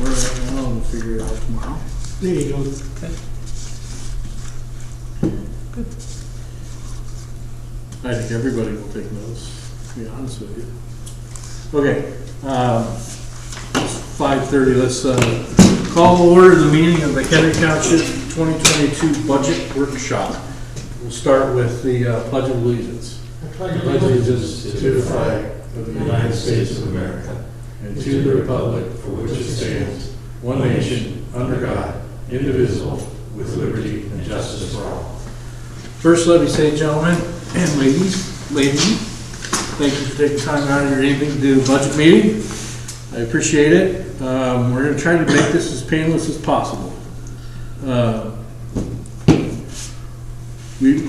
we're at now, and we'll figure it out tomorrow. There you go. Okay. Good. I think everybody will take notes, to be honest with you. Okay, 5:30, let's call to order the meeting of the Mchenry Township 2022 Budget Workshop. We'll start with the Pledge of Allegiance. Pledge allegiance to the flag of the United States of America and to the republic for which it stands, one nation, under God, indivisible, with liberty and justice for all. First, let me say, gentlemen and ladies, thank you for taking time out of your evening to do a budget meeting. I appreciate it. We're going to try to make this as painless as possible. We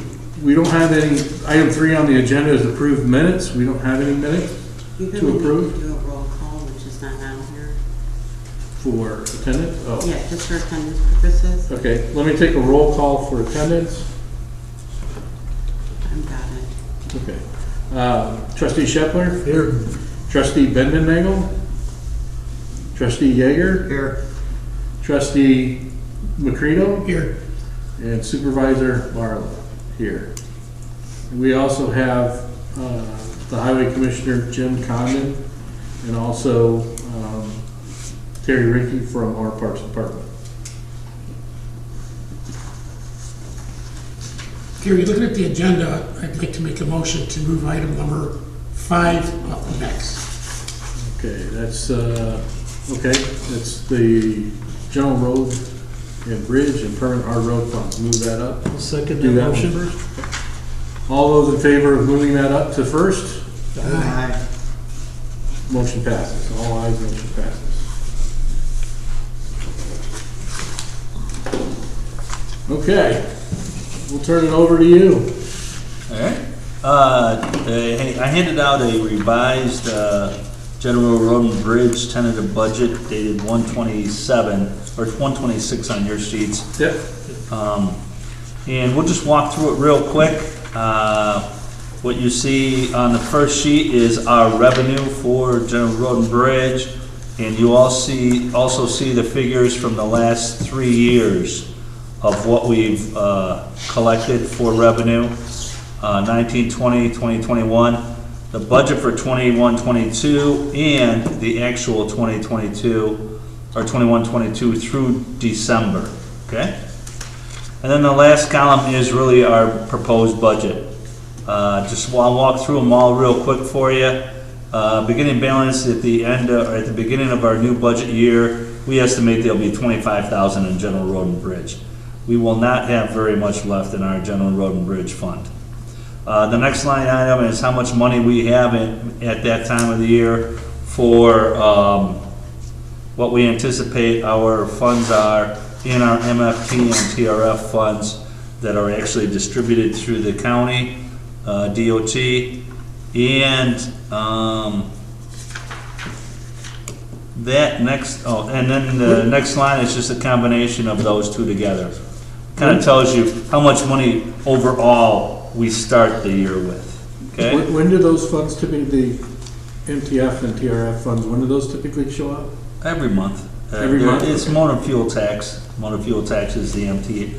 don't have any, item 3 on the agenda is approved minutes. We don't have any minutes You to can approve do a roll call, which is not on here. for attendance. Oh. Yeah, just for attendance purposes. Okay, let me take a roll call for attendance. I've got it. Okay. Trustee Shepler? Here. Trustee Bendenagel? Trustee Yeager? Here. Trustee Mchenry? Here. And Supervisor Barlow here. We also have the Highway Commissioner Jim Condon and also Terry Rinke from our Parks Department. Gary, looking at the agenda, I'd like to make a motion to move item number 5 up next. Okay, that's the General Road and Bridge and Permanent Hard Road Funds. Move that up. I'll second Do that that motion. one first. All those in favor of moving that up to first? Aye. Motion passes. All ayes, motion passes. Okay, we'll turn it over to you. All right. I handed out a revised General Road and Bridge tentative budget dated 1/27 or 1/26 on your sheets. Yep. And we'll just walk through it real quick. What you see on the first sheet is our revenue for General Road and Bridge, and you also see the figures from the last 3 years of what we've collected for revenue, 19, 20, 2021, the budget for 21, 22, and the actual 2022 or 21, 22 through December. Okay. And then the last column is really our proposed budget. I'll walk through them all real quick for you. Beginning balance at the end or at the beginning of our new budget year, we estimate there'll be $25,000 in General Road and Bridge. We will not have very much left in our General Road and Bridge fund. The next line item is how much money we have at that time of the year for what we anticipate our funds are in our MFT and TRF funds that are actually distributed through the county, DOT, and and then the next line is just a combination of those two together. Kind of tells you how much money overall we start the year with. Okay. When do those funds typically, the MTF and TRF funds, when do those typically show up? Every month. Every month? It's motor fuel tax. Motor fuel tax is the MFT,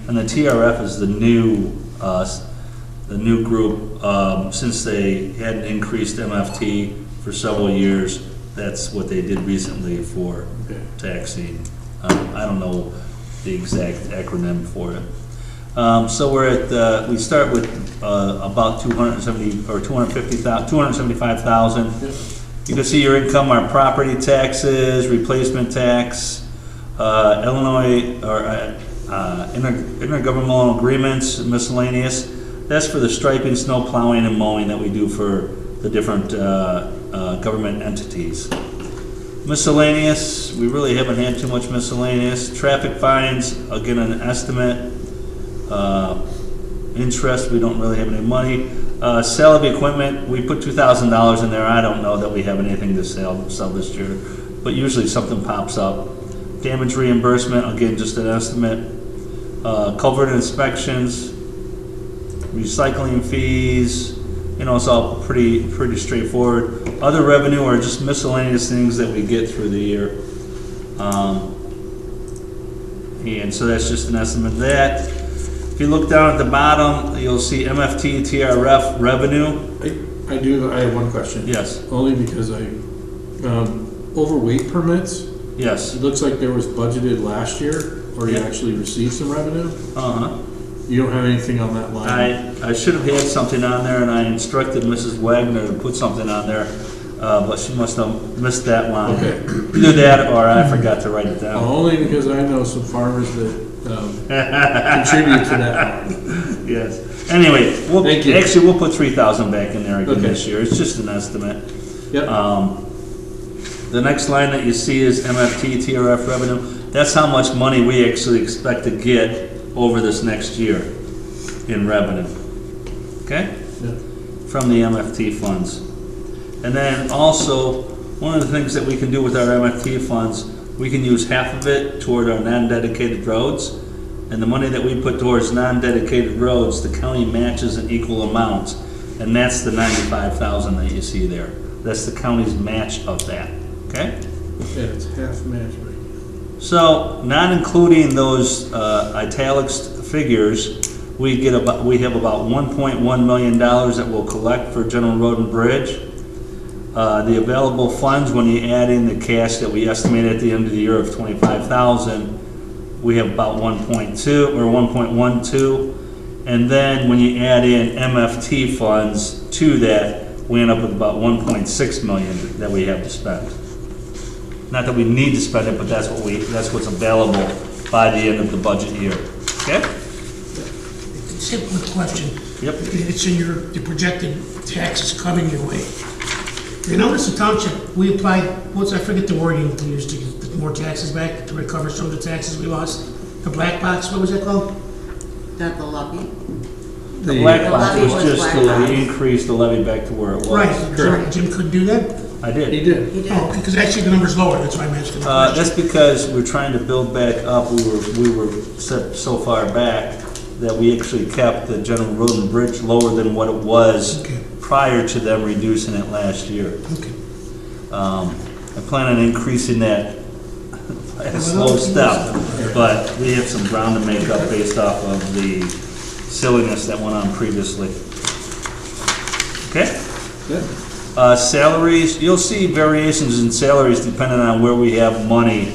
and the TRF is the new group. Since they hadn't increased MFT for several years, that's what they did recently for taxing. I don't know the exact acronym for it. So we're at we start with about 275,000. You can see your income, our property taxes, replacement tax, Illinois or intergovernmental agreements, miscellaneous. That's for the striping, snow plowing, and mowing that we do for the different government entities. Miscellaneous, we really haven't had too much miscellaneous. Traffic fines, again an estimate. Interest, we don't really have any money. Sale of equipment, we put $2,000 in there. I don't know that we have anything to sell this year, but usually something pops up. Damage reimbursement, again just an estimate. Culvert inspections, recycling fees, it's all pretty straightforward. Other revenue are just miscellaneous things that we get through the year. And so that's just an estimate of that. If you look down at the bottom, you'll see Mft Trf Revenue. I have one question. Yes, Only because overweight permits, yes. it looks like there was budgeted last year, or you Yeah. actually received some revenue. Uh-huh. You don't have anything on that line? I should have had something on there, and I instructed Mrs. Wagner to put something on there, but she must have missed that line. Okay. Either that, or I forgot to write it down. Only because I know some farmers that contribute to that. Yes. Anyway, Thank you. actually, we'll put 3,000 back in there again Okay. this year. It's just an estimate. Yep. The next line that you see is Mft Trf Revenue. That's how much money we actually expect to get over this next year in revenue. Okay? Yep. From the MFT funds. And then also, one of the things that we can do with our MFT funds, we can use half of it toward our non-dedicated roads. And the money that we put towards non-dedicated roads, the county matches an equal amount. And that's the $95,000 that you see there. That's the county's match of that. Okay? Yeah, it's half match rate. So, not including those italics figures, we have about $1.1 million that we'll collect for General Road and Bridge. The available funds, when you add in the cash that we estimated at the end of the year of $25,000, we have about 1.2 or 1.12. And then when you add in MFT funds to that, we end up with about 1.6 million that we have to spend. Not that we need to spend it, but that's what's available by the end of the budget year. Okay? Simple question. Yep. It's in your projected taxes coming your way. You notice the township, we applied, I forget the wording we used to get more taxes back, to recover some of the taxes we lost. The black box, what was that called? That the levy? The black The box levy was was just black to box. increase the levy back to where it was. Right, Jim couldn't do that? I did. He did. He did. Oh, because actually the number's lower, that's why I'm asking the question. That's because we're trying to build back up. We were set so far back that we actually kept the General Road and Bridge lower than what it was Okay. prior to them reducing it last year. Okay. I plan on increasing that by a slow step, but we have some ground to make up based off of the silliness that went on previously. Okay? Yeah. Salaries, you'll see variations in salaries depending on where we have money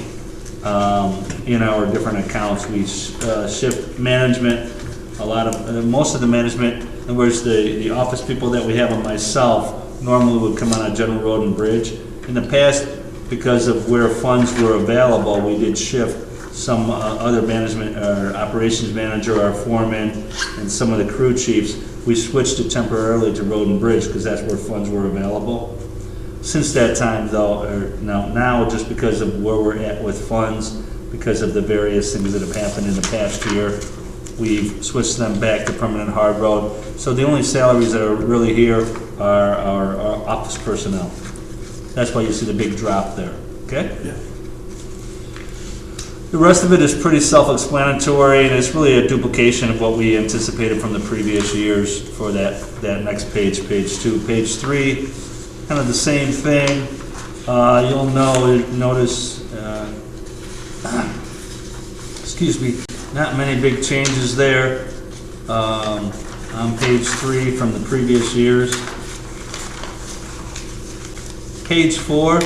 in our different accounts. We shift management, most of the management, in other words, the office people that we have and myself normally would come on a General Road and Bridge. In the past, because of where funds were available, we did shift some other management, our operations manager, our foreman, and some of the crew chiefs. We switched it temporarily to Road and Bridge because that's where funds were available. Since that time, though, now just because of where we're at with funds, because of the various things that have happened in the past year, we've switched them back to permanent hard road. So the only salaries that are really here are our office personnel. That's why you see the big drop there, okay? Yeah. The rest of it is pretty self-explanatory, and it's really a duplication of what we anticipated from the previous years for that next page, page 2. Page 3, kind of the same thing. You'll notice, excuse me, not many big changes there on page 3 from the previous years. Page 4,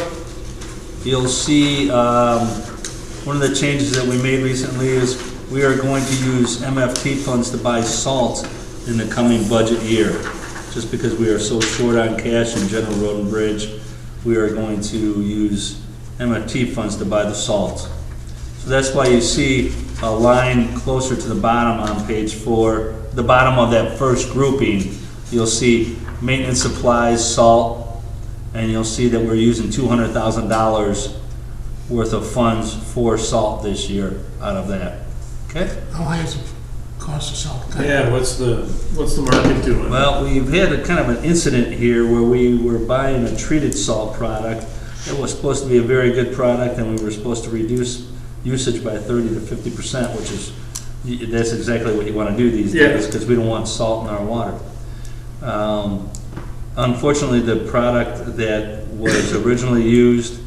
you'll see one of the changes that we made recently is we are going to use MFT funds to buy salt in the coming budget year. Just because we are so short on cash in General Road and Bridge, we are going to use MFT funds to buy the salt. So that's why you see a line closer to the bottom on page 4, the bottom of that first grouping, you'll see maintenance supplies, salt, and you'll see that we're using $200,000 worth of funds for salt this year out of that. Okay? How high is the cost of salt? Yeah, what's the market doing? Well, we've had a kind of an incident here where we were buying a treated salt product. It was supposed to be a very good product, and we were supposed to reduce usage by 30 to 50%, which is, that's exactly what you want to do these days, because we don't want salt in our water. Unfortunately, the product that was originally used,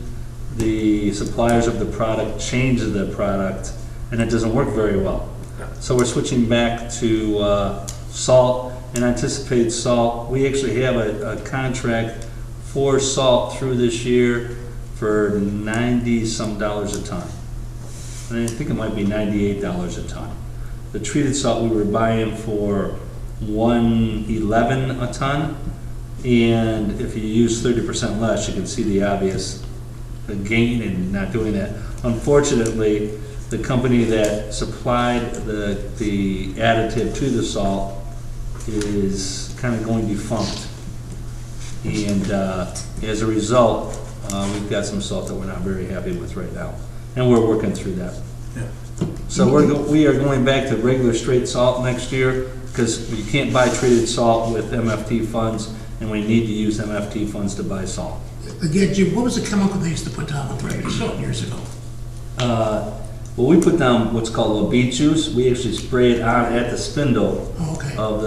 the suppliers of the product changed the product, and it doesn't work very well. So we're switching back to salt and anticipated salt. We actually have a contract for salt through this year for $90-some a ton. And I think it might be $98 a ton. The treated salt we were buying for $111 a ton, and if you use 30% less, you can see the obvious gain in not doing that. Unfortunately, the company that supplied the additive to the salt is kind of going defunct. And as a result, we've got some salt that we're not very happy with right now. And we're working through that. Yeah. So we are going back to regular straight salt next year, because you can't buy treated salt with MFT funds, and we need to use MFT funds to buy salt. Again, Jim, what was the chemical they used to put down with regular salt years ago? Well, we put down what's called a beet juice. We actually spray it on at the spindle of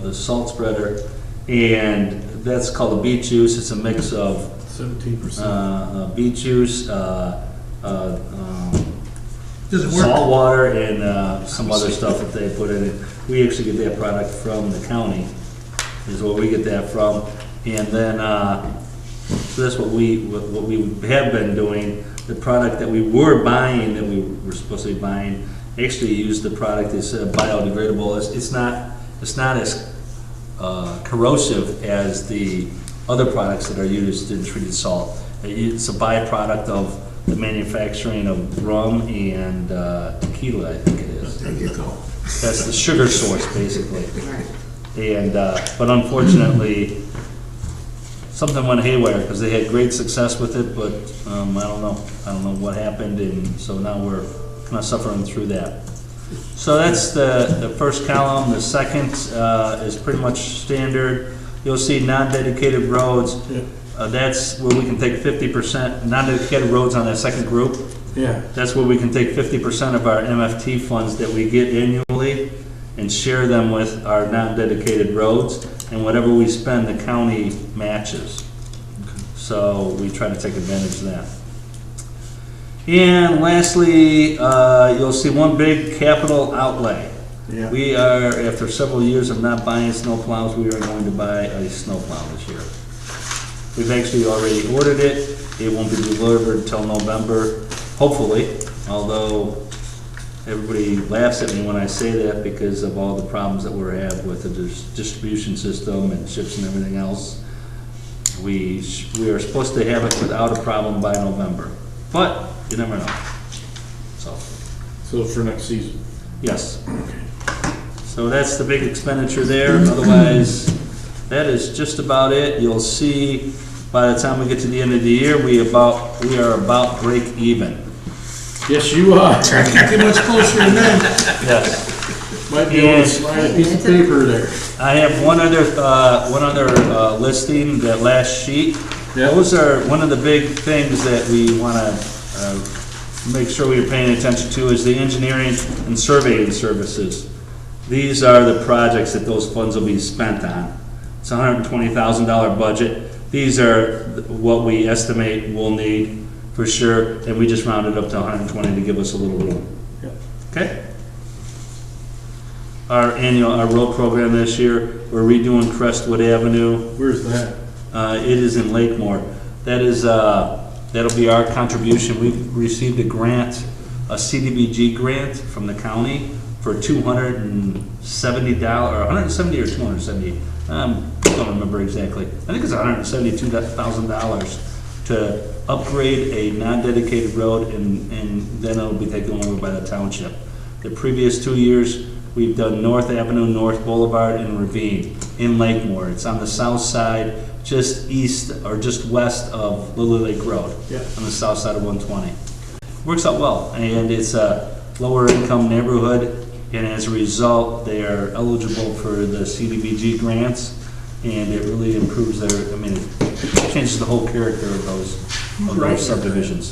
the salt spreader, and that's called a beet juice. It's a mix of 17% beet juice, Does it work? salt water, and some other stuff that they put in it. We actually get that product from the county, is where we get that from. And then, so that's what we have been doing. The product that we were buying, that we were supposed to be buying, actually used the product that's biodegradable. It's not as corrosive as the other products that are used in treated salt. It's a byproduct of the manufacturing of rum and tequila, I think it is. There you go. That's the sugar source, basically. Right. And but unfortunately, something went haywire because they had great success with it, but I don't know what happened, and so now we're kind of suffering through that. So that's the first column. The second is pretty much standard. You'll see non-dedicated roads. Yeah. That's where we can take 50%, non-dedicated roads on that second group. Yeah. That's where we can take 50% of our MFT funds that we get annually and share them with our non-dedicated roads, and whatever we spend, the county matches. So we try to take advantage of that. And lastly, you'll see one big capital outlay. Yeah. We are, after several years of not buying snow plows, we are going to buy a snow plow this year. We've actually already ordered it. It won't be delivered until November, hopefully, although everybody laughs at me when I say that because of all the problems that we're having with the distribution system and ships and everything else. We are supposed to have it without a problem by November, but you never know. So for next season. yes. So that's the big expenditure there. Otherwise, that is just about it. You'll see by the time we get to the end of the year, we are about break even. Yes, you are. Can't get much closer than that. Yes. Might be able to slide a piece of paper there. I have one other listing, that last sheet. Yeah. Those are one of the big things that we want to make sure we are paying attention to is the engineering and surveying services. These are the projects that those funds will be spent on. It's a $120,000 budget. These are what we estimate we'll need for sure, and we just rounded up to 120 to give us a little room. Yeah. Okay? Our road program this year, we're redoing Crestwood Avenue. Where's that? It is in Lakemore. That is, that'll be our contribution. We've received a grant, a CDBG grant from the county for $270, or 170 or 270. I don't remember exactly. I think it's $172,000 to upgrade a non-dedicated road, and then it'll be taken over by the township. The previous 2 years, we've done North Avenue, North Boulevard, and Ravine in Lakemore. It's on the south side, just east or just west of Lily Lake Road, Yeah. on the south side of 120. Works out well, and it's a lower income neighborhood, and as a result, they are eligible for the CDBG grants, and it really improves their, it changes the whole character of those subdivisions.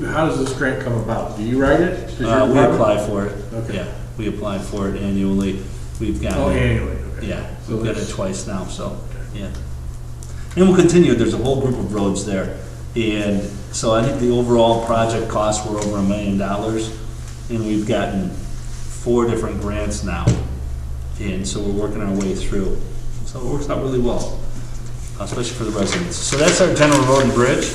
How does this grant come about? Do you write it? Does your We department? apply for it. Okay. Yeah, we apply for it annually. We've got Oh, it. annually, okay. Yeah, So we've got it it's- twice now, so, yeah. And we'll continue, there's a whole group of roads there. And so I think the overall project costs were over $1 million, and we've gotten 4 different grants now. And so we're working our way through. So it works out really well, especially for the residents. So that's our general road and bridge.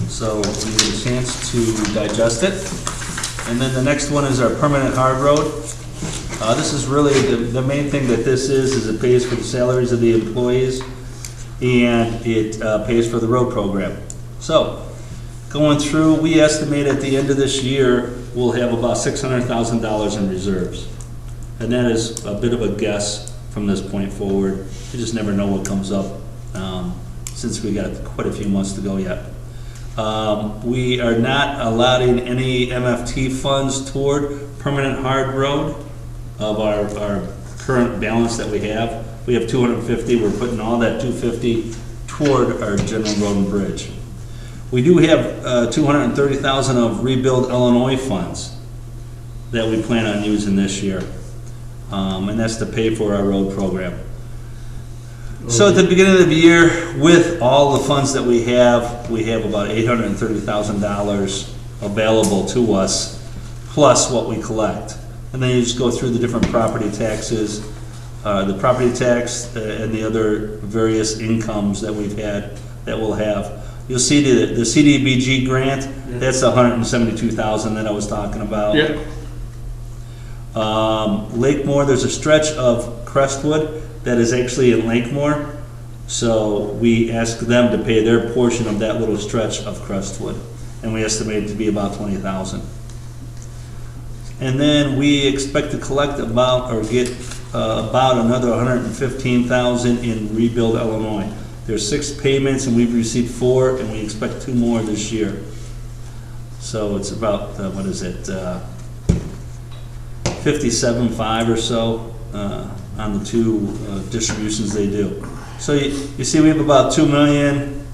So we get a chance to digest it. And then the next one is our permanent hard road. This is really, the main thing that this is it pays for the salaries of the employees, and it pays for the road program. So, going through, we estimate at the end of this year, we'll have about $600,000 in reserves. And that is a bit of a guess from this point forward. You just never know what comes up, since we got quite a few months to go yet. We are not allotting any MFT funds toward permanent hard road of our current balance that we have. We have 250, we're putting all that 250 toward our general road and bridge. We do have 230,000 of Rebuild Illinois funds that we plan on using this year. And that's to pay for our road program. So at the beginning of the year, with all the funds that we have about $830,000 available to us, plus what we collect. And then you just go through the different property taxes, the property tax and the other various incomes that we've had, that we'll have. You'll see the CDBG grant, that's the $172,000 that I was talking about. Yeah. Lakemore, there's a stretch of Crestwood that is actually in Lakemore. So we ask them to pay their portion of that little stretch of Crestwood. And we estimate it to be about $20,000. And then we expect to collect about, or get about another $115,000 in Rebuild Illinois. There's 6 payments and we've received 4, and we expect 2 more this year. So it's about, what is it, 57.5 or so on the 2 distributions they do. So you see we have about $2 million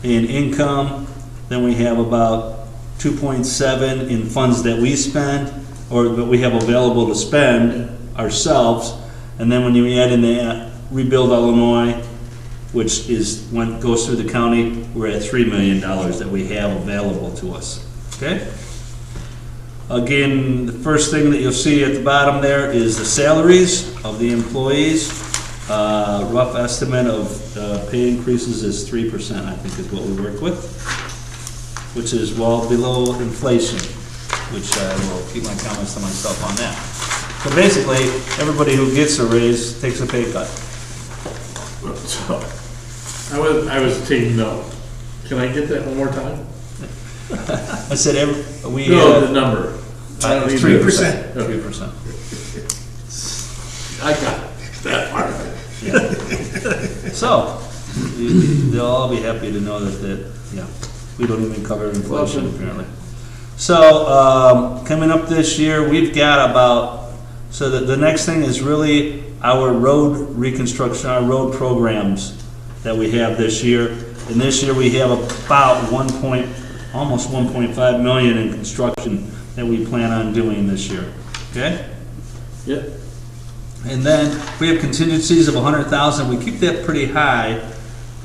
in income, then we have about 2.7 in funds that we spend, or that we have available to spend ourselves, and then when you add in the Rebuild Illinois, which is when it goes through the county, we're at $3 million that we have available to us. Okay? Again, the first thing that you'll see at the bottom there is the salaries of the employees. Rough estimate of pay increases is 3%, I think is what we work with, which is well below inflation, which I will keep my comments to myself on that. So basically, everybody who gets a raise takes a pay cut. So, I was taking note. Can I get that one more time? I said we No, the number. I don't need 3%. 3%. I got that part of it. Yeah. So they'll all be happy to know that yeah, we don't even cover inflation apparently. So coming up this year, we've got about, so that the next thing is really our road reconstruction, our road programs that we have this year. And this year we have about almost 1.5 million in construction that we plan on doing this year. Okay? Yep. And then we have contingencies of 100,000. We keep that pretty high,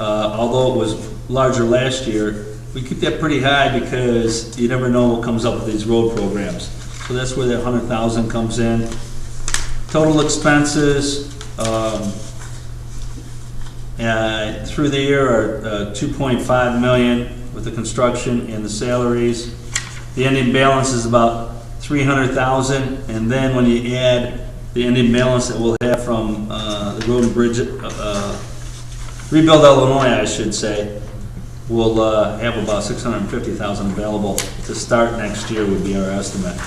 although it was larger last year. We keep that pretty high because you never know what comes up with these road programs. So that's where that 100,000 comes in. Total expenses through the year are 2.5 million with the construction and the salaries. The ending balance is about 300,000, and then when you add the ending balance that we'll have from the road and bridge, Rebuild Illinois, I should say, we'll have about 650,000 available to start next year would be our estimate.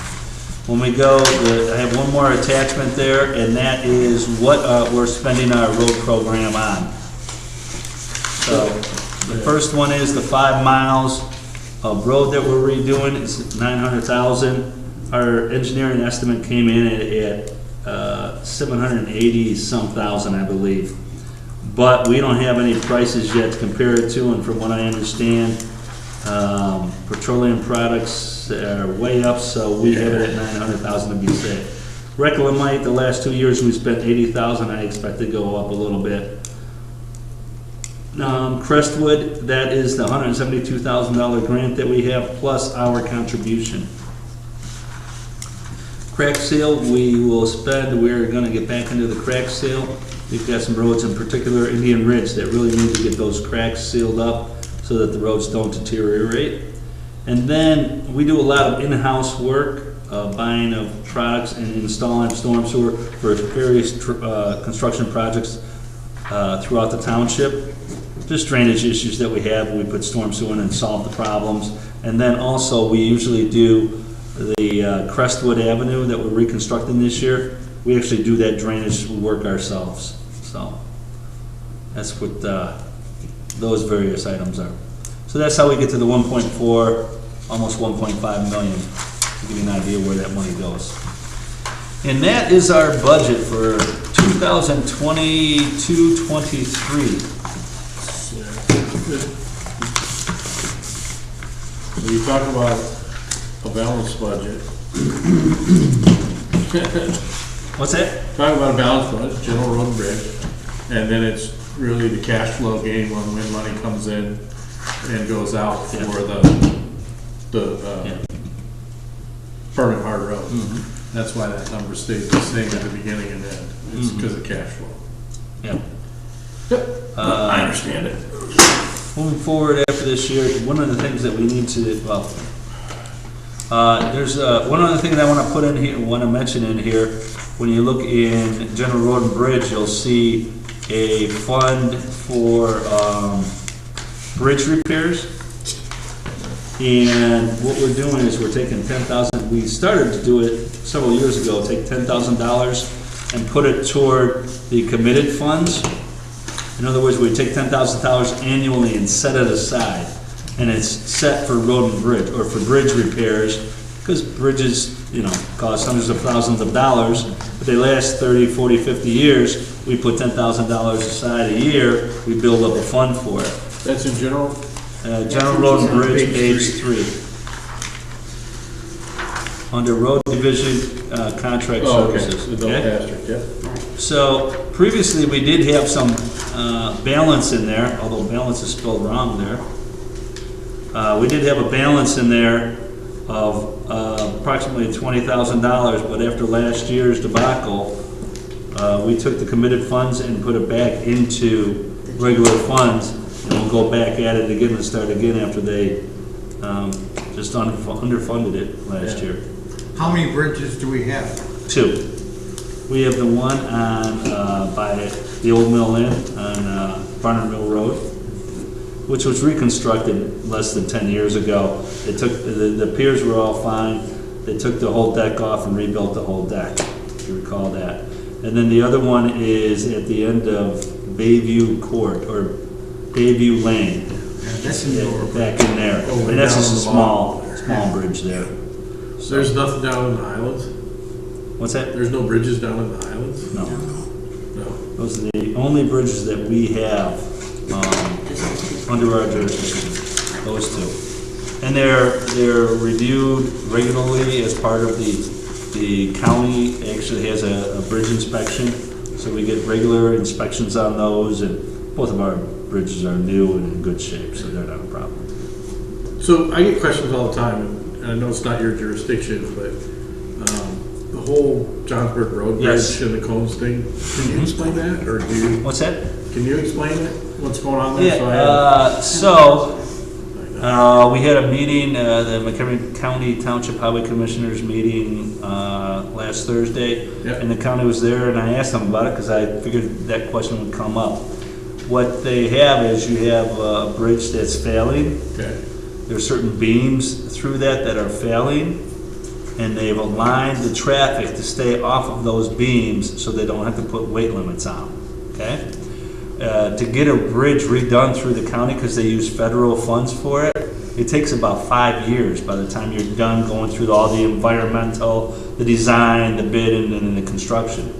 When we go, I have one more attachment there, and that is what we're spending our road program on. So the first one is the 5 miles of road that we're redoing. It's 900,000. Our engineering estimate came in at 780 some thousand, I believe. But we don't have any prices yet to compare it to, and from what I understand, petroleum products are way up, so we have it at 900,000 to be safe. Reclamite, the last 2 years we spent 80,000. I expect to go up a little bit. Crestwood, that is the $172,000 grant that we have, plus our contribution. Crack seal, we will spend, we're gonna get back into the crack seal. We've got some roads, in particular Indian Ridge, that really need to get those cracks sealed up so that the roads don't deteriorate. And then we do a lot of in-house work, buying of products and installing storm sewer for various construction projects throughout the township. Just drainage issues that we have, we put storm sewer in and solve the problems. And then also, we usually do the Crestwood Avenue that we're reconstructing this year. We actually do that drainage work ourselves. So that's what those various items are. So that's how we get to the 1.4, almost 1.5 million, to give you an idea where that money goes. And that is our budget for 2022-23. When you talk about a balanced budget, What's that? talk about a balanced budget, general road and bridge, and then it's really the cash flow game on when money comes in and goes out for the permanent hard road. That's why that number stays the same at the beginning and end. It's because of cash flow. Yeah. I understand it. Moving forward after this year, one of the things that we need to, there's one other thing that I want to put in here, want to mention in here. When you look in General Road and Bridge, you'll see a fund for bridge repairs. And what we're doing is we're taking $10,000. We started to do it several years ago. Take $10,000 and put it toward the committed funds. In other words, we take $10,000 annually and set it aside, and it's set for road and bridge, or for bridge repairs, because bridges, cost hundreds of thousands of dollars, but they last 30, 40, 50 years. We put $10,000 aside a year, we build up a fund for it. That's in general? General Road and Bridge, page 3. Under Road Division, Contract Services. Okay. So previously, we did have some balance in there, although balance is spelled wrong there. We did have a balance in there of approximately $20,000, but after last year's debacle, we took the committed funds and put it back into regular funds, and we'll go back at it again and start again after they just underfunded it last year. How many bridges do we have? 2. We have the one on, by the old mill inn on Barnard Mill Road, which was reconstructed less than 10 years ago. They took, the piers were all fine. They took the whole deck off and rebuilt the whole deck, if you recall that. And then the other one is at the end of Bayview Court, or Bayview Lane. That's in the back in there. And that's just a small bridge there. So there's nothing down in the Highlands? What's that? There's no bridges down in the Highlands? No. No. Those are the only bridges that we have under our jurisdiction, those 2. And they're reviewed regularly as part of the county actually has a bridge inspection, so we get regular inspections on those, and both of our bridges are new and in good shape, so they're not a problem. So I get questions all the time, and I know it's not your jurisdiction, but the whole Johnsburg Road Bridge Yes. and the cones thing, can you explain that, or do you? What's that? Can you explain it? What's going on there? Yeah, we had a meeting, the Mchenry County Township Highway Commissioners meeting last Thursday, Yep. and the county was there, and I asked them about it because I figured that question would come up. What they have is you have a bridge that's failing. Okay. There's certain beams through that are failing, and they've aligned the traffic to stay off of those beams so they don't have to put weight limits on, okay? To get a bridge redone through the county, because they use federal funds for it, it takes about 5 years by the time you're done going through all the environmental, the design, the bid, and then the construction.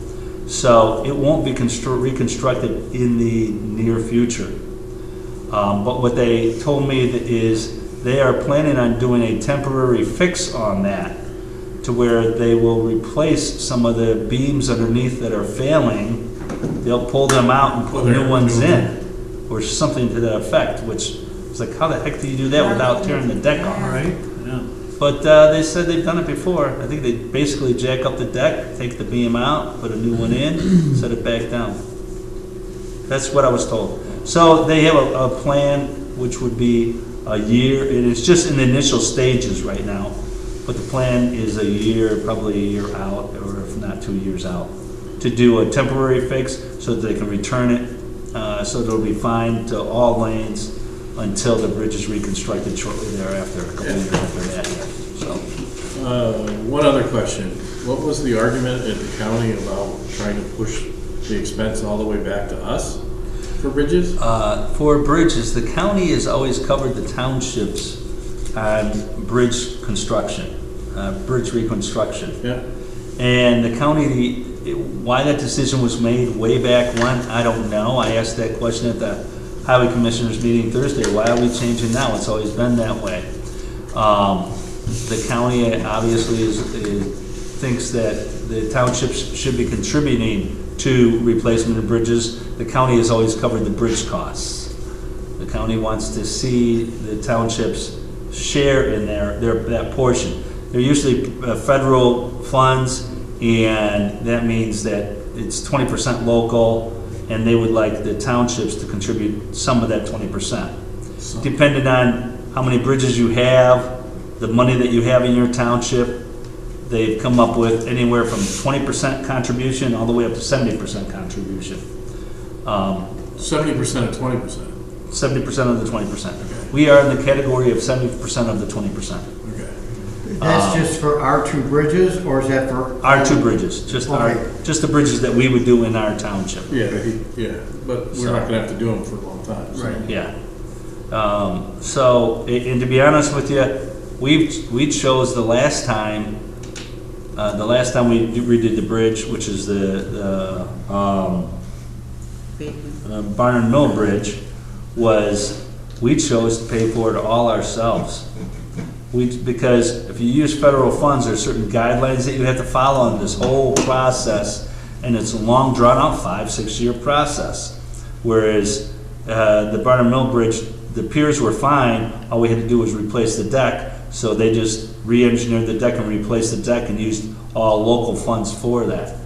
So it won't be reconstructed in the near future. But what they told me is they are planning on doing a temporary fix on that, to where they will replace some of the beams underneath that are failing. They'll pull them out and put new ones in, or something to that effect, which was like, how the heck do you do that without tearing the deck off? Right. Yeah. But they said they've done it before. I think they basically jack up the deck, take the beam out, put a new one in, set it back down. That's what I was told. So they have a plan which would be a year, and it's just in the initial stages right now. But the plan is a year, probably a year out, or if not 2 years out, to do a temporary fix so that they can return it, so that it'll be fine to all lanes until the bridge is reconstructed shortly thereafter, a couple of years after that. So, One other question. What was the argument at the county about trying to push the expense all the way back to us for bridges? for bridges, the county has always covered the townships on bridge construction, bridge reconstruction. Yeah. And the county, why that decision was made way back when, I don't know. I asked that question at the Highway Commissioners meeting Thursday. Why are we changing now? It's always been that way. The county obviously thinks that the townships should be contributing to replacement of bridges. The county has always covered the bridge costs. The county wants to see the townships share in that portion. They're usually federal funds, and that means that it's 20% local, and they would like the townships to contribute some of that 20%. Depending on how many bridges you have, the money that you have in your township, they've come up with anywhere from 20% contribution all the way up to 70% contribution. 70% of 20%. 70% of the 20%. Okay. We are in the category of 70% of the 20%. Okay. That's just for our two bridges, or is that for? Our two bridges, just Okay. just the bridges that we would do in our township. Yeah, but we're not gonna have to do them for a long time. So. Right. Yeah. And to be honest with you, we chose the last time we redid the bridge, which is the Barnard Mill Bridge, we chose to pay for it all ourselves. Because if you use federal funds, there's certain guidelines that you have to follow in this whole process, and it's a long, drawn-out 5-6 year process. Whereas the Barnard Mill Bridge, the piers were fine, all we had to do was replace the deck, so they just re-engineered the deck and replaced the deck and used all local funds for that.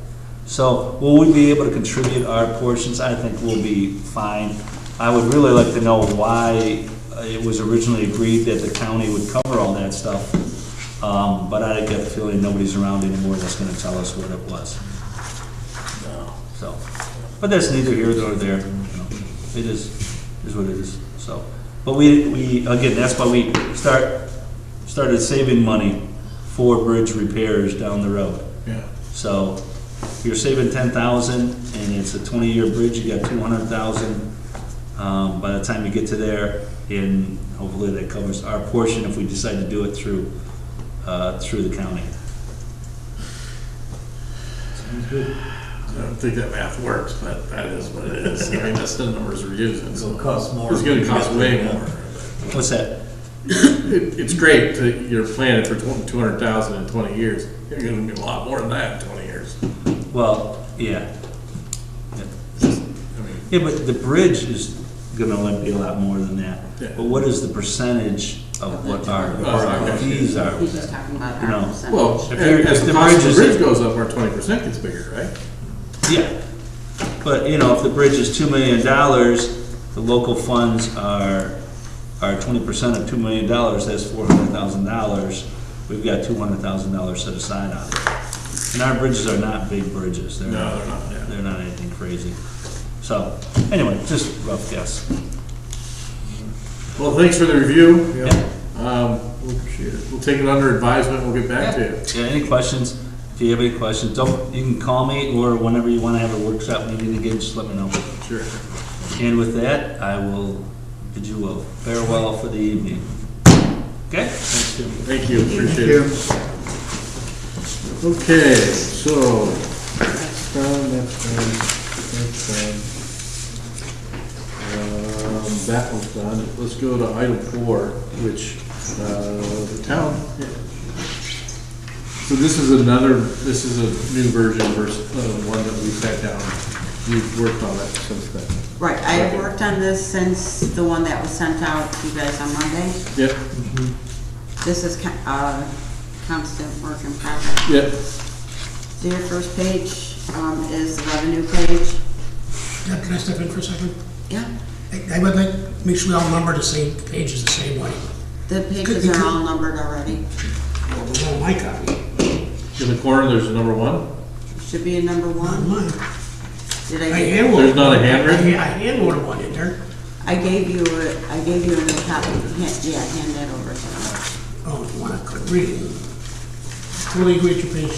So will we be able to contribute our portions? I think we'll be fine. I would really like to know why it was originally agreed that the county would cover all that stuff. But I get the feeling nobody's around anymore that's gonna tell us what it was. No. So, but that's neither here nor there. You know, it is what it is. So, but we again, that's why we started saving money for bridge repairs down the road. Yeah. So, if you're saving $10,000 and it's a 20-year bridge, you got $200,000. By the time you get to there, and hopefully that covers our portion if we decide to do it through the county. Sounds good. I don't think that math works, but that is what it is. I mean, that's the numbers we're using. So It'll cost more. it's gonna cost way more. What's that? It's great that you're planning for 200,000 in 20 years. You're gonna get a lot more than that in 20 years. Well, yeah. I mean, Yeah, but the bridge is gonna be a lot more than that. Yeah. But what is the percentage of what our okay. fees are? He's just talking about You know, our percentage. well, If you're- as if the the cost of bridge the is- bridge goes up, our 20% gets bigger, right? Yeah. But, you know, if the bridge is $2 million, the local funds are 20% of $2 million, that's $400,000. We've got $200,000 set aside on it. And our bridges are not big bridges. No, they're not. Yeah. They're not anything crazy. So, anyway, just rough guess. Well, thanks for the review. Yeah. We'll take it under advisement. We'll get back to you. Yeah, any questions? If you have any questions, you can call me, or whenever you want to have a workshop meeting again, just let me know. Sure. And with that, I will bid you a farewell for the evening. Okay? Thanks, Jim. Thank you. Appreciate Thank it. you. Okay, so that's done. That one's done. Let's go to item 4, which the town. So this is a new version versus one that we sat down you've worked on it since then. Right, I have worked on this since the one that was sent out to you guys on Monday. Yep, This is constant work in progress. yep. So your first page is the revenue page. Yeah, can I step in for a second? Yeah, I would like, to make sure we all number the same pages the same way. the pages are all numbered already. Well, we want my copy, In the corner, there's a number 1. Should be a number not 1. mine. Did I I give, hand There's not a handwritten? I hand wrote one in there. I gave you a new copy. Yeah, hand that over to me. Oh, you want to click read? Totally agree with your page.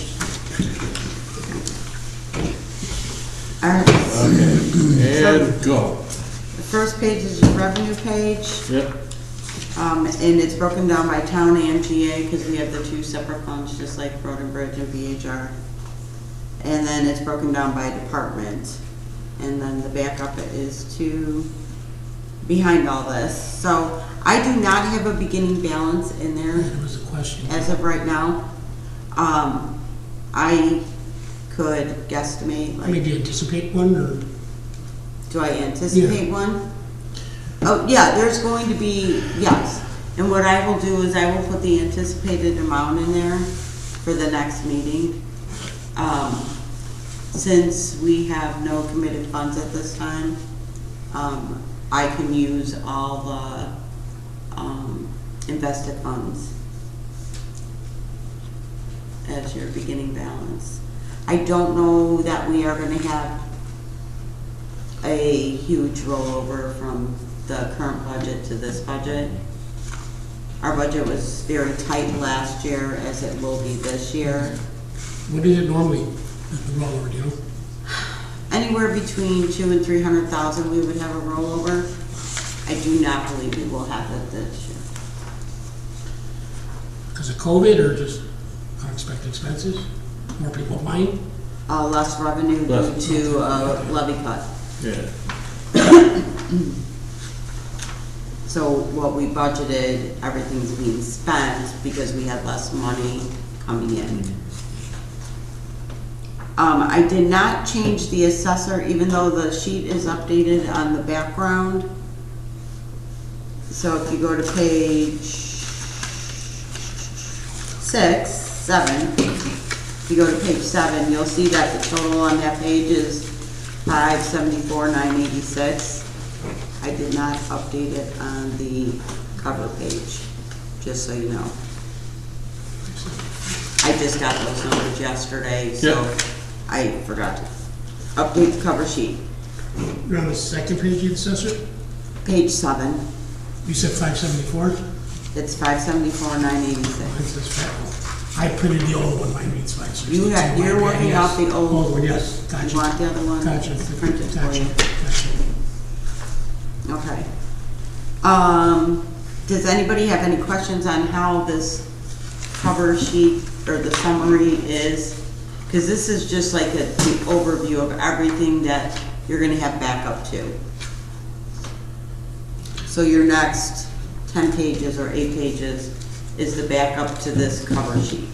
All right, Okay, and go. the first page is your revenue page. Yep, And it's broken down by town and GA because we have the two separate funds, just like Road and Bridge and VHR. And then it's broken down by department. And then the backup is to behind all this. So I do not have a beginning balance in there There was a question. as of right now. I could guesstimate, I mean, like, do you anticipate one, or? do I anticipate one? Oh, yeah, there's going to be, yes. And what I will do is I will put the anticipated amount in there for the next meeting. Since we have no committed funds at this time, I can use all the invested funds as your beginning balance. I don't know that we are gonna have a huge rollover from the current budget to this budget. Our budget was very tight last year, as it will be this year. What is it normally, the rollover, do you know? Anywhere between 200,000 and 300,000, we would have a rollover. I do not believe we will have it this year. Because of COVID, or just unexpected expenses? More people buying? Less revenue Less. due to levy cut. yeah. So what we budgeted, everything's being spent because we had less money coming in. I did not change the assessor, even though the sheet is updated on the background. So if you go to page 7, if you go to page 7, you'll see that the total on that page is $574,986. I did not update it on the cover page, just so you know. I just got those numbers yesterday, so Yep. I forgot to update the cover sheet. You're on the second page of the assessor? Page 7, You said 574? it's $574,986. Mine says five. I printed the old one, mine reads 562. You're working off the Old old, one, yes, you gotcha. want the other one? Gotcha, Print it for gotcha, you. gotcha. Okay. Does anybody have any questions on how this cover sheet or the summary is? Because this is just like the overview of everything that you're gonna have backup to. So your next 10 pages or 8 pages is the backup to this cover sheet.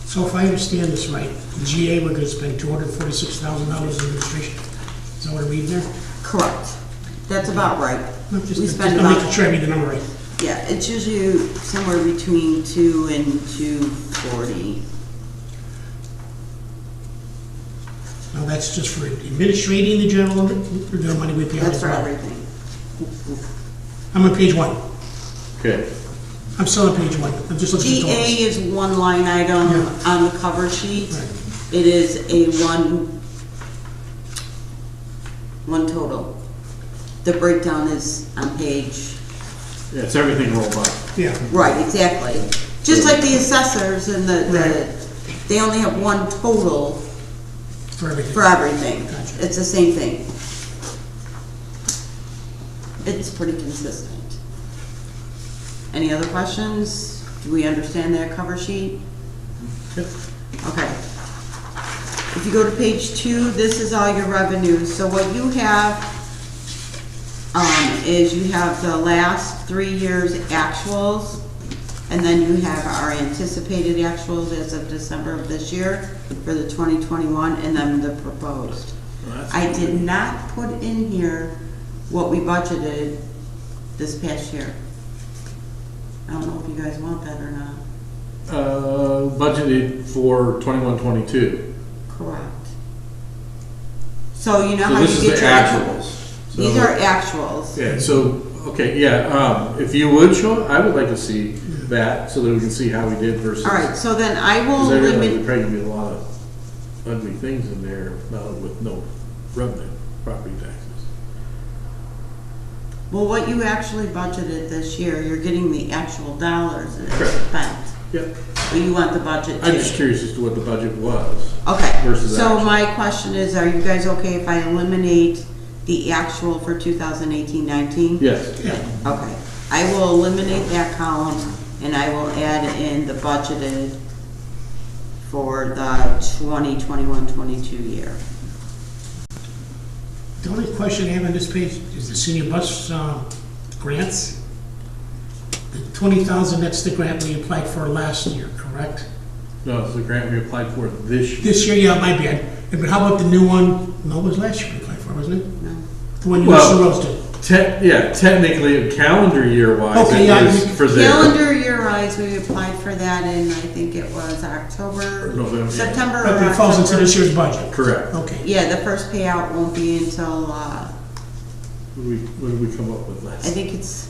So if I understand this right, GA, we're gonna spend $246,000 in administration. Is that what I read there? Correct. That's about right. No, just We to spend make about, sure I read the number right. yeah, it's usually somewhere between 2 and 240. Now, that's just for administrating the general, or the money we pay out That's as for well? everything. I'm on page 1. Okay, I'm still on page 1. I'm just looking at GA totals. is one line item Yeah. on the cover sheet. Right. It is a one total. The breakdown is on page, yeah, it's everything rolled up. Yeah, right, exactly. Just like the assessors and Right. they only have one total for everything. for everything. Gotcha. It's the same thing. It's pretty consistent. Any other questions? Do we understand that cover sheet? Okay. If you go to page 2, this is all your revenues. So what you have is you have the last 3 years' actuals, and then you have our anticipated actuals as of December of this year for the 2021, and then the proposed. I did not put in here what we budgeted this past year. I don't know if you guys want that or not. Budgeted for 21-22. Correct. So you know So how this you is get the your actuals. These So- are actuals. Yeah, so, okay, yeah, if you would show, I would like to see that, so that we can see how we did versus. All right, so then I will Because I realize limit. there's probably gonna be a lot of ugly things in there, with no revenue, property taxes. Well, what you actually budgeted this year, you're getting the actual dollars that Correct. are spent. Yep, But you want the budget too. I'm just curious as to what the budget was. Okay, versus so actual. my question is, are you guys okay if I eliminate the actual for 2018-19? Yes, Okay, I will eliminate that column and I will add in the budgeted for the 2021-22 year. The only question I have on this page is the senior bus grants. The 20,000, that's the grant we applied for last year, correct? no, it's the grant we applied for this year. This year, yeah, it might be. But how about the new one? No, it was last year we applied for, wasn't it? No. The one you Well, also did. Yeah, technically, calendar year wise, Okay, it yeah, is for there. Calendar year wise, we applied for that in, I think it was October, November, yeah. September or But it falls into October. this year's budget. Correct. Okay. Yeah, the first payout won't be until, What did we come up with I last? think it's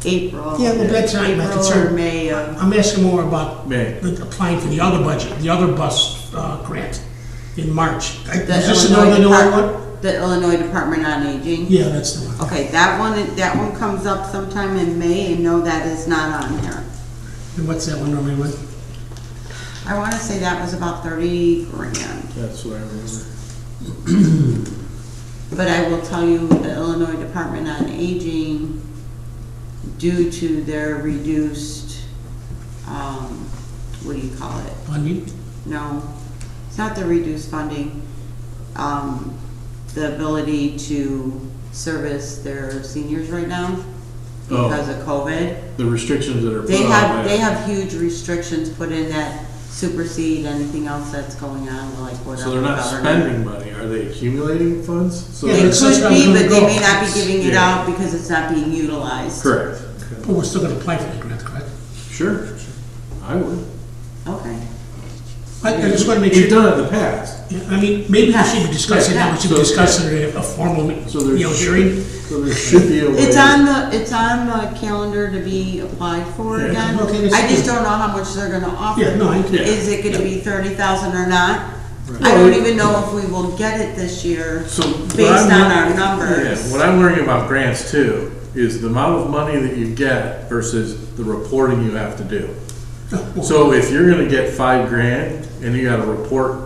April. Yeah, well, that's not my April concern. or May of. I'm asking more about May. applying for the other budget, the other bus grant in March. Is The this another new one? The Illinois Department on Aging. Yeah, that's the one. Okay, that one comes up sometime in May, and no, that is not on here. And what's that one normally with? I want to say that was about 30 grand. That's what I remember. But I will tell you, the Illinois Department on Aging, due to their reduced, what do you call it? Funding? No, it's not the reduced funding. The ability to service their seniors right now because of COVID. The restrictions that are put They on have, that. they have huge restrictions put in that supersede anything else that's going on, like whatever. So they're not government. spending money, are they accumulating funds? So Yeah, They that's- that's could where I was be, gonna but they go. may not be giving it Yeah. out because it's not being utilized. Correct. But we're still gonna apply for the grant, correct? Sure, I would. Okay. I just wanna make We've sure. done it in the past. Yeah, I mean, maybe we should be discussing that, we should be So- discussing it at a formal, So there hearing. So there should be a way. It's on the calendar to be applied for Yeah. again. Okay, that's I just good. don't know how much they're gonna offer. Yeah, no, I, Yeah. Is it gonna be 30,000 or not? Right. I don't even know if we will get it this year So what based I'm on learning- our numbers. Yeah, what I'm learning about grants too, is the amount of money that you get versus the reporting you have to do. So if you're gonna get $5,000 and you gotta report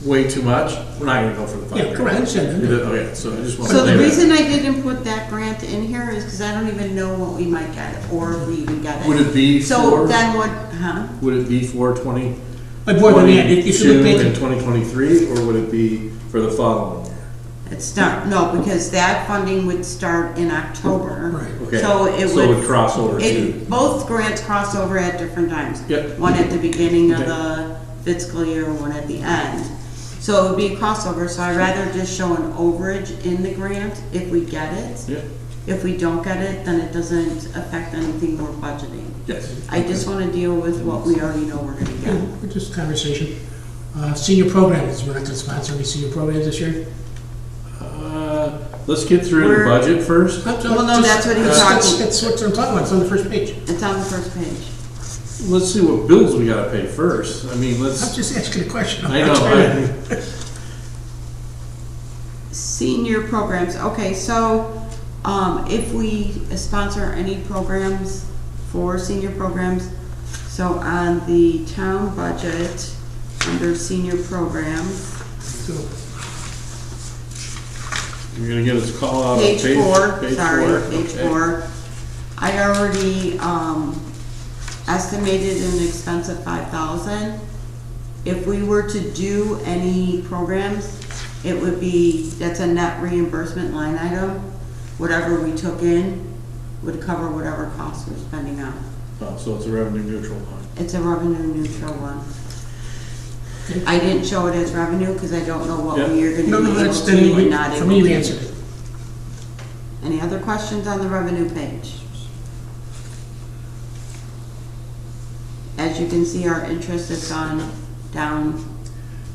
way too much, we're not gonna go for the $5,000. Yeah, correct, I understand that. Okay, so I just want to. So the reason I didn't put that grant in here is because I don't even know what we might get, or if we even get it. Would it be So for, then what, huh? would it be for 20? but more than that, if you look 22 back and at, 2023, or would it be for the following year? It's not, no, because that funding would start in October. right, Okay, So it so it would would, cross over to, both grants cross over at different times. Yep. One at the beginning of Okay. the fiscal year, one at the end. So it would be a crossover, so I'd rather just show an overage in the grant if we get it. yeah, If we don't get it, then it doesn't affect anything we're budgeting. yes. I just want to deal with what we already know we're gonna yeah, get. we're just conversation. Senior programs, we're not gonna sponsor any senior programs this year? Let's get through the We're- budget first. Well, no, that's what he's talking. That's what I'm talking about, it's on the first page. It's on the first page. Let's see what bills we gotta pay first. I mean, I'm let's, just asking a question. I know, Senior programs, okay, so, if we sponsor any programs for senior programs, so on the town budget, under senior programs, So, you're gonna get us a call out on page page 4, page sorry, four, page okay. 4. I already, estimated an expense of 5,000. If we were to do any programs, it would be, that's a net reimbursement line item. Whatever we took in would cover whatever costs we're spending on. Oh, so it's a revenue neutral one. It's a revenue neutral one. I didn't show it as revenue because I don't know what Yeah. we are gonna No, be no, able that's, to then and not for able me, you to. answered it. Any other questions on the revenue page? As you can see, our interest has gone down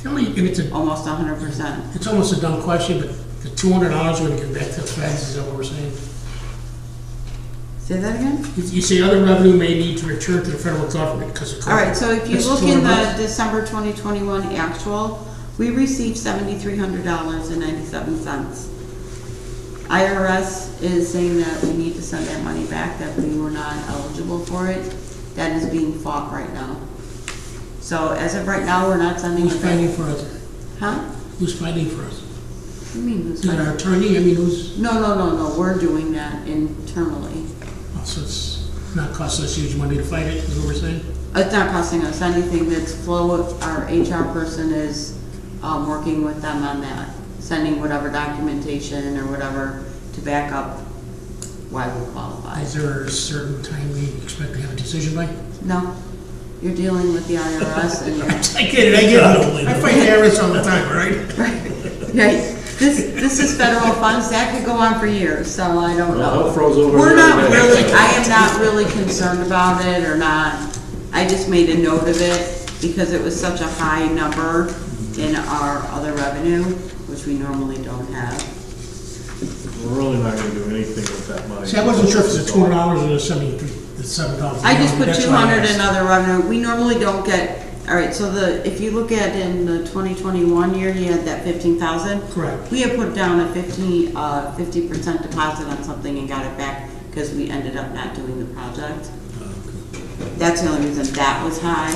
Tell me, and it's almost 100%. it's almost a dumb question, but the $200 when you get back to the feds, is that what we're saying? Say that again? You say other revenue may need to return to the federal government because of COVID. All right, so if you That's look in the $200. December 2021 actual, we received $7,300.97. IRS is saying that we need to send that money back, that we were not eligible for it. That is being fought right now. So as of right now, we're not sending Who's it back. fighting for us? Huh? Who's fighting for us? What do you mean, who's Is it our fighting? attorney? I mean, who's, No, we're doing that internally. so it's not costing us huge money to fight it, is what we're saying? It's not costing us anything. That's Flo, our HR person is working with them on that, sending whatever documentation or whatever to back up why we qualify. Is there a certain time we expect to have a decision by? No, you're dealing with the IRS and you're, I get it. I fight the IRS all the time, all right? right, this is federal funds, that could go on for years, so I don't Well, know. hell froze over. We're the not other day. really, I am not really concerned about it or not. I just made a note of it because it was such a high number in our other revenue, which we normally don't have. We're really not gonna do anything with that money. See, I wasn't sure if it's $200 or the $7. I just put That's why I 200 asked. in other revenue. We normally don't get, all right, so if you look at in the 2021 year, you had that 15,000. Correct. We had put down a 50% deposit on something and got it back because we ended up not doing the project. That's the only reason that was high.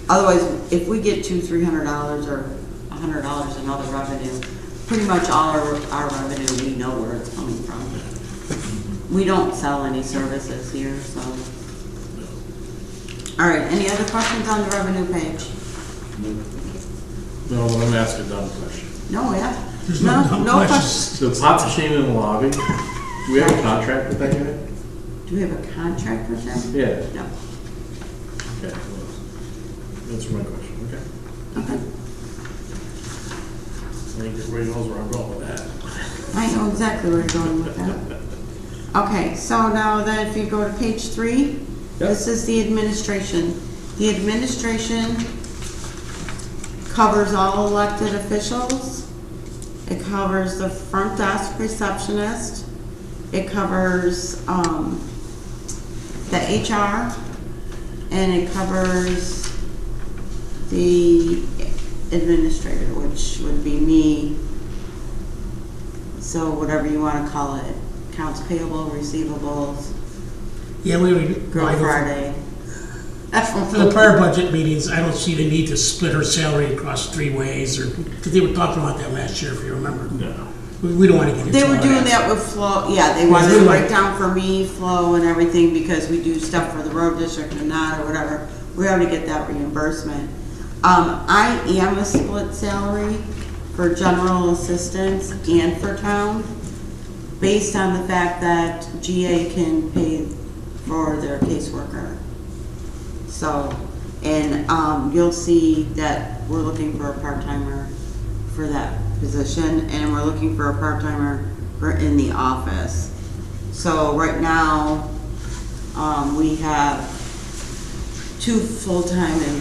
Otherwise, if we get $200-300 or $100 in other revenue, pretty much all our revenue, we know where it's coming from. We don't sell any services here, so. All right, any other questions on the revenue page? No, let me ask a dumb question. No, yeah? There's no dumb No questions. questions. The pop machine in the lobby, do we have a contract with that guy? Do we have a contract with them? Yeah. No. Okay. That's my question, okay. Okay. I think everybody knows where I'm going with that. I know exactly where you're going with that. Okay, so now then if you go to page 3, this is the administration. The administration covers all elected officials. It covers the front desk receptionist. It covers the HR, and it covers the administrator, which would be me. So whatever you want to call it, accounts payable, receivables, Yeah, we would. Girl Friday. For the prior budget meetings, I don't see the need to split her salary across 3 ways, or, because they were talking about that last year, if you remember. No. We don't want to get into They all were doing that with Flo, yeah, they wanted to break down for me, Flo, and everything, because we do stuff for the road district and not, or whatever. We already get that reimbursement. I am a split salary for general assistance and for town, based on the fact that GA can pay for their caseworker. So, and you'll see that we're looking for a part-timer for that position, and we're looking for a part-timer for in the office. So right now, we have 2 full-time and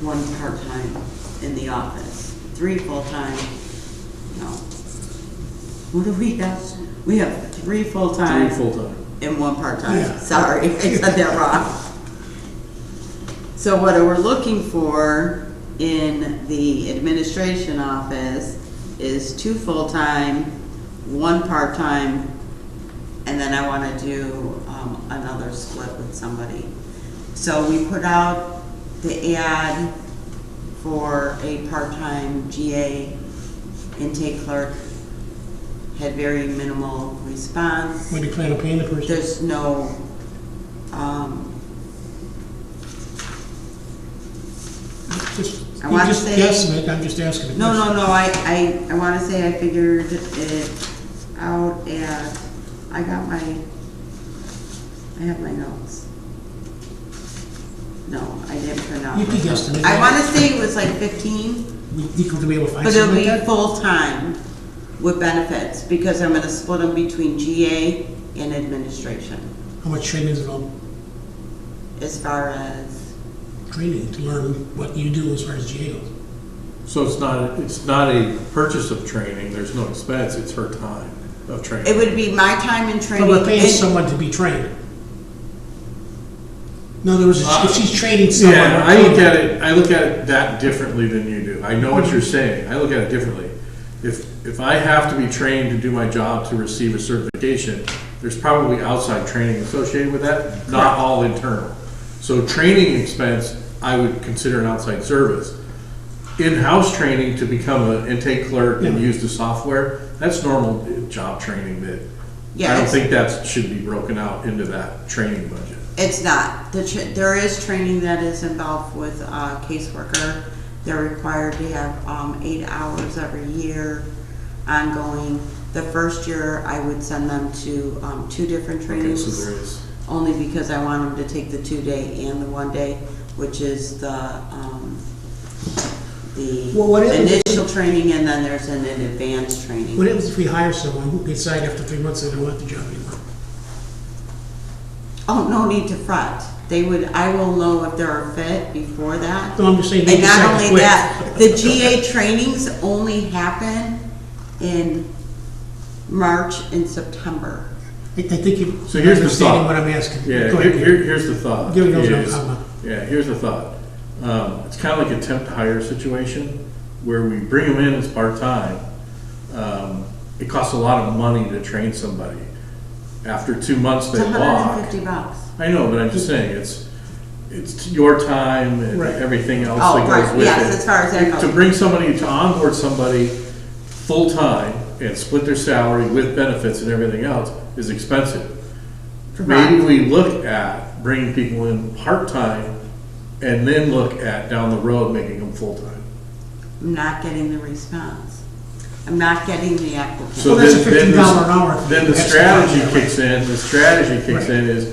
1 part-time in the office. 3 full-time, no. What do we have? We have 3 full-time. 3 full-time. And 1 part-time. Yeah. Sorry, I said that wrong. So what we're looking for in the administration office is 2 full-time, 1 part-time, and then I want to do another split with somebody. So we put out the ad for a part-time GA intake clerk, had very minimal response. When do you plan on paying the person? There's no, Just, I wanna just say- guessing it, I'm just asking. a no, question. I want to say I figured it out at, I have my notes. No, I didn't print out. You could guesstimate. I wanna say it was like 15, We think we'll be able to find but it'll something be like that? full-time with benefits, because I'm gonna split them between GA and administration, How much training is involved? as far as, Training to learn what you do as far as GA goes. So it's not a purchase of training, there's no expense, it's her time of training. it would be my time in So training. we're paying and- someone to be trained. In other words, if she's training someone. Yeah, we're paying I look at it that differently than you do. I know what you're saying, I look at it differently. If I have to be trained to do my job to receive a certification, there's probably outside training associated with that, not all internal. So training expense, I would consider an outside service. In-house training to become an intake clerk and Yeah. use the software, that's normal job training that, Yeah, I don't it's- think that should be broken out into that training budget. It's not. There is training that is involved with a caseworker. They're required to have 8 hours every year ongoing. The first year, I would send them to 2 different Okay, trainings. so there is. Only because I want them to take the 2-day and the 1-day, which is Well, what the is- initial training, and then there's an advanced training. What happens if we hire someone who decide after 3 months they don't want the job anymore? Oh, no need to fret. I will know if they're a fit before that. No, I'm just saying they And not decide to only quit. that, the GA trainings only happen in March and September. I think you So here's the understanding thought. what I'm asking. Yeah, Go ahead. here's the thought. Gary knows is- I'm not. Yeah, here's the thought. It's kind of like a temp to hire situation where we bring them in as part-time. It costs a lot of money to train somebody. After 2 months, It's they walk. $150. I know, but I'm just saying, it's your time and Right. everything else Oh, that goes right, with it. yes, as far as that To goes. bring somebody, to onboard somebody full-time and split their salary with benefits and everything else is expensive. Maybe we look at bringing people in part-time and then look at down the road making them full-time. I'm not getting the response. I'm not getting the applicant. So Well, that's a then $15 an hour. Then the That's strategy fine. kicks in, Right. is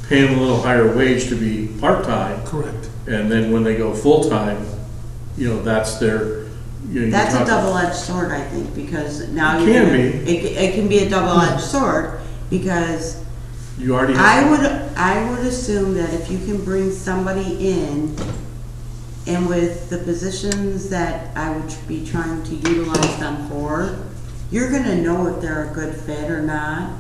paying them a little higher wage to be part-time. Correct. And then when they go full-time, that's their, you're That's a talking- double-edged sword, I think, because now It you're can gonna- be. It can be a double-edged sword, because You already I have. would assume that if you can bring somebody in, and with the positions that I would be trying to utilize them for, you're gonna know if they're a good fit or not.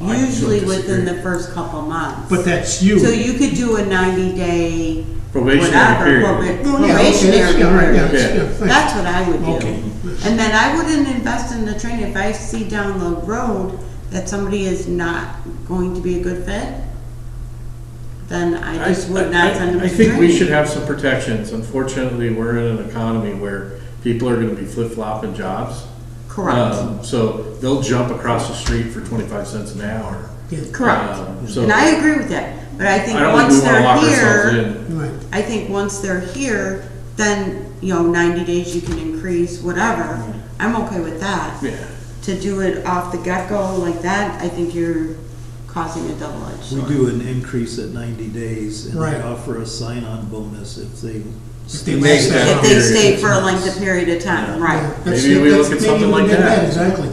I don't Usually within disagree. the first couple months. But that's you. So you could do a 90-day Probationary period. Oh, yeah, okay, probationary that's- yeah, right, yeah, period. that's- yeah, thanks. That's what I would do. Okay. And then I wouldn't invest in the training if I see down the road that somebody is not going to be a good fit. Then I just would not send them to I training. think we should have some protections. Unfortunately, we're in an economy where people are gonna be flip-flopping jobs. Correct, So they'll jump across the street for 25 cents an hour. Yeah, correct. So And I agree with that, but I think I don't once think we wanna they're lock ourselves here, in. right. I think once they're here, then, 90 days you can increase, whatever. I'm okay with that. Yeah. To do it off the get-go like that, I think you're causing a double-edged We sword. do an increase at 90 days, and Right. they offer a sign-on bonus if they. If they Make last that that If long. they period. stay for a length of period of time, Yeah. right. That's- Maybe we that's- look at maybe something we like did that. Exactly.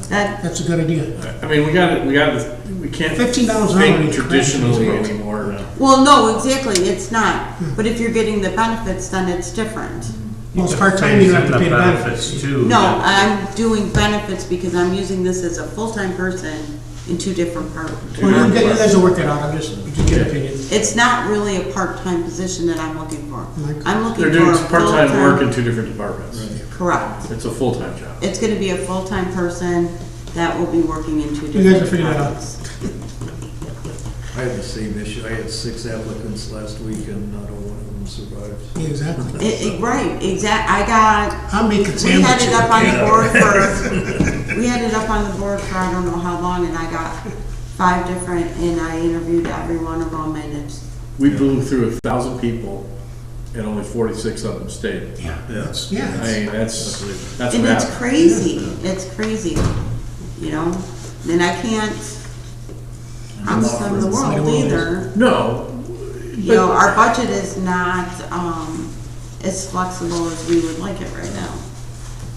That, That's a good idea. I mean, we can't $15 an hour think is traditionally crazy. anymore. well, no, exactly, it's not. But if you're getting the benefits, then it's different. Well, it's part-time, you don't have to pay the benefits. too. No, I'm doing benefits because I'm using this as a full-time person in 2 different parts. Well, you guys will work that out, I'm just get opinion. It's not really a part-time position that I'm looking for. Like- I'm looking They're for doing a part-time work in full-time. 2 different departments. Correct. It's a full-time job. It's gonna be a full-time person that will be working in 2 You guys different will figure that out. departments. I had the same issue. I had 6 applicants last week, and not a one of them survived. Yeah, exactly. Right, I got, I'm making we sandwiches. had it up on the okay? board for, we had it up on the board for I don't know how long, and I got 5 different, and I interviewed every one of them, and it's, We blew through 1,000 people and only 46 of them stayed. Yeah, that's, yeah. I that's- mean, that's and it's bad. crazy, it's crazy, and I can't promise them the world either. No, you know, our budget is not, as flexible as we would like it right now.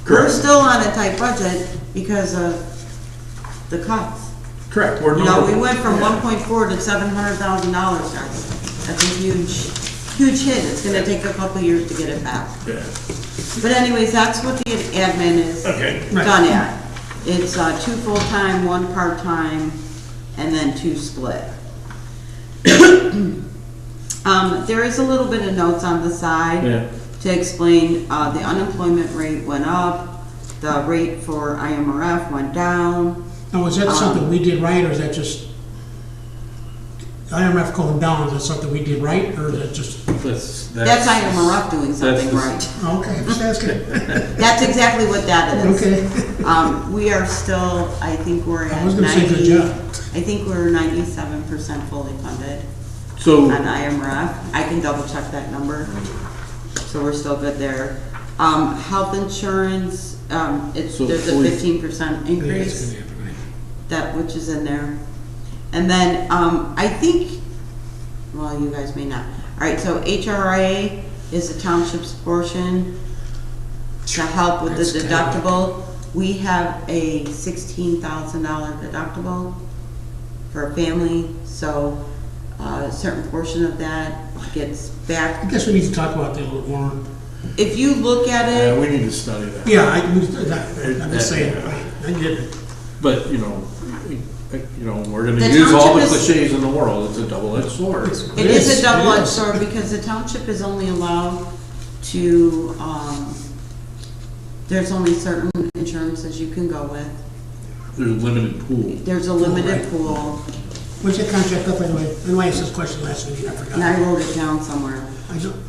We're Correct. still on a tight budget because of the cuts. Correct. We're You know, we not- went from 1.4 to $700,000, guys. That's a huge, huge hit. It's gonna take a couple years to get it back. Yeah. But anyways, that's what the admin is Okay. done at. It's 2 full-time, 1 part-time, and then 2 split. There is a little bit of notes on the side Yeah. to explain, the unemployment rate went up, the rate for IMRF went down. Now, is that something we did right, or is that just IMF going down, is that something we did right, or is that just, That's IMRF doing something the- right. okay, I'm just asking. That's exactly what that is. Okay. We are still, I think we're I at was gonna say good 90, job. I think we're 97% fully funded So, on IMRF. I can double check that number. So we're still good there. Health insurance, So there's a fully- 15% Yeah, it's increase, gonna happen, right. that, which is in there. And then, I think, well, you guys may not. All right, so HRA is the township's portion to help with the That's kinda- deductible. We have a $16,000 deductible for a family, so a certain portion of that gets I back. guess we need to talk about that a little more. If you look at yeah, it, we need to study that. Yeah, I'm just saying, I get it. But, we're gonna The use all the township is- cliches in the world. It's a double-edged sword. it is Yes, a double-edged it is. sword because the township is only allowed to, there's only certain insurances you can go with. There's a limited pool. There's a limited Right. pool, What's your contract up anyway? I know I asked this question last week, I forgot. and I wrote it down somewhere.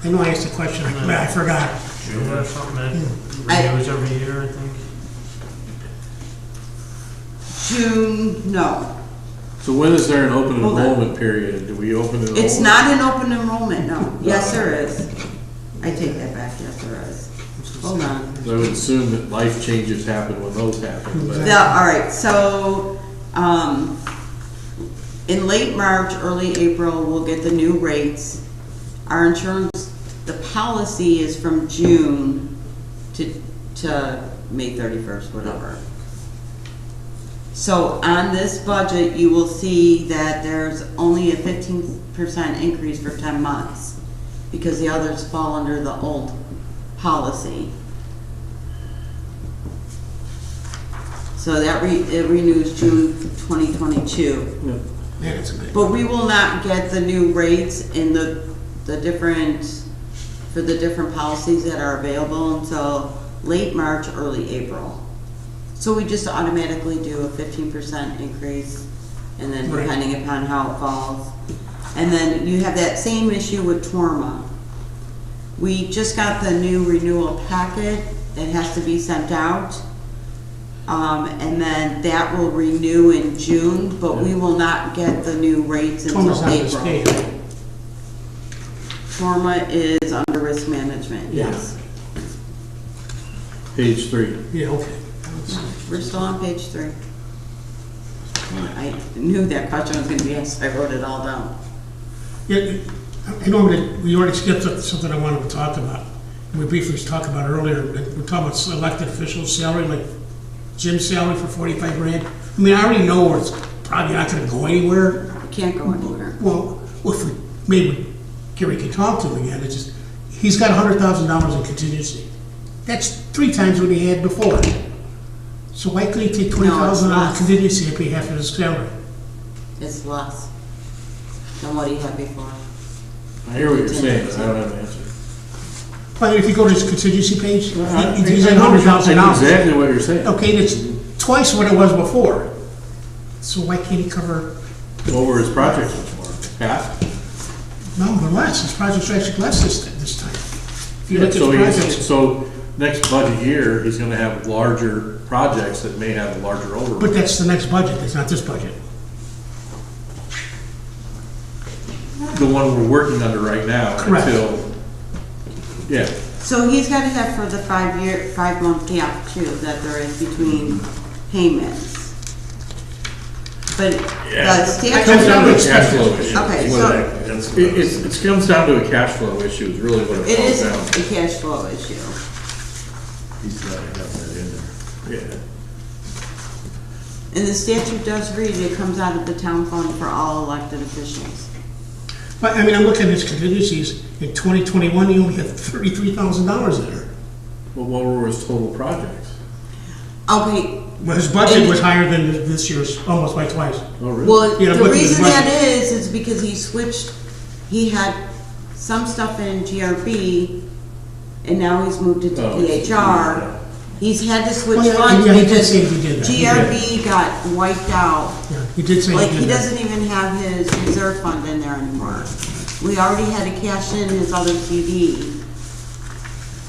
I know I asked the question, but I forgot. June or something that I- renews every year, I think. June, no. So when is there an open Hold on. enrollment period? Do we open it? It's not an open enrollment, no. Yes, there is. I take that back, yes, there is. Hold on. I would assume that life changes happen when those happen, but. All right, so, in late March, early April, we'll get the new rates. Our insurance, the policy is from June to May 31st, whatever. So on this budget, you will see that there's only a 15% increase for 10 months because the others fall under the old policy. So that it renews June 2022. Yeah, it's a bit. But we will not get the new rates in the different, for the different policies that are available until late March, early April. So we just automatically do a 15% increase, and then Right. depending upon how it falls. And then you have that same issue with Torma. We just got the new renewal packet that has to be sent out. And then that will renew in June, but we will not get the new rates until Thomas on this April. page. Torma is under risk management, Yeah. yes. Page 3. Yeah, okay. We're still on page 3. I knew that question was gonna be asked, I wrote it all down. Yeah, I know that we already skipped something I wanted to talk about. We briefly talked about earlier, we're talking about elected officials' salary, like Jim's salary for 45 grand. I mean, I already know it's probably not gonna go anywhere. It can't go anywhere. Well, if we, maybe Gary can talk to him again, it's just, he's got $100,000 in contingency. That's 3 times what he had before. So why couldn't he take $20,000 out of less. contingency and pay half of his salary? It's less than what he had before. I hear what you're saying, but I don't have an answer. But if you go to his contingency page, he's I at know $100,000. exactly what you're saying. Okay, and it's twice what it was before. So why can't he cover, What were his projects before? Half? no, but less, his projects are actually less this time. If you look at So the projects, so next budget year, he's gonna have larger projects that may have a larger but overrun. that's the next budget, that's not this budget. The one we're working under right now Correct. until, yeah. So he's gotta have for the 5-month gap too, that there is between payments. But the Yeah. statute. Comes down to cash flow issue. Okay, What so- that- that's- It comes down to a cash flow issue, is really what It it is comes down to. a cash flow issue. He's got to have that in there. Yeah. And the statute does read, it comes out of the town fund for all elected officials. But, I mean, I'm looking at his contingencies, in 2021, he only had $33,000 in there. Well, what were his total projects? Okay, But his budget was higher than this year's, almost by twice. Oh, really? well, Yeah, the look at his reason budget. that is because he switched, he had some stuff in GRB, and now he's moved it to Oh, PHR. He's had to switch Oh, yeah, funds yeah, he did because say he did that. He GRB got wiped out. Yeah, he did say Like, he he did that. doesn't even have his reserve fund in there anymore. We already had to cash in his other CD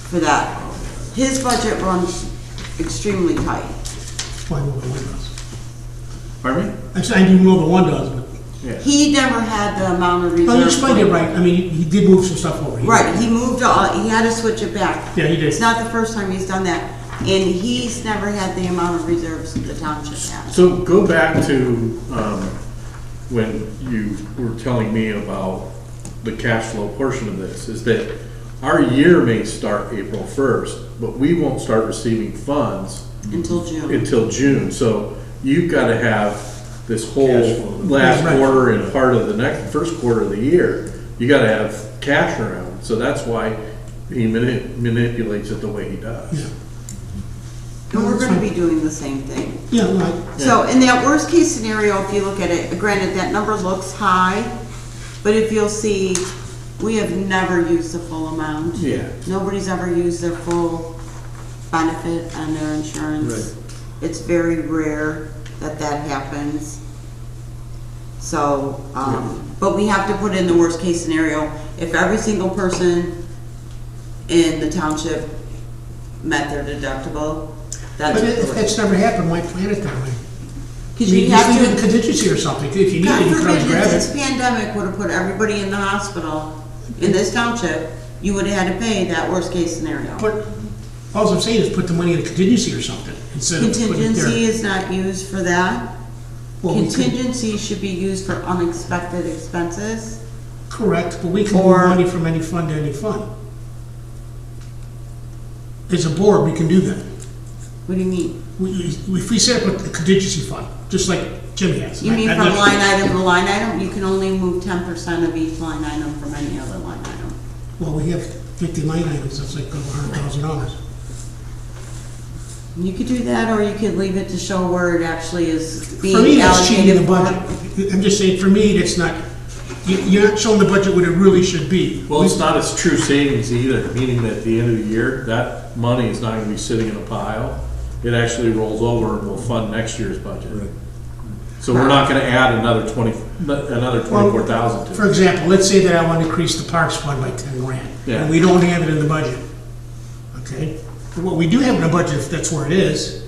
for that. His budget runs extremely tight. That's why I know the one does. Pardon me? I said, I do know the one does, but, Yeah. He never had the amount of reserve. oh, you explained it fund. right, I mean, he did move some stuff over. He- Right, he moved, he had to switch it back. Yeah, he did. It's not the first time he's done that, and he's never had the amount of reserves the township has. So go back to, when you were telling me about the cash flow portion of this, is that our year may start April 1st, but we won't start receiving funds Until June. until June. So you've got to have this whole Cash flow. last Right. quarter and part of the first quarter of the year, you got to have cash around. So that's why he manipulates it the way he does. Yeah. And we're gonna be doing the same thing. Yeah, right. So in that worst case scenario, if you look at it, granted, that number looks high, but if you'll see, we have never used the full amount. Yeah. Nobody's ever used their full benefit on their insurance. It's very rare that that happens. So, but we have to put in the worst case scenario. If every single person in the township met their deductible, that's. But if that's never happened, why plan it that way? Because I mean, you just have leave it in to. contingency or something, if you need God it, you can always forbid, grab this it. pandemic would have put everybody in the hospital in this township, you would have had to pay that worst case scenario. But, all I'm saying is put the money in a contingency or something, instead of putting it Contingency there. is not used for that. Well, we could- Contingency should be used for unexpected expenses. Correct, but we can move Or- money from any fund to any fund. As a board, we can do that. What do you mean? If we set up a contingency fund, just like Jim has. You mean I'm from not- line item to line item? You can only move 10% of each line item from any other line item. Well, we have 50 line items, that's like over $100,000. You could do that, or you could leave it to show where it actually is For me, being that's cheating the allocated budget. for. I'm just saying, for me, that's not, you're not showing the budget what it really should be. Well, it's not as true savings either, meaning that at the end of the year, that money is not gonna be sitting in a pile. It actually rolls over and will fund next year's budget. So we're not gonna add another 24,000 to For it. example, let's say that I want to increase the parks fund by 10 grand, Yeah. and we don't have it in the budget, okay? But what we do have in the budget, if that's where it is,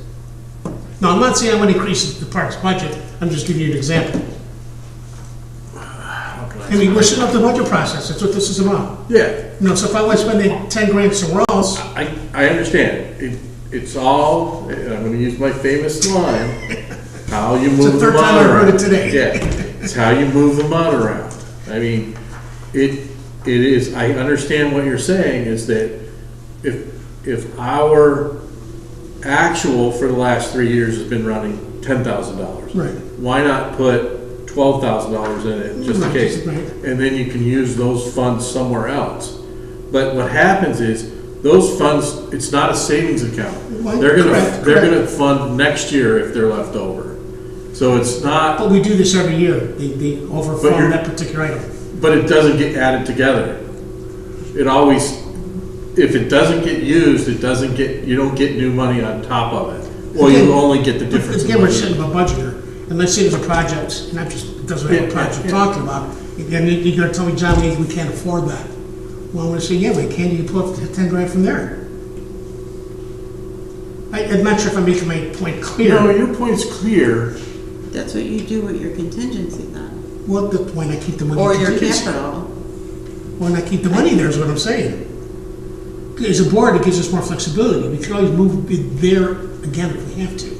no, I'm not saying I want to increase the parks budget, I'm just giving you an example. I mean, we're setting up the budget process, that's what this is about. Yeah, You know, so if I want to spend the 10 grand somewhere else, I understand. It's all, and I'm gonna use my famous line, how you the move the third mud time I've heard around. it today. Yeah, it's how you move the mud around. I mean, it is, I understand what you're saying, is that if our actual for the last 3 years has been running $10,000. Right. Why not put $12,000 in it, just in Right, case? right. And then you can use those funds somewhere else. But what happens is, those funds, it's not a savings account. Well, They're correct. gonna fund next year if they're left over. So it's not, but we do this every year, they But you're- overfund that particular item. but it doesn't get added together. It always, if it doesn't get used, it doesn't get, you don't get new money on top of it. Or you Again- only get the difference. in Again, we're money. setting up a budget here, and let's say there's a project, and I'm just, it doesn't have Yeah, a project yeah, we're talking about, and you're gonna tell me, John, we can't afford that. Well, I'm gonna say, yeah, we can, you can pull up 10 grand from there. I'm not sure if I'm making my point clear. No, your point's clear. That's what you do with your contingency then, Well, why not keep the money or in your contingency? capital. Why not keep the money there is what I'm saying. As a board, it gives us more flexibility. We can always move it there again if we have to.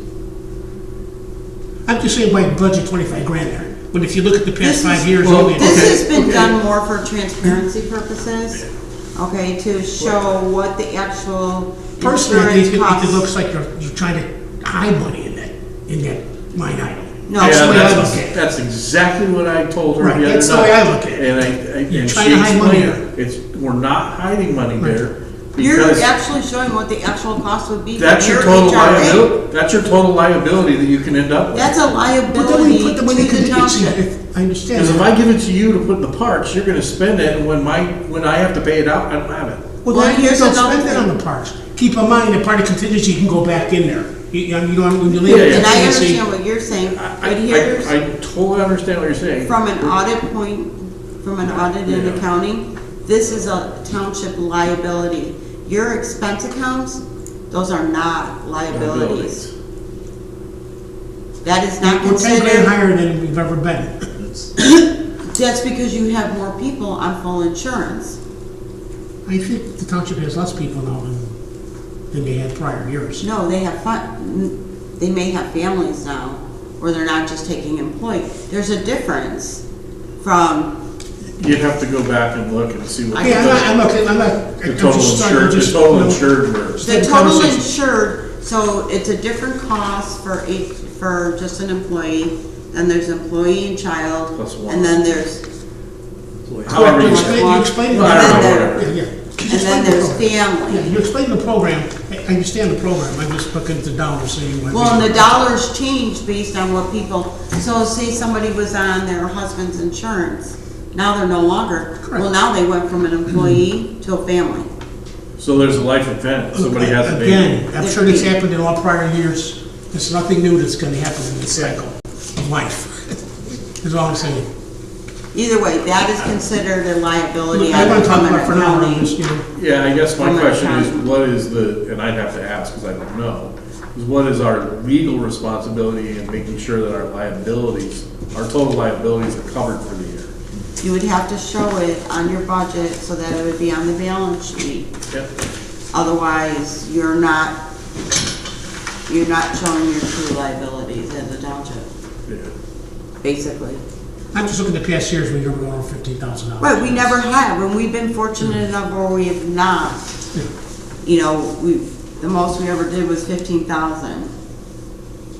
I'm just saying, why budget 25 grand there? But if you look at the past This 5 is- years, well, only. This Okay, has been okay. done more for transparency purposes, okay, to show what the actual Personally, I insurance think it costs. looks like you're trying to hide money in that line item. No, That's the way I look that's, at it. that's exactly what I told her Right, the other night. that's the way I look at it. And You're and trying she to hide money explained, it's, we're not hiding money Right. there, You're because actually showing what the actual cost would be. that's for your your total HRA. liability, that's your total liability that you can end up with. That's a But then liability we to put the money in the contingency. township. I understand. Because if I give it to you to put in the parks, you're gonna spend it, and when I have to pay it out, I don't have it. Well, Well, then you here's don't another spend it on thing. the parks. Keep in mind that part of contingency can go back in there. You know, when you leave Yeah, it yeah. And I contingency. understand what you're saying, I but here's, totally understand what you're saying. from an audit point, from an audit and Yeah. accounting, this is a township liability. Your expense accounts, those are not liabilities. That is not We're 10 grand considered, higher than we've ever been. that's because you have more people on full insurance. I think the township has less people now than they had prior years. No, they have fun, they may have families now, or they're not just taking employees. There's a difference from, You'd have to go back and look and see what Yeah, I'm not, the I'm total just starting insured, to the just, total you know, insured were. the Same total conversation. insured, so it's a different cost for just an employee, then there's employee and child, Plus one. and then there's, However You you explain the Well, I don't know, program. whatever. Yeah, yeah. and then there's Yeah, family. you explain the program. I understand the program. I'm just looking at the dollars saying. Well, and the dollars change based on what people, so say somebody was on their husband's insurance, now they're no longer. Well, Correct. now they went from an employee to a family. So there's a life event, somebody has a baby. Again, I'm sure it's happened in all prior years. There's nothing new that's gonna happen in this cycle of life. That's all I'm saying. Either way, that is considered a liability I want to talk from an about for now, I'm accounting. just, you know, Yeah, I guess my From an question is, accountant. what is the, and I'd have to ask because I don't know, is what is our legal responsibility in making sure that our liabilities, our total liabilities are covered for the year? You would have to show it on your budget so that it would be on the balance sheet. Yep. Otherwise, you're not showing your true liabilities as a township, Yeah. basically. I'm just looking at the past years, we never gone over $15,000. Right, we never have, and we've been fortunate enough where we have not. You know, the most we ever did was 15,000,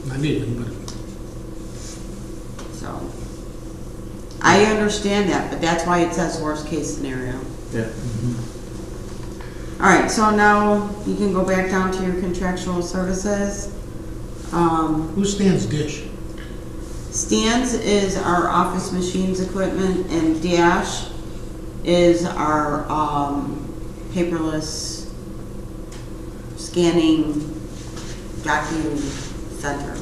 Not even, but. so. I understand that, but that's why it says worst case scenario. Yeah. All right, so now you can go back down to your contractual services. Who stands dish? Stands is our office machines equipment, and Dash is our paperless scanning document center.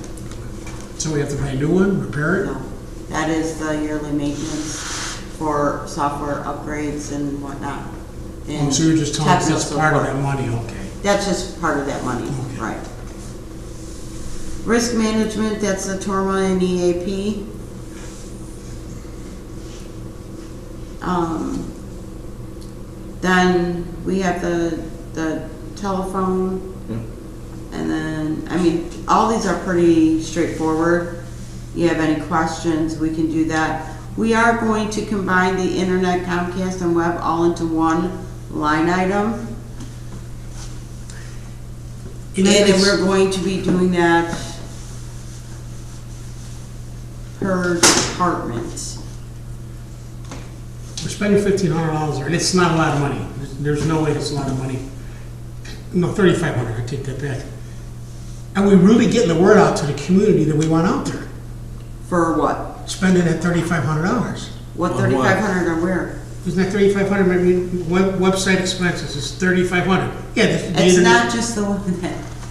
So we have to buy a new one, repair it? No, that is the yearly maintenance for software upgrades and whatnot. Oh, and so you're just telling us technical that's part of support. that money, okay. That's just part of that money, Okay. right. Risk management, that's the TORMA and EAP. Then we have the telephone. And then, I mean, all these are pretty straightforward. You have any questions, we can do that. We are going to combine the internet, Comcast, and web all into one line item. You know, And then it's- we're going to be doing that per department. We're spending $1,500 there, and it's not a lot of money. There's no way it's a lot of money. No, $3,500, I take that back. And we really getting the word out to the community that we want out there, For what? spending that $3,500. What On what? 3,500 or where? Isn't that $3,500, maybe, website expenses is $3,500. Yeah, the It's internet- not just the one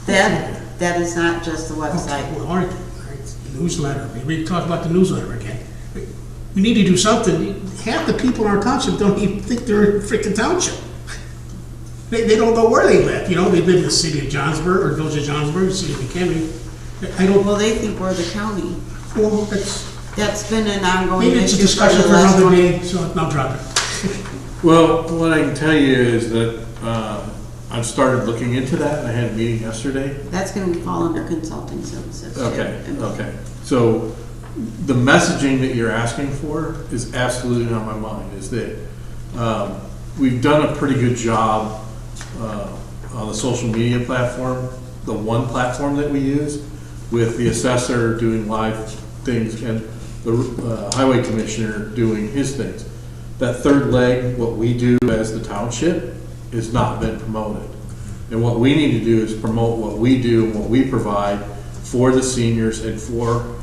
that is not just the Okay, website. well, all right, newsletter, we talk about the newsletter again. We need to do something. Half the people in our township don't even think they're in frickin' township. They don't know where they live, you know, they live in the city of Johnsburg, or village of Johnsburg, the city of Mchenry. I don't, Well, they think we're the county. well, that's, That's been an ongoing maybe it's a issue for discussion the for last another 20. day, so I'll drop it. Well, what I can tell you is that I've started looking into that, and I had a meeting yesterday. That's gonna fall under consulting services. too. Okay, okay. So the messaging that you're asking for is absolutely on my mind, is that we've done a pretty good job on the social media platform, the one platform that we use, with the assessor doing live things and the highway commissioner doing his things. That third leg, what we do as the township, has not been promoted. And what we need to do is promote what we do and what we provide for the seniors and for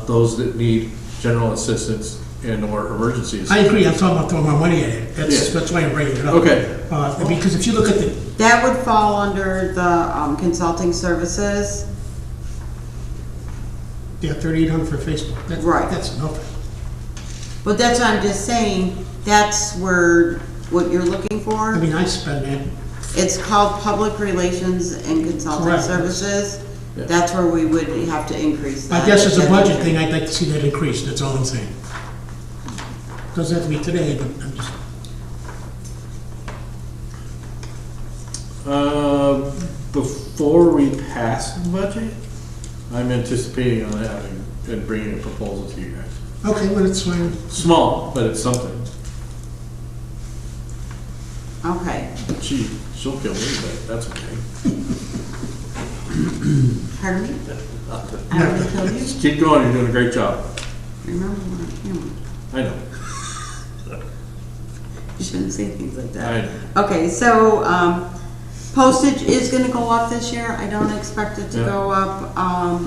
those that need general assistance and or emergency assistance. I agree, I'm talking about throwing more money at it. Yeah. That's why I'm bringing it up. Okay. Because if you look at the, That would fall under the consulting services. yeah, 3,800 for Facebook. Right. That's nothing. But that's what I'm just saying, that's where, what you're looking I for. mean, I spend that. It's called public relations and consulting Correct. services. Yeah. That's where we would have to increase that. I guess as a budget thing, I'd like to see that increase, that's all I'm saying. Doesn't have to be today, but I'm just, Before we pass the budget, I'm anticipating on having and bringing a proposal to you guys. okay, well, it's fine. Small, but it's something. Okay, She'll kill me, but that's okay. pardon me? I don't want to kill you. Just keep going, you're doing a great job. Remember when I camera. I know, You shouldn't say things like I that. know. Okay, so, postage is gonna go up this year. I don't expect it to Yeah. go up,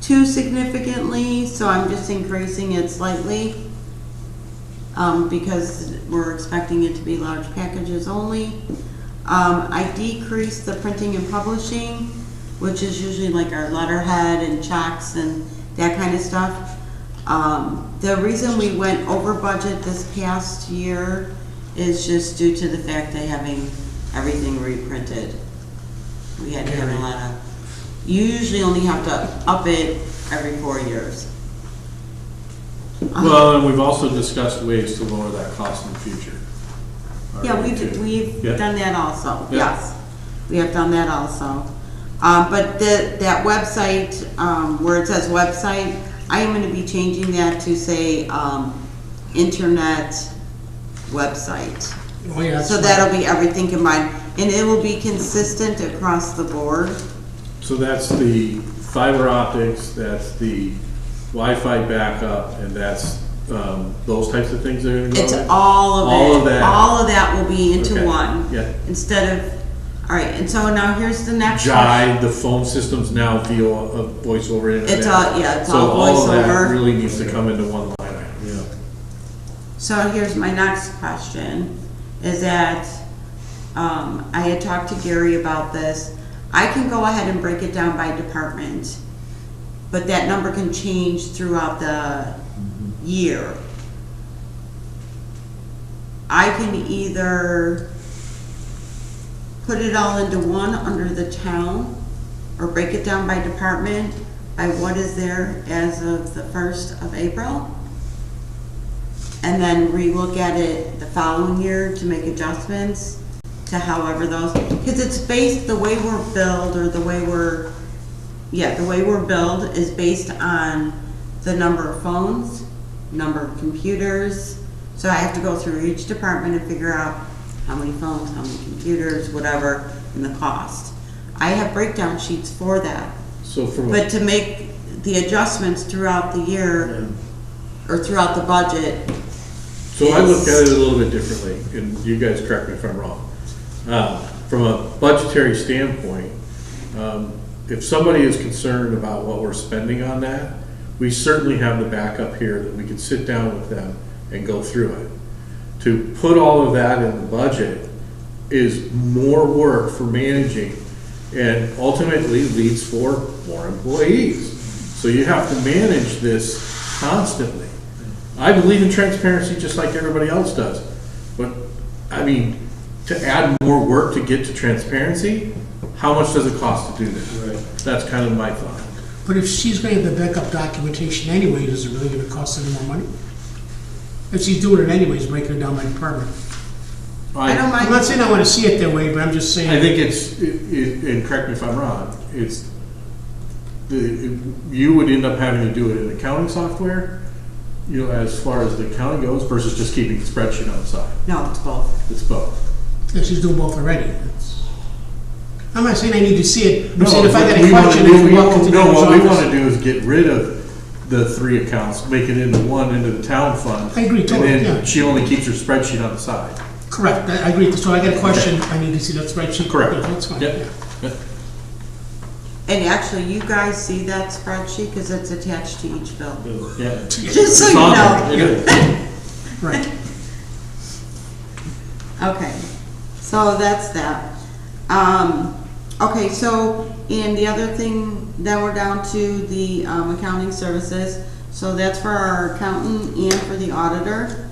too significantly, so I'm just increasing it slightly. Because we're expecting it to be large packages only. I decreased the printing and publishing, which is usually like our letterhead and checks and that kind of stuff. The reason we went over budget this past year is just due to the fact of having everything reprinted. We had to have a lot of, you usually only have to up it every 4 years. Well, and we've also discussed ways to lower that cost in the future. Yeah, Already, we've too. Yeah. done that also, Yeah. yes. We have done that also. But that website, where it says website, I am gonna be changing that to say, internet website. Oh, yeah, that's So fine. that'll be everything combined, and it will be consistent across the board. So that's the fiber optics, that's the Wi-Fi backup, and that's, those types of things that are gonna go It's there? all of it. All of that. All of that will be into Okay, one. yeah. Instead of, all right, and so now here's the next one. Jive, the phone system's now via a voice over internet. It's all, yeah, it's So all all of that voiceover. really needs to come into one line item. Yeah. So here's my next question, is that, I had talked to Gary about this. I can go ahead and break it down by department, but that number can change throughout the year. I can either put it all into one under the town, or break it down by department, by what is there as of the 1st of April. And then relook at it the following year to make adjustments to however those, because it's based, the way we're billed, or the way we're, yeah, the way we're billed is based on the number of phones, number of computers. So I have to go through each department and figure out how many phones, how many computers, whatever, and the cost. I have breakdown sheets for that. So from, But to make the adjustments throughout the year, or throughout the budget, so I look at it a little bit differently, and you guys correct me if I'm wrong. From a budgetary standpoint, if somebody is concerned about what we're spending on that, we certainly have the backup here that we could sit down with them and go through it. To put all of that in the budget is more work for managing, and ultimately leads for more employees. So you have to manage this constantly. I believe in transparency just like everybody else does. But, I mean, to add more work to get to transparency, how much does it cost to do that? Right. That's kind of my thought. But if she's going to have the backup documentation anyway, is it really going to cost any more money? If she's doing it anyways, breaking it down by department. I don't I'm not mind. saying I want to see it that way, but I'm just saying. I think it's, and correct me if I'm wrong, it's you would end up having to do it in accounting software, you know, as far as the accounting goes, versus just keeping the spreadsheet on the side. No, it's both. It's both. Yeah, she's doing both already. I'm not saying I need to see it. I'm No, saying if I what got we a wanna question, do- I can walk into the No, what we office. wanna do is get rid of the 3 accounts, make it into one, into the town fund. I agree totally, And yeah. then she only keeps her spreadsheet on the side. Correct, I agree. So I got a question, I need to see that spreadsheet. Correct. Yeah, that's fine. Yep. Yeah. And actually, you guys see that spreadsheet because it's attached to each bill. Yeah. Just so It's you on know. there. It is. Right. Okay, so that's that. Okay, so, and the other thing, then we're down to the accounting services. So that's for our accountant and for the auditor.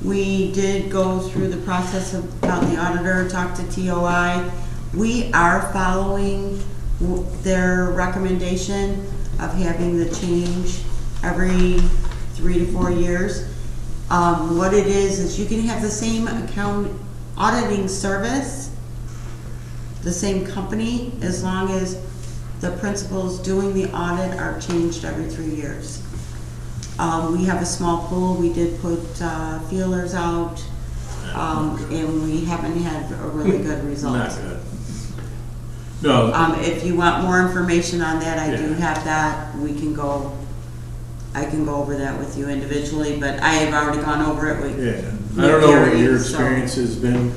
We did go through the process about the auditor, talked to TOI. We are following their recommendation of having the change every 3 to 4 years. What it is you can have the same auditing service, the same company, as long as the principals doing the audit are changed every 3 years. We have a small pool. We did put feelers out, and we haven't had a really good result. Not good. No, If you want more information on that, I do Yeah. have that. I can go over that with you individually, but I have already gone over it with yeah. I don't know what your so- experience has been,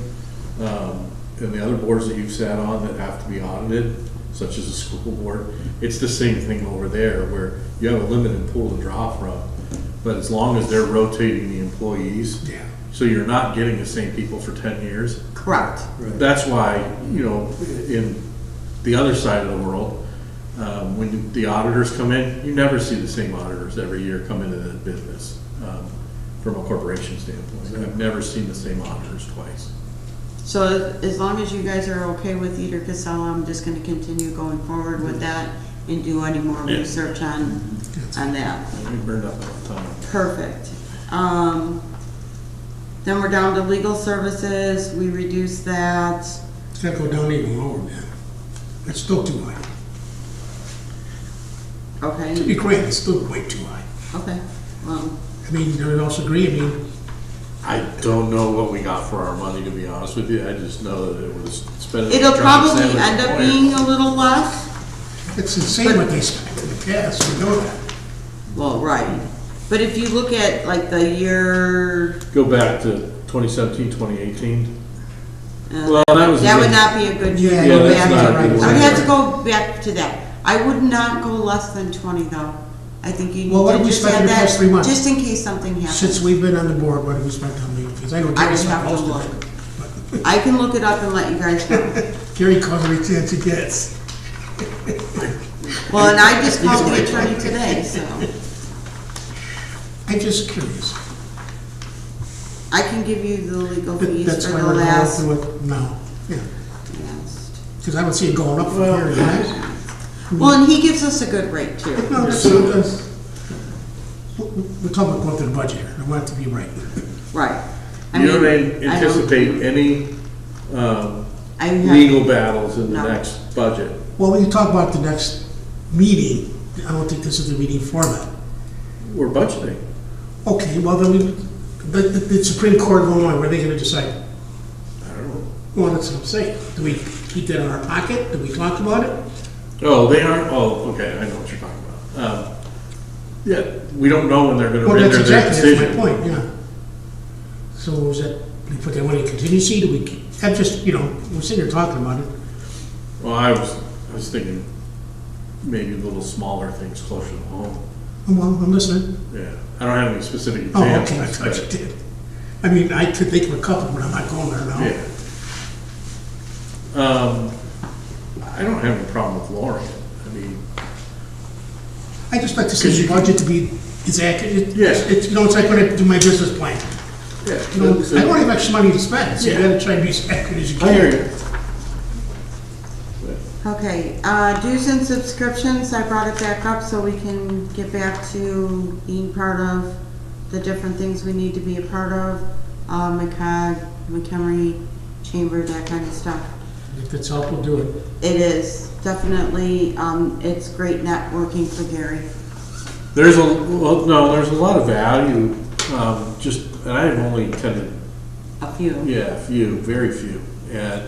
in the other boards that you've sat on that have to be audited, such as the school board. It's the same thing over there, where you have a limited pool to draw from. But as long as they're rotating the employees, Yeah. so you're not getting the same people for 10 years. Correct. That's why, you know, in the other side of the world, when the auditors come in, you never see the same auditors every year come into the business, from a corporation standpoint. I've never seen the same auditors twice. So as long as you guys are okay with Eater Casella, I'm just gonna continue going forward with that and do any more Yeah. research on that. We burned up all the time. Perfect. Then we're down to legal services. We reduced that. It's gotta go down even lower, man. It's still too high. To Okay, be frank, it's still way too high. okay. Well, I mean, do we also agree? I mean, I don't know what we got for our money, to be honest with you. I just know that it was spent. it'll probably end up being a little less. it's insane what they spent in the past, we know that. Well, right. But if you look at like the year, Go back to 2017, 2018. uh, Well, that was. that would not be a good year to Yeah, go that's back not to. a good I would have to one. go back to that. I would not go less than 20 though. I think you Well, what need have to we just spent in have the past 3 that, months? just in case something happens. Since we've been on the board, what have we spent on legal fees? I know I Gary would spent have to most look. of it. but I can look it up and let you guys know. Gary covers every chance he gets. Well, and I just called the attorney today, so I'm just curious. I can give you the legal But fees that's for why the we're going last. through it now. Yeah, last- because I don't see it going up from here, guys. Well, and he gives us a good rate too. No, that's, we're talking about going through the budget here. I want it to be right. Right. I You don't mean, I anticipate any I have- legal battles in the No. next budget? Well, when you talk about the next meeting, I don't think this is the meeting for that. We're budgeting. Okay, well, then the Supreme Court of Illinois, what are they gonna decide? I don't know. Well, that's what I'm saying. Do we keep that in our pocket? Do we talk about it? Oh, they aren't, oh, okay, I know what you're talking about. Yeah, we don't know when they're gonna Well, render that's their exactly, that's decision. my point, yeah. So is that, we put that money in contingency? Do we, I'm just, we're sitting here talking about it. Well, I was thinking maybe little smaller things closer to home. Well, I'm listening. Yeah, I don't have any specific Oh, examples. okay, I thought you but- did. I mean, I could think of a couple, but I'm not going there now. Yeah. I don't have any problem with lowering it. I mean, I just like to see 'Cause the you can- budget to be, it's accurate. Yeah. It's, it's like when I do my business plan. yeah. I don't have extra money to spend, so you Yeah. gotta try and be as accurate as you can. I hear you. Okay, dues and subscriptions, I brought it back up so we can get back to being part of the different things we need to be a part of. McCog, Mchenry Chamber, that kind of stuff. If it's helpful, do it. It is, definitely, it's great networking for Gary. There's a, well, no, there's a lot of value, and I've only attended, A few. yeah, very few. And,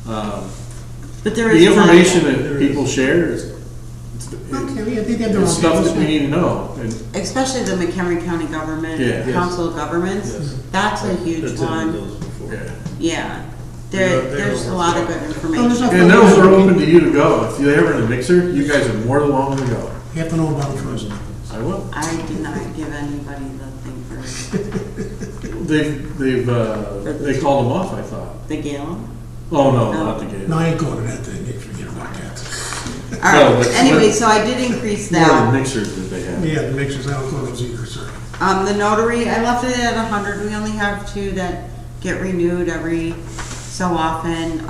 But there the is a lot of information that. that people share is, Okay, I think they have their own it's stuff that we business. need to know. And Especially the McHenry County government, Yeah. Council of Governments, Yes. that's a huge That's in one. those before. yeah. Yeah, They're there's a lot of good Oh, there's information. nothing- And those are open to you to go. If you're ever in a mixer, you guys are more than welcome to go. You have to know about it first. I will. I did not give anybody the thing for They called them off, I thought. the Gale. Oh, no, No. not the game. No, I ain't going to that thing, you forget about that. All No, right, but- anyway, so I did increase More than that. mixers that they have. Yeah, the mixers, I don't go to those either, sir. The notary, I left it at 100, we only have 2 that get renewed every so often,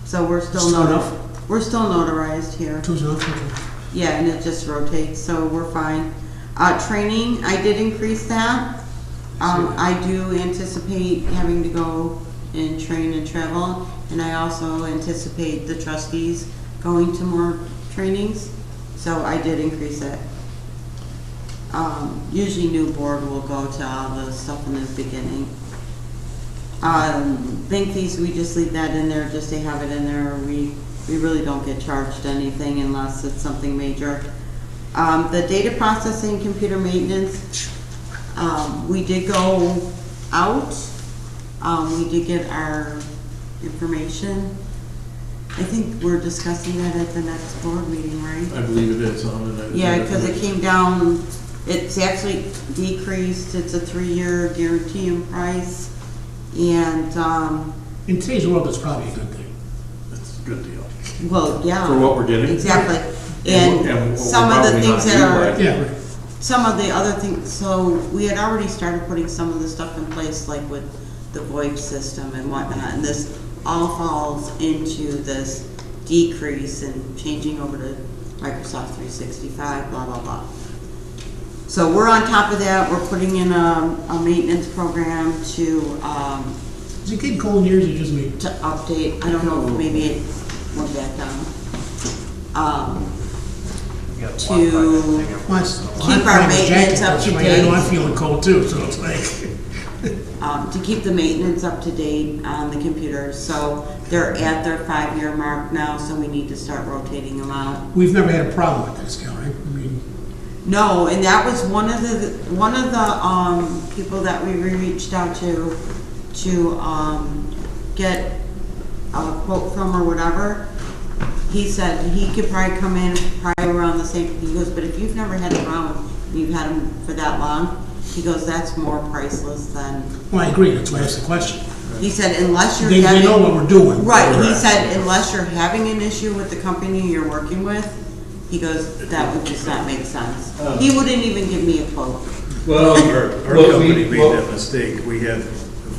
so we're still Still enough? We're still notarized here. Two's enough, okay. Yeah, and it just rotates, so we're fine. Training, I did increase that. I do anticipate having to go and train and travel, and I also anticipate the trustees going to more trainings, so I did increase it. Usually new board will go to all the stuff in the beginning. Bank fees, we just leave that in there just to have it in there. We really don't get charged anything unless it's something major. The data processing, computer maintenance, we did go out. We did get our information. I think we're discussing that at the next board meeting, right? I believe it is on it. Yeah, because it came down, it's actually decreased. It's a 3-year guarantee in price. And, In today's world, it's probably a good thing. It's a good deal. well, yeah. For what we're getting? Exactly. And And what some we're of the probably things not that are, utilizing. Yeah, right. some of the other things, so we had already started putting some of the stuff in place, like with the VoIP system and whatnot, and this all falls into this decrease and changing over to Microsoft 365, blah, blah, blah. So we're on top of that. We're putting in a maintenance program to Is it getting cold in yours or just me? update. I don't know, if maybe it went back down. You got To- Wi-Fi thing. Well, Keep I'm our wearing a jacket, maintenance up that's to why I know I'm date. feeling cold too, so it's like, To keep the maintenance up to date on the computers. So they're at their 5-year mark now, so we need to start rotating them out. we've never had a problem with this, Cal, right? I mean, No, and that was one of the people that we reached out to get a quote from or whatever. He said he could probably come in probably around the same, he goes, but if you've never had a problem, and you've had them for that long, he goes, that's more priceless than, well, I agree, that's why I asked the question. he said, unless you're They having. know what we're doing. Right, he Correct. said, unless you're having an issue with the company you're working with, he goes, that would just not make sense. He wouldn't even give me a quote. Well, Our well, company we- made well- that mistake. We had a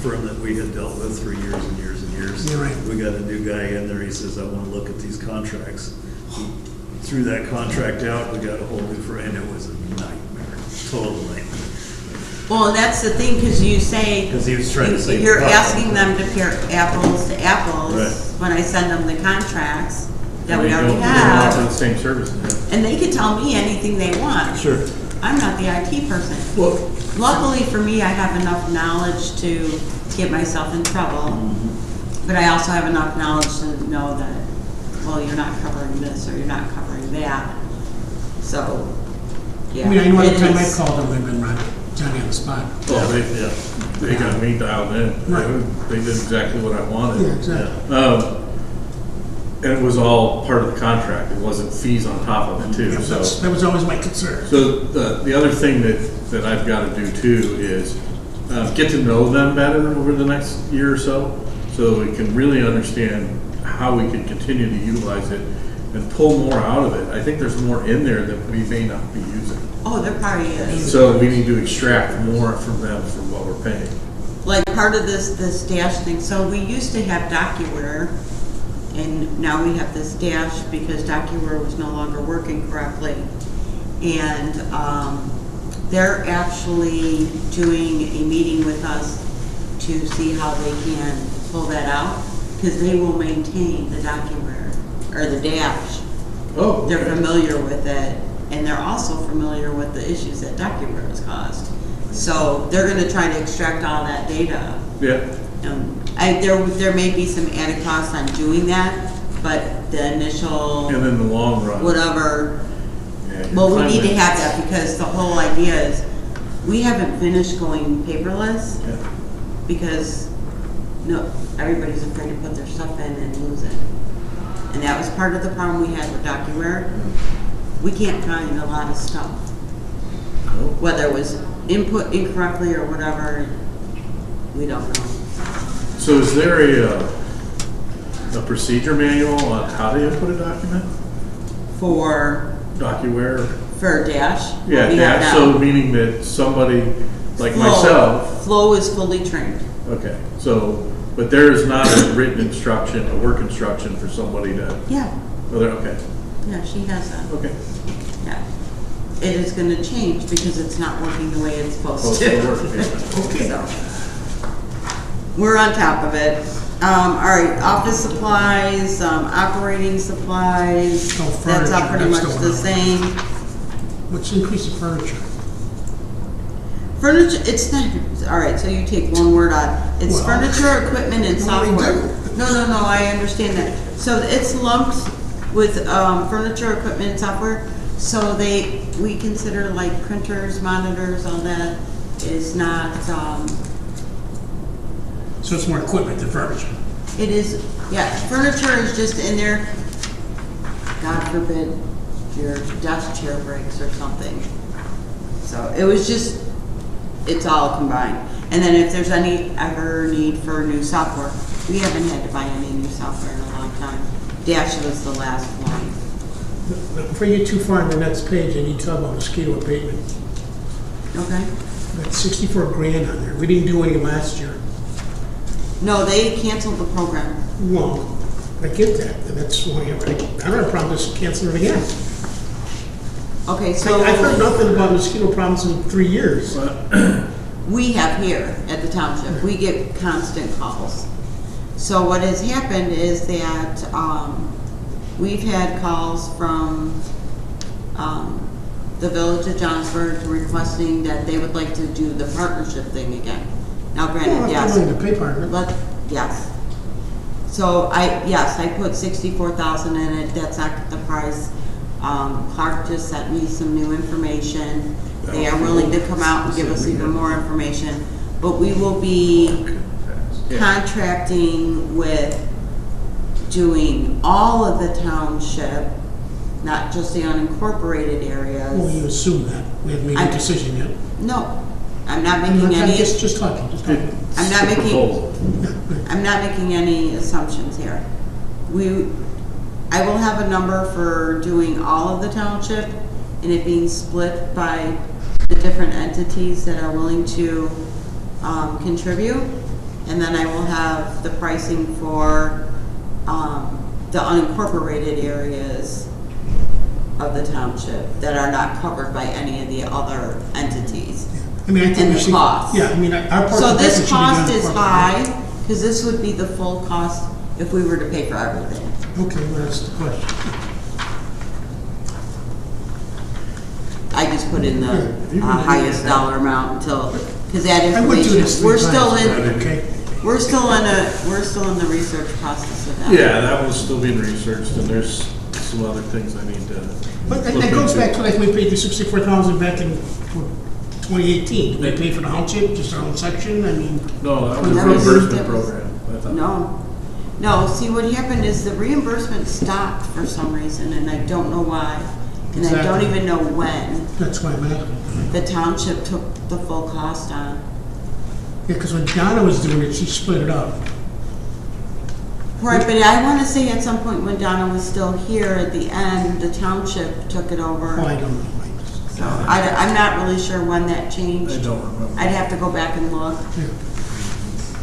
firm that we had dealt with for years and years and years. Yeah, right. We got a new guy in there, he says, I want to look at these contracts. He threw that contract out, we got a whole new firm, and it was a nightmare, total nightmare. Well, and that's the thing, because you say. Because he was trying to save. You're the product. asking them to compare apples to apples. Right. When I send them the contracts that And we they already don't offer have, the same services. and they could tell me anything they want. Sure. I'm not the IT person. Well, Luckily for me, I have enough knowledge to get myself in trouble, but I also have enough knowledge to know that, well, you're not covering this or you're not covering that. So, yeah. I mean, I know every it time I've is- called them, they've been right, Johnny on the spot. well, they got me dialed in. Right. They did exactly what I wanted. Yeah, exactly. And it was all part of the contract. It wasn't fees on top of it too, Yeah, so. that was always my concern. So the other thing that I've got to do too is get to know them better over the next year or so that we can really understand how we can continue to utilize it and pull more out of it. I think there's more in there that we may not be using. Oh, there probably is. So we need to extract more from them for what we're paying. Like part of this dash thing, so we used to have DocuWare, and now we have this dash because DocuWare was no longer working correctly. And they're actually doing a meeting with us to see how they can pull that out. because they will maintain the document or the dash. Oh, They're okay. familiar with it, and they're also familiar with the issues that document has caused. So they're gonna try to extract all that data. Yeah, There may be some added costs on doing that, but the initial, and in the long run. whatever, yeah, well, we need to climate- have that because the whole idea is, we haven't finished going paperless Yeah. because everybody's afraid to put their stuff in and lose it. And that was part of the problem we had with DocuWare. We can't find a lot of stuff, Oh. whether it was input incorrectly or whatever, we don't know. So is there a procedure manual on how to input a document? For DocuWare? Dash. Yeah, we have dash, now. so meaning that somebody like Flow. myself, Flow is fully trained. okay, so, but there is not a written instruction, a work instruction for somebody to, Yeah, oh, there, okay, yeah, she has that. okay. Yeah. It is gonna change because it's not working the way it's supposed Supposed to. to work, yeah. Okay. So, we're on top of it. All right, office supplies, operating supplies, Oh, that's all furniture, pretty that's much the the one. same. What's the increase in furniture? Furniture, it's not, all right, so you take one word out. It's Well, furniture, equipment, and no, I software. do. No, I understand that. So it's lumped with furniture, equipment, and software. So we consider like printers, monitors, all that is not, So it's more equipment than furniture. it is, yeah, furniture is just in there. God forbid your desk chair breaks or something. So it was just, it's all combined. And then if there's any ever need for new software, we haven't had to buy any new software in a long time. Dash was the last one. Before you get too far on the next page, I need to talk about mosquito pavement. Okay? Got 64 grand on there. We didn't do any last year. No, they canceled the program. Well, I get that, and that's why I don't have a problem just canceling it again. Okay, so I've heard nothing about mosquito problems in 3 years. we have here at the township, we get constant calls. So what has happened is that we've had calls from the village of Johnsburg requesting that they would like to do the partnership thing again. Now granted, yes. I'm willing to pay partner. Yes. So I put 64,000 in it, that's not the price. Clark just sent me some new information. They are willing to come out and give us even more information. But we will be contracting with doing all of the township, not just the unincorporated areas. Well, you assume that. We haven't made a decision yet. No, I'm not making any. Just talking. I'm not making. Proposal. I'm not making any assumptions here. I will have a number for doing all of the township and it being split by the different entities that are willing to contribute. And then I will have the pricing for the unincorporated areas of the township that are not covered by any of the other entities. I mean, I think And we the should. cost. Yeah, I mean, our part. So of the this budget should be done cost is properly. high, because this would be the full cost if we were to pay for everything. Okay, well, that's the question. I just put in the highest dollar amount until, because that I would do this information, we're 3 still times, in, okay? we're still in the research process of that. Yeah, that one's still being researched, and there's some other things I need to. But look that goes into. back to like we paid the 64,000 back in 2018. Did we pay for the township, just our own section? I mean, No, that was a That was- reimbursement that was- program, I thought. No, see, what happened is the reimbursement stopped for some reason, and I don't know why. And I don't Exactly. even know when that's why I'm asking. the township took the full cost on. Yeah, because when Donna was doing it, she split it up. Right, but I want to say at some point when Donna was still here, at the end, the township took it over. Well, I don't know. So I'm not really sure when that changed. I don't remember. I'd have to go back and look. Yeah.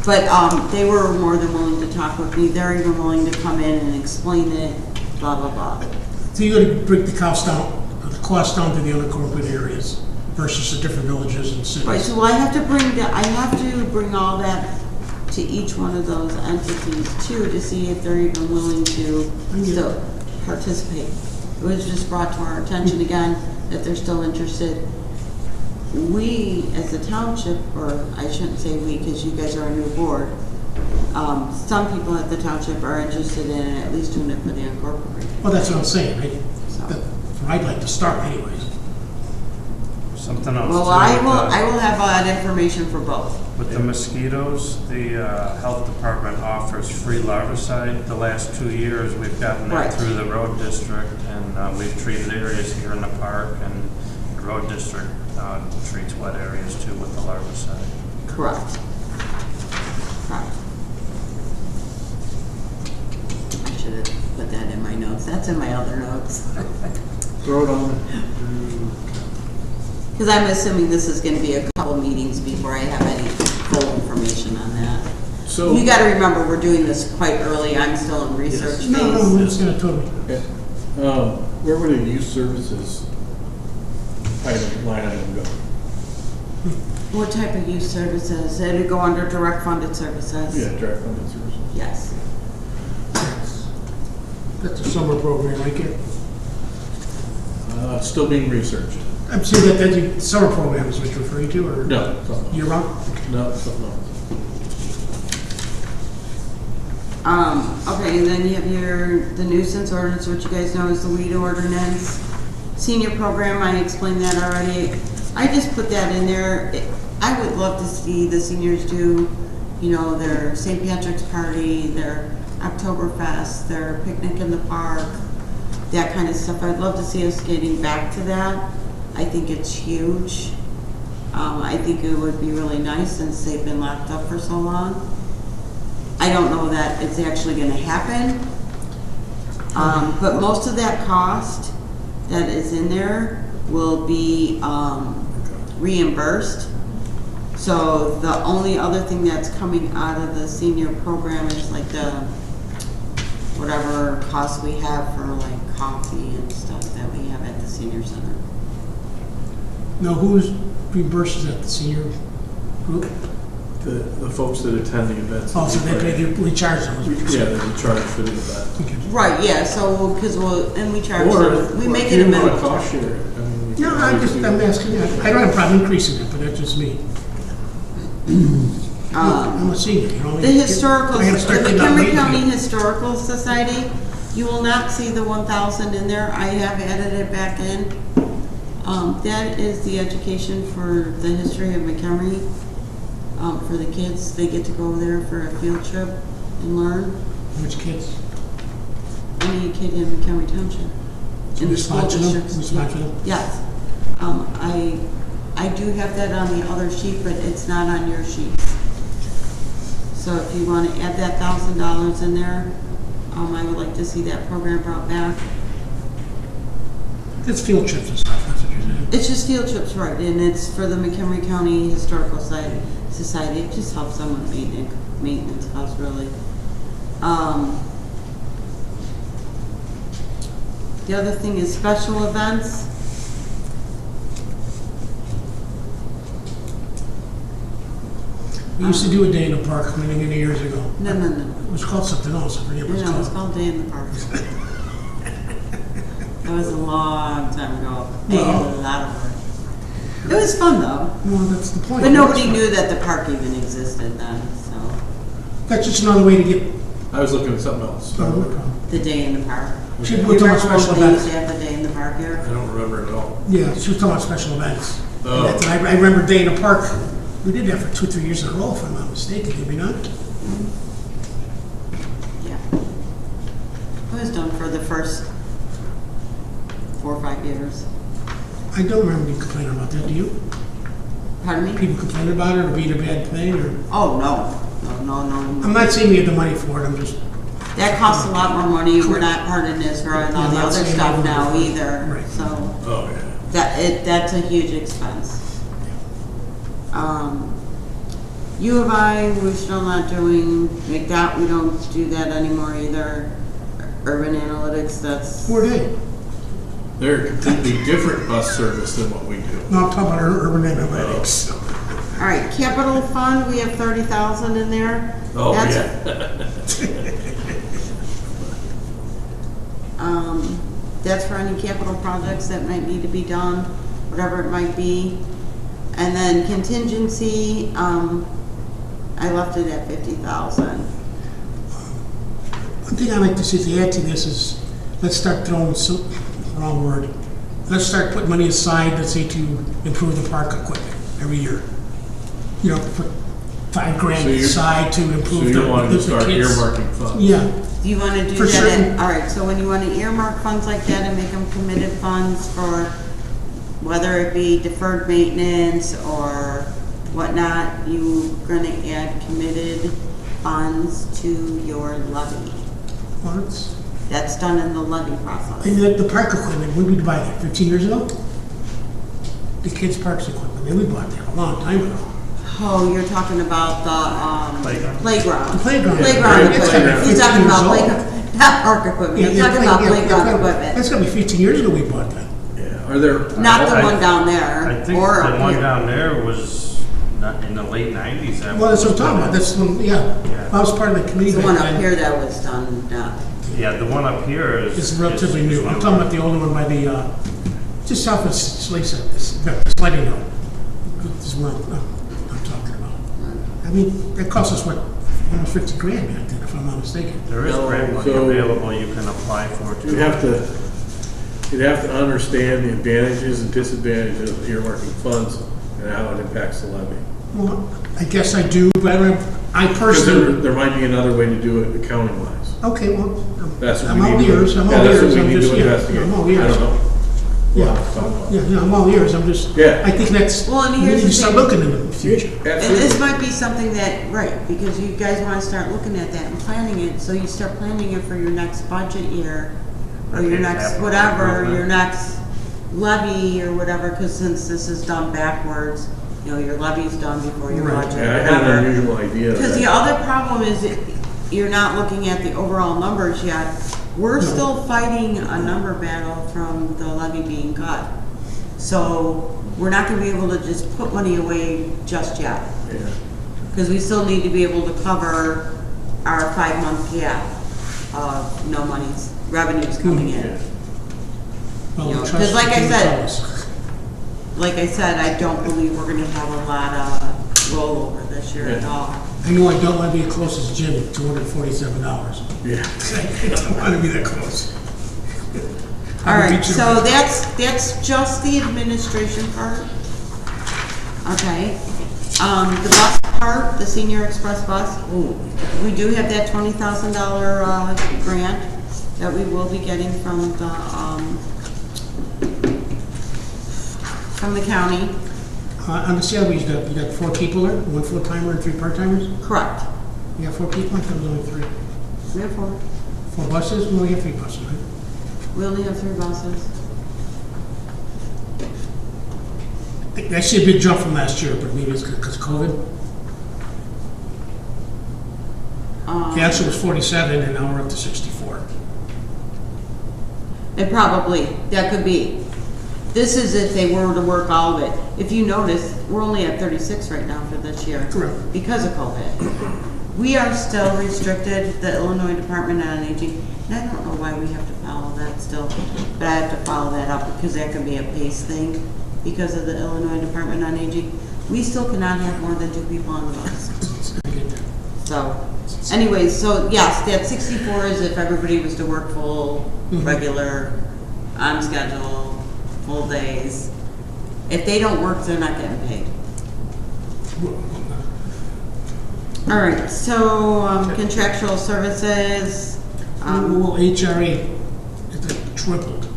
But they were more than willing to talk with me. They're even willing to come in and explain it, blah, blah, blah. So you got to break the cost down to the unincorporated areas versus the different villages and cities. Right, so I have to bring all that to each one of those entities too, to see if they're even willing to still participate. It was just brought to our attention again that they're still interested. We, as a township, or I shouldn't say we because you guys are a new board, some people at the township are interested in at least doing it for the incorporated. Well, that's what I'm saying, right? So. I'd like to start anyways. Something else. Well, too, I with will have that information for both. With the mosquitoes, the health department offers free larvicide. The last 2 years, we've gotten Right. that through the road district, and we've treated areas here in the park, and the road district treats wet areas too with the larvicide. Correct. Correct. I should have put that in my notes. That's in my other notes. Throw it on. Because I'm assuming this is going to be a couple meetings before I have any full information on that. So, You got to remember, we're doing this quite early. I'm still in research phase. No, I'm just gonna tell me. where would a youth services line item go? What type of youth services? It'd go under direct funded services. Yeah, direct funded services. Yes. That's a summer program, I get. Still being researched. I'm saying that the summer program is what you're referring to, or? No, something else. Year round? No, something else. Okay, and then you have the nuisance ordinance, which you guys know is the weed ordinance. Senior program, I explained that already. I just put that in there. I would love to see the seniors do, their St. Patrick's party, their Oktoberfest, their picnic in the park, that kind of stuff. I'd love to see us getting back to that. I think it's huge. I think it would be really nice since they've been locked up for so long. I don't know that it's actually going to happen, but most of that cost that is in there will be reimbursed. So the only other thing that's coming out of the senior program is like the whatever costs we have for like coffee and stuff that we have at the senior center. Now, who's reimburses that, the senior group? The folks that attend the events. Oh, so we charge them. Yeah, there's a charge for the event. Okay. Right, yeah, so, because we charge Or them, we make if it a you want minimum. to cost share it. I mean, we No, can I'm obviously- asking, I don't have a problem increasing it, but that's just me. I'm a senior, you know. The historical, I gotta start the getting out McHenry late County again. Historical Society, you will not see the 1,000 in there. I have added it back in. That is the education for the history of McHenry. For the kids, they get to go there for a field trip and learn. Which kids? Any kid in McHenry Township. In the school district. We sponsor them? Yes. I do have that on the other sheet, but it's not on your sheets. So if you want to add that $1,000 in there, I would like to see that program brought back. It's field trips and stuff, that's what you're saying. It's just field trips, right, and it's for the McHenry County Historical Society. It just helps them with maintenance costs, really. The other thing is special events. We used to do a day in the park many, many years ago. No. It was called something else, I forget what it's It's called. called Day in the Park. That was a long time ago. Well- A lot of work. It was fun though, Well, that's the point. but nobody knew that the park even existed then, so. That's just another way to get, I was looking at something else. The Day in the Park. should You we talk about remember special when they used events? to have the Day in the Park here? I don't remember it at all. Yeah, she was talking about special events. Oh. And I remember Day in the Park, we did that for 2 or 3 years in a row, if I'm not mistaken, did we not? Yeah. It was done for the first 4 or 5 years. I don't remember you complaining about that, do you? Pardon me? People complaining about it or being a bad thing, or? Oh, no. No. I'm not saying we have the money for it, I'm just, That costs a lot more money. We're not part of NISRA and all Yeah, the not other saying stuff that. now either, Right. so. Oh, yeah. That's a huge expense. U of I, we're still not doing, McDOT, we don't do that anymore either. Urban Analytics, that's, who are they? They're a completely different bus service than what we do. No, I'm talking about urban analytics. All right, capital fund, we have 30,000 in there. Oh, That's- yeah. That's for any capital projects that might need to be done, whatever it might be. And then contingency, I left it at 50,000. One thing I'd like to see to add to this is, let's start throwing some, wrong word. Let's start putting money aside, let's say, to improve the park equipment every year. You know, put $5,000 So you- aside to So improve you want to start kids. earmarking funds? Yeah, Do you want to do For that? certain- All right, so when you want to earmark funds like that and make them committed funds for whether it be deferred maintenance or whatnot, you're going to add committed funds to your levy. well, it's, That's done in the levy process. and the park equipment, when did we buy that, 15 years ago? The kids' parks equipment, we bought that a long time ago. Oh, you're talking about the Playground. playground. The playground. Playground It's gotta be equipment. He's 15 talking years about old. playground, not park equipment. Yeah, He's yeah, talking about yeah, playground yeah, equipment. That's gotta be 15 years ago we bought that. Yeah, are there? Not the I- one down there. I think or the up one here. down there was not in the late 90s. Well, that's what I'm talking about, that's, when- yeah, Yeah. I was part of the committee The back one up then. here that was done, Yeah, the one up here is. It's relatively is new. I'm newer. talking about the older one by the, just south of Slisa, sliding hill. This is what I'm talking about. I mean, that cost us, what, almost $50,000 back then, if I'm not mistaken. There is No, grant money so- available you can apply for too. You'd have to understand the advantages and disadvantages of earmarking funds and how it impacts the levy. Well, I guess I do, but I don't, I Because personally, there might be another way to do it accounting wise. okay, well, That's what I'm we all need to. ears, I'm Yeah, all that's what ears, we I'm need just, to yeah, investigate. I'm all I ears. don't know. We'll have to talk about it. Yeah, I'm all ears, I'm just, Yeah. I think that's, Well, and we here's need the to start thing. looking into the future. And Absolutely. this might be something that, right, because you guys want to start looking at that and planning it, so you start planning it for your next budget year, or your Okay, next capital whatever, improvement. your next levy or whatever, because since this is done backwards, you know, your levy's done before your Right. budget, Yeah, I had an whatever. unusual idea. Because that- the other problem is that you're not looking at the overall numbers yet. We're No. still fighting a number battle from the levy being cut. So we're not gonna be able to just put money away just yet. Yeah. Because we still need to be able to cover our 5-month gap of no money's, revenues coming in. Well, You know, the 'cause trust like I can said- tell us. Like I said, I don't believe we're gonna have a lot of rollover this year at Yeah. all. I know I don't want to be as close as Jim at $247. Yeah. I don't want to be that close. All I would right, beat you so to it. that's just the administration part. Okay. The bus part, the Senior Express bus, we do have that $20,000 grant that we will be getting from the county. On the salaries, you got 4 people there, 1 full-timer and 3 part-timers? Correct. You got 4 people, I thought it was only 3. We have 4. 4 buses, we only have 3 buses, right? We only have 3 buses. I see a big jump from last year, but maybe it's because of COVID. The actual was 47, and now we're up to 64. It probably, that could be. This is if they were to work all of it. If you notice, we're only at 36 right now for this year. Correct. Because of COVID. We are still restricted, the Illinois Department on Aging, and I don't know why we have to follow that still, but I have to follow that up because that could be a pace thing because of the Illinois Department on Aging. We still cannot have more than 2 people on the bus. I get that. So, anyways, so yes, that 64 is if everybody was to work full, regular, on schedule, full days. If they don't work, they're not getting paid. All right, so contractual services, Well, HRA, it's tripled.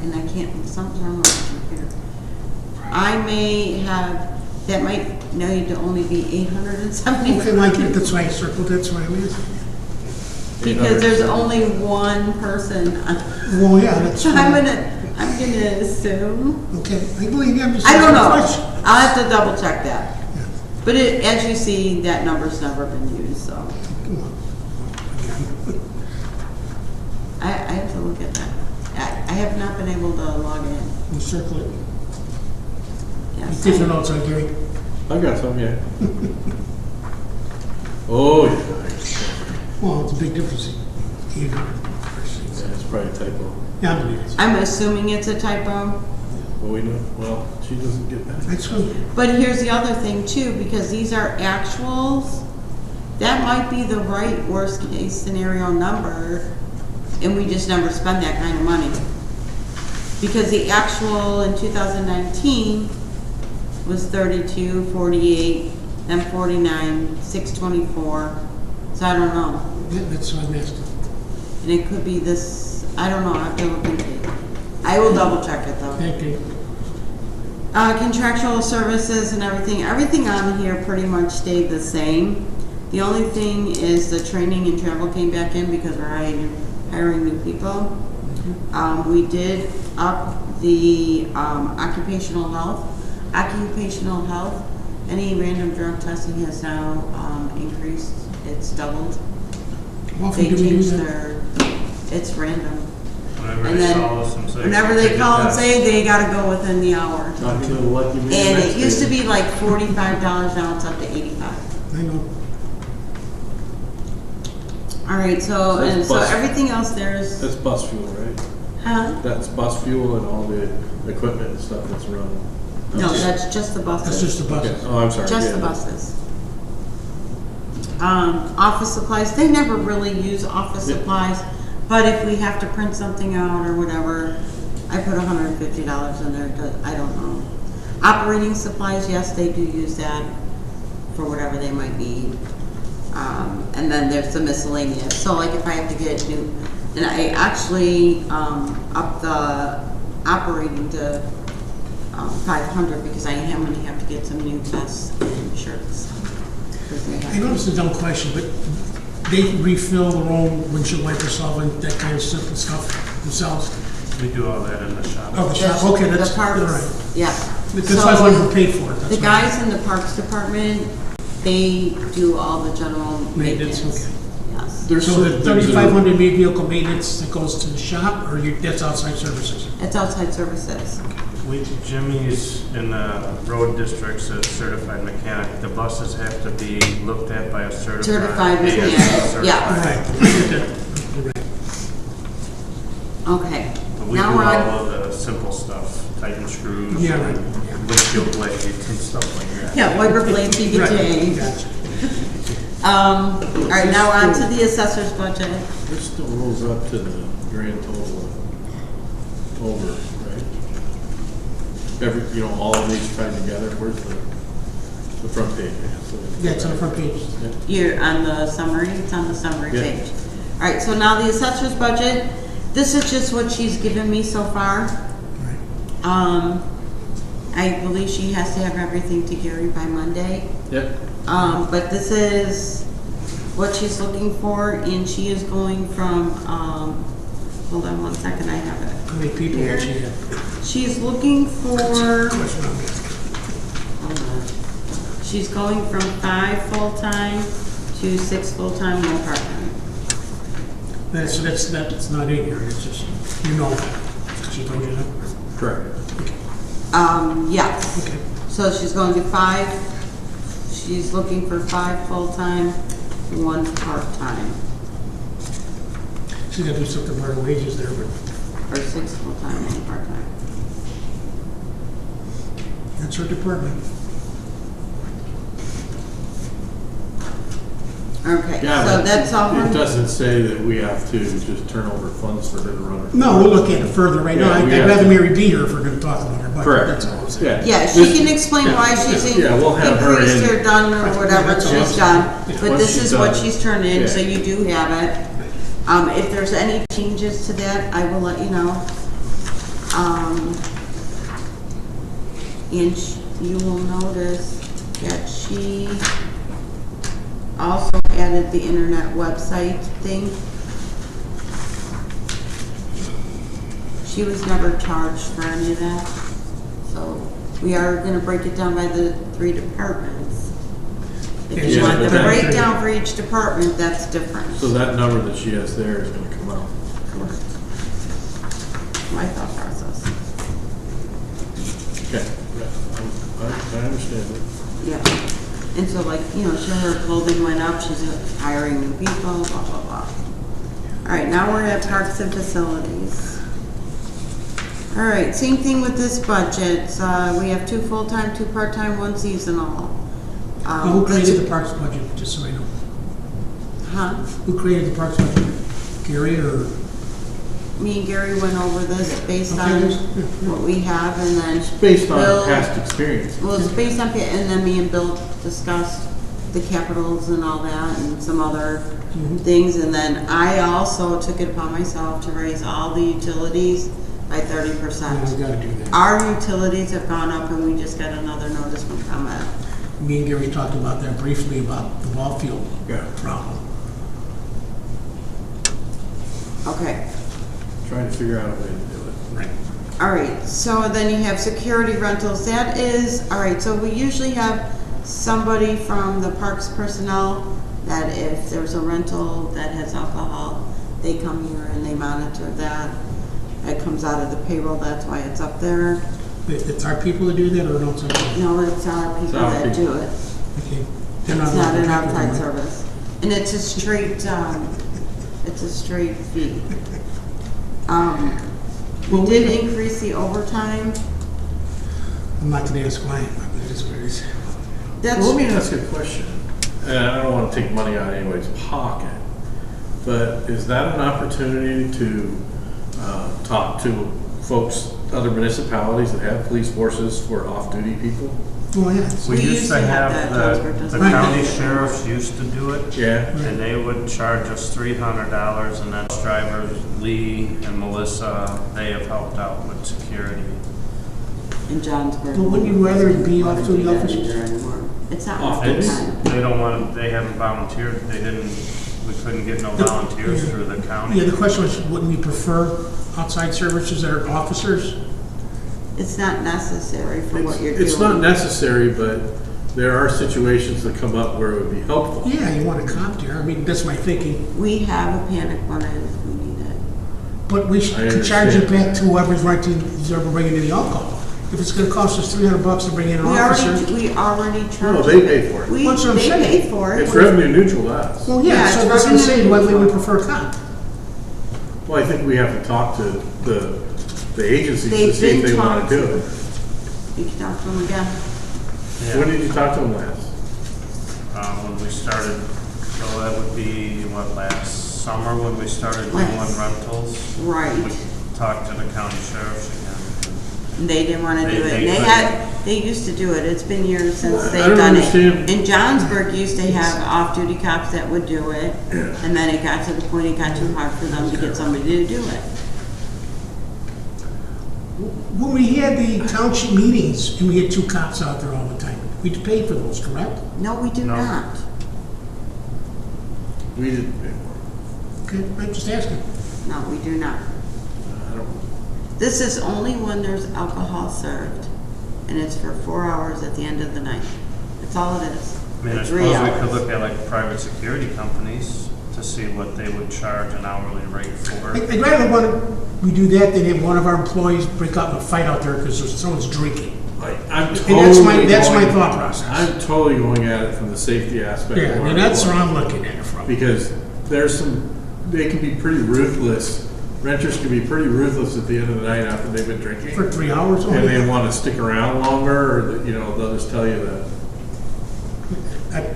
and I can't, something's wrong with my computer. I may have, that might need to only be $870. Okay, like, that's why I circled, that's why I was. Because there's only one person. Well, yeah, that's. I'm gonna assume. Okay, I believe you, I'm just. I don't know. asking a question. I'll have to double check that. But as you see, that number's never been used, so. Come on. I have to look at that. I have not been able to log in. We'll circle it. Yes. Take your notes on Gary. I got some, yeah. Oh, yeah. Well, it's a big difference. Yeah, it's probably a typo. Yeah, I believe it. I'm assuming it's a typo. Well, we know, well, she doesn't get that. That's good. But here's the other thing too, because these are actuals, that might be the right worst case scenario number, and we just never spend that kind of money. Because the actual in 2019 was 32, 48, then 49, 624, so I don't know. Yeah, that's what I'm asking. And it could be this, I don't know, I have to look into it. I will double check it though. Thank you. Contractual services and everything on here pretty much stayed the same. The only thing is the training and travel came back in because we're hiring new people. We did up the occupational health. Occupational health, any random drug testing has now increased. It's doubled. How often They do we do changed that? it's random. Whenever And they then, call us and say. whenever they "Take a call and test." say, they gotta go within the hour. Not to the lucky man And next it used to day. be like $45, now it's up to $85. I know. All right, so, That's and so bus- everything else there's, That's bus fuel, right? huh? That's bus fuel and all the equipment and stuff that's running. No, that's just the buses. That's just the Okay. buses. Oh, I'm sorry. Just yeah. the buses. Office supplies, they never really use office Yeah. supplies, but if we have to print something out or whatever, I put $150 in there, I don't know. Operating supplies, yes, they do use that for whatever they might need. And then there's the miscellaneous, so like if I have to get new, and I actually, up the operating to 500 because I am gonna have to get some new vests and shirts. 'Cause they I have- know it's a dumb question, but they refill their own windshield wiper solvent, that kind of simple stuff themselves. We do all that in the shop. Oh, the shop, okay, that's, The all parks, right. yeah. That's So, why I wanted to pay for it. The that's why. guys in the Parks Department, they do all the general Maintenance, maintenance. okay. Yes, There's So certain the things that are- 3,500 vehicle maintenance that goes to the shop, or that's outside services? it's outside services. Jimmy's in the road districts a certified mechanic. The buses have to be looked at by a certified. Certified ASL mechanic, certified. yeah. Right. Okay, But we do now all we're on, of the simple stuff, tighten screws, Yeah, right. and windshield blades and stuff like that. yeah, wiper blades, Right, PVJ. gotcha. All right, now we're on to the assessor's budget. This still rolls up to the grand total of over, right? All of these tied together, where's the front page? Yeah, it's on the front page. You're on the summary, it's on the summary Yeah. page. All right, so now the assessor's budget, this is just what she's given me so far. Right. I believe she has to have everything to Gary by Monday. Yep. But this is what she's looking for, and she is going from, hold on one second, I have it. How many people Here. will she have? She's looking for, Question on that. hold on. She's going from 5 full-time to 6 full-time, 1 part-time. That's not in here, it's just, you know that. She told you that? Correct. Yes. Okay. So she's going to 5, she's looking for 5 full-time, 1 part-time, She's gotta do something about her wages there, but or 6 full-time, 1 part-time. that's her department. Okay, Yeah, so but that's all. It doesn't say that we have to just turn over funds for her to run her. No, we'll look at it further right now. Yeah, we I'd have rather to. Mary be here if we're gonna talk about her budget. Correct. That's all I'm saying. Yeah. Yeah, she can explain why she's Yeah, we'll have her increased in. or done or whatever That's she's awesome. done. Yeah. But Once this she's is what done. she's turned in, Yeah. so you do have it. If there's any changes to that, I will let you know. And you will notice that she also added the internet website thing. She was never charged for any of that. So we are gonna break it down by the 3 departments. If you Yeah, want the but that- breakdown for each department, that's different. So that number that she has there is gonna come out. correct. My thought process. Okay, I understand it. Yeah. And so like, sure, her clothing went up, she's hiring new people, blah, blah, blah. All right, now we're at parks and facilities. All right, same thing with this budget. We have 2 full-time, 2 part-time, 1 seasonal. Who created the parks budget, just so I know? Huh? Who created the parks budget? Gary or? Me and Gary went over this based Okay, on yeah. what we have, and then It's based on Bill- past experience. Well, it's based on, and then me and Bill discussed the capitals and all that, and some other things, and then I also took it upon myself to raise all the utilities by 30%. Yeah, I gotta do that. Our utilities have gone up, and we just got another notice from ComEd. Me and Gary talked about that briefly, about the ball field Yeah. problem. Okay. Trying to figure out a way to do it. Right. All right, so then you have security rentals. That is, all right, so we usually have somebody from the parks personnel that if there's a rental that has alcohol, they come here and they monitor that. It comes out of the payroll, that's why it's up there. It's our people that do that, or not something? No, it's our people our that people. do it. Okay. They're It's not an contracted, outside right? service. And it's a straight fee. We did increase the overtime. I'm not gonna ask why, but it is what it is. That's, Well, let me ask you a question. And I don't want to take money out of anybody's pocket, but is that an opportunity to talk to folks, other municipalities that have police forces for off-duty people? Oh, yeah. We used to have that, the Jonesboro county doesn't. sheriffs used to do it. Yeah? And they would charge us $300, and then drivers, Lee and Melissa, they have helped out with security. In Johnsburg. Well, wouldn't you rather be off-duty officers? Anymore. It's not Off off the duty? time. They don't want, they haven't volunteered, we couldn't get no volunteers through the county. Yeah, the question was, wouldn't we prefer outside services that are officers? It's not necessary for what you're doing. It's not necessary, but there are situations that come up where it would be helpful. Yeah, you want a cop there. I mean, that's my thinking. We have a panic button if we need it. But we I should charge it understand. back to whoever's renting, who's ever bringing in the alcohol. If it's gonna cost us $300 to bring in an officer. We already charged. No, they pay for it. We, That's what I'm they saying. pay for it. It's revenue neutral to us. Well, yeah, Yeah, so it's that's what I'm saying, why we revenue would neutral. prefer a cop. Well, I think we have to talk to the agencies to They've see if been they want talked to do to. it. You can talk to them again. Yeah. When did you talk to them last? When we started, so that would be, what, last summer when we started doing Last. rentals? We Right. talked to the county sheriffs again. They didn't want to do it. They And they used to do it. It's been years since I they've don't done it. understand. And Johnsburg used to have off-duty cops that would do it. And then it got to the point it got too hard for them to get somebody to do it. When we had the township meetings, and we had 2 cops out there all the time, we'd pay for those, correct? No, we do No. not. We didn't pay for Okay, I'm just asking. No, we do not. it. I don't. This is only when there's alcohol served. And it's for 4 hours at the end of the night. That's all it is. I mean, I For 3 suppose we could hours. look at like private security companies to see what they would charge an hourly rate for. I'd rather we do that than have one of our employees break out in a fight out there because someone's drinking. I'm And that's my going- thought process. I'm totally going at it from the safety aspect. Yeah, of I our mean, that's where employees. I'm looking at it from. Because they can be pretty ruthless. Renters can be pretty ruthless at the end of the night after they've been drinking. For 3 hours, And they only. want to stick around longer, or that, they'll just tell you that.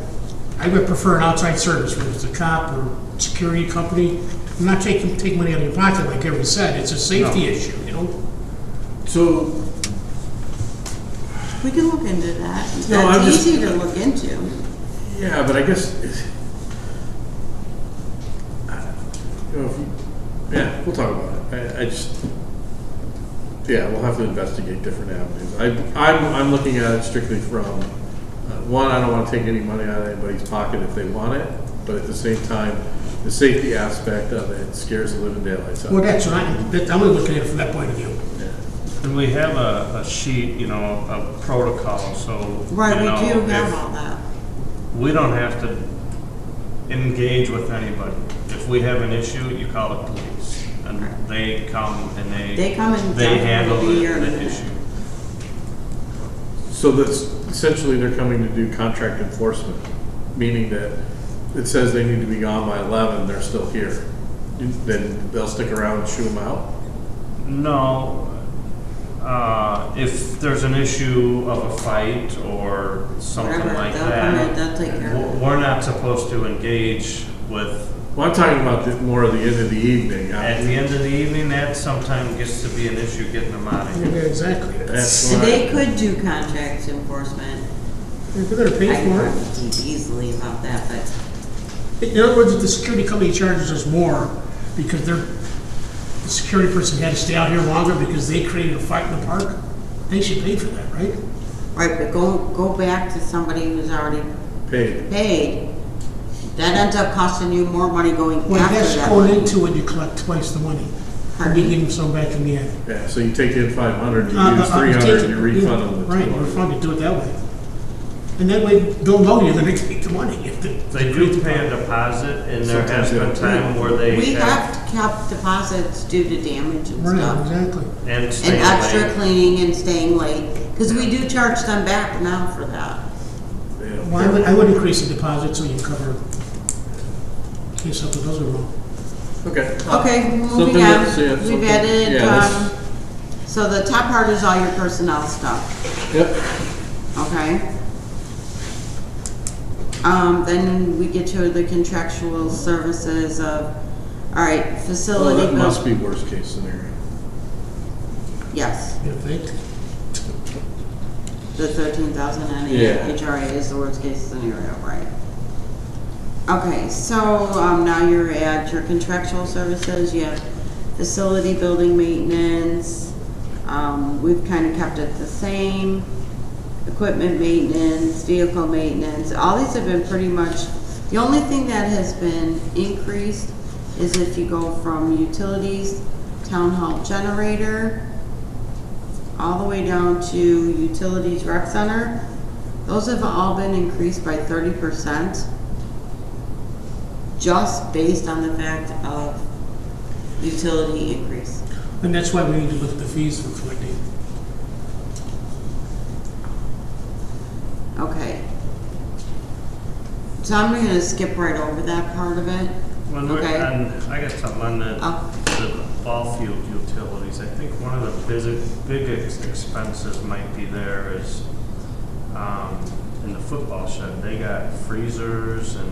I would prefer an outside service, whether it's a cop or security company. I'm not take money out of your pocket, like Gary said. It's a safety No. issue, you know? So, We can look into that. No, I'm That's just- easy to look into. yeah, but I guess, yeah, we'll talk about it. I just, yeah, we'll have to investigate different avenues. I'm looking at it strictly from, one, I don't want to take any money out of anybody's pocket if they want it, but at the same time, the safety aspect of it scares the living daylights out. Well, that's what I'm only looking at it from that point of view. Yeah. And we have a sheet, of protocol, so. Right, we do if- have all that. We don't have to engage with anybody. If we have an issue, you call the police. And they come and They come and they handle definitely are- the issue. So that's, essentially, they're coming to do contract enforcement, meaning that it says they need to be gone by 11, they're still here. Then they'll stick around and shoo them out? No, if there's an issue of a fight or something Whatever, like they'll come in, that, they'll take care of it. we're not supposed to engage with. Well, I'm talking about more of the end of the evening. At the end of the evening, that sometimes gets to be an issue getting them out of Yeah, here. exactly. That's And why- they could do contract enforcement. If they're gonna I pay can for it. probably teach easily about that, but In other words, if the security company charges us more because the security person had to stay out here longer because they created a fight in the park, they should pay for that, right? right, but go back to somebody who's already Paid. paid. That ends up costing you more money going Well, after that's that going money. into it, you collect twice the money. And Pardon? you give them some back in the end. Yeah, so you take in 500, you Uh, use uh, 300, take and you it, refund them the Right, 200. refund it, do it that way. And that way, they'll know you're gonna take the money. If They do pay a deposit, and there has Sometimes they been don't. time where they We have, have kept deposits due to damage and Right, stuff. exactly. and And staying extra late. cleaning and staying late, because we do charge them back now for that. Yeah. Well, I would increase the deposit so you cover, in case something does go wrong. Okay. Okay, moving Something on, that's- yeah, we've something- added, yeah, that's- so the top part is all your personnel stuff, Yep. okay? Then we get to the contractual services of, all right, Well, facility. that must bill- be worst case scenario. Yes, You think? the 13,000 Yeah. HRA is the worst case scenario, right? Okay, so, now you're at your contractual services, you have facility building maintenance, we've kind of kept it the same, equipment maintenance, vehicle maintenance, all these have been pretty much, the only thing that has been increased is if you go from utilities, town hall generator, all the way down to utilities rec center. Those have all been increased by 30%, just based on the fact of utility increase. And that's why we need to look at the fees for collecting. Okay. So I'm gonna skip right over that part of it. When we're, Okay. and I got something on the Oh. ball field utilities. I think one of the biggest expenses might be there is, in the football shed, they got freezers and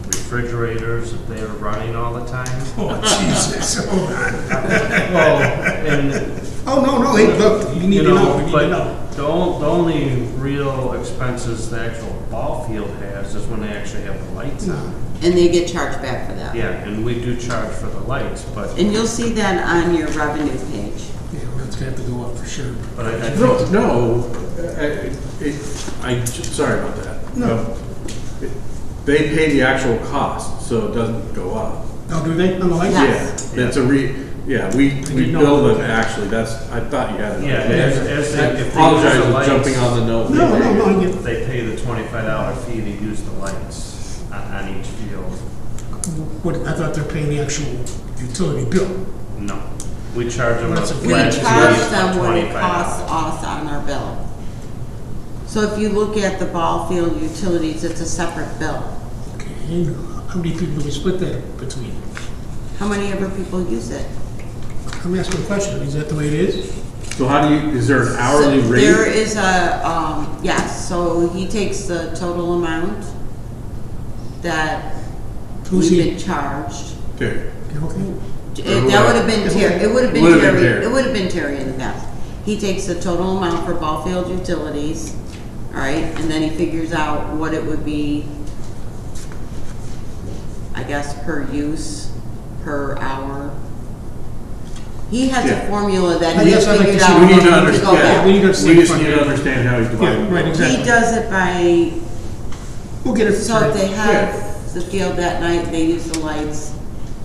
refrigerators that they're running all the time. Oh, Jesus, hold on. Well, and, Oh, no, hey, look, you need to know, we need to but know. the only real expenses the actual ball field has is when they actually have the lights No. on. And they get charged back for that. Yeah, and we do charge for the lights, but, And you'll see that on your revenue page. Yeah, well, that's gonna have to go up for sure. but I think. No, sorry about that. No. They pay the actual cost, so it doesn't go up. Oh, do they, on the lights? Yes. Yeah, that's we didn't know bill them that. actually, I thought you had it. Yeah, as they, I if they use apologize the for lights, jumping on the note. No, I get it. they pay the $25 fee to use the lights on each field. What, I thought they're paying the actual utility bill. No, we charge them a That's a- We flat charge fee of them what it $25. costs us on our bill. So if you look at the ball field utilities, it's a separate bill. Okay, and how many people do we split that between? How many ever people use it? I'm asking a question, is that the way it is? So how do you, is there an hourly So rate? There is a, yes, so he takes the total amount that Who's we've he? been charged. Okay, Okay. That would have been Terry, it would have been Would've been Terry, Terry. it would have been Terry in the past. He takes the total amount for ball field utilities, all right, and then he figures out what it would be, I guess, per use, per hour. He has a Yeah. formula that I he guess I'd like figured to see- out. we need to go understand, back. we need to we understand just from need to here. understand how he's dividing. Yeah, right, it. exactly. He does it by, We'll get it. so if they Yeah. have the field that night, they use the lights,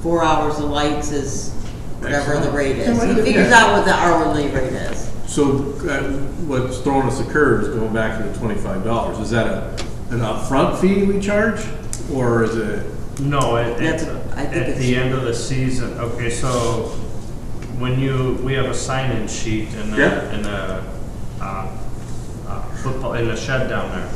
4 hours of lights is whatever the rate is. He figures Yeah. out what the hourly rate is. So what's throwing us a curve is going back to the $25. Is that an upfront fee we charge? Or is it, No, That's, I think At it's. the end of the season, okay, so we have a sign-in sheet in Yeah. the football, in the shed down there.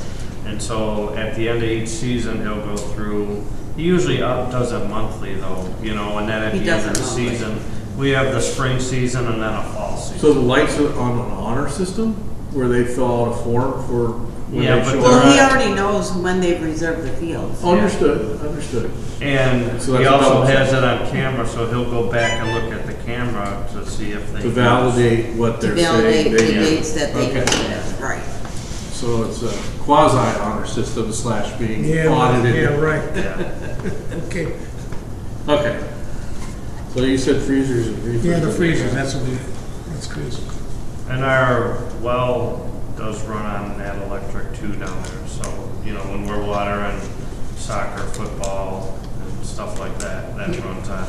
And so at the end of each season, he'll go through, he usually does it monthly though, you know, and then at He the end does of it the monthly. season, we have the spring season and then a fall season. So the lights are on an honor system where they fill out a form for when Yeah, they but show Well, up? he already knows when they've reserved the fields. Understood. And So he that's a also double check. has it on camera, so he'll go back and look at the camera to see if they. To validate what To they're validate saying the they do. dates that they Okay. use it, right. So it's a quasi honor system / being audited. Yeah, right, Yeah. okay. Okay. So you said freezers and refrigerators. Yeah, the freezers, that's crazy. And our well does run on that electric too down there, so, you know, when we're watering soccer, football, and stuff like that, that runs on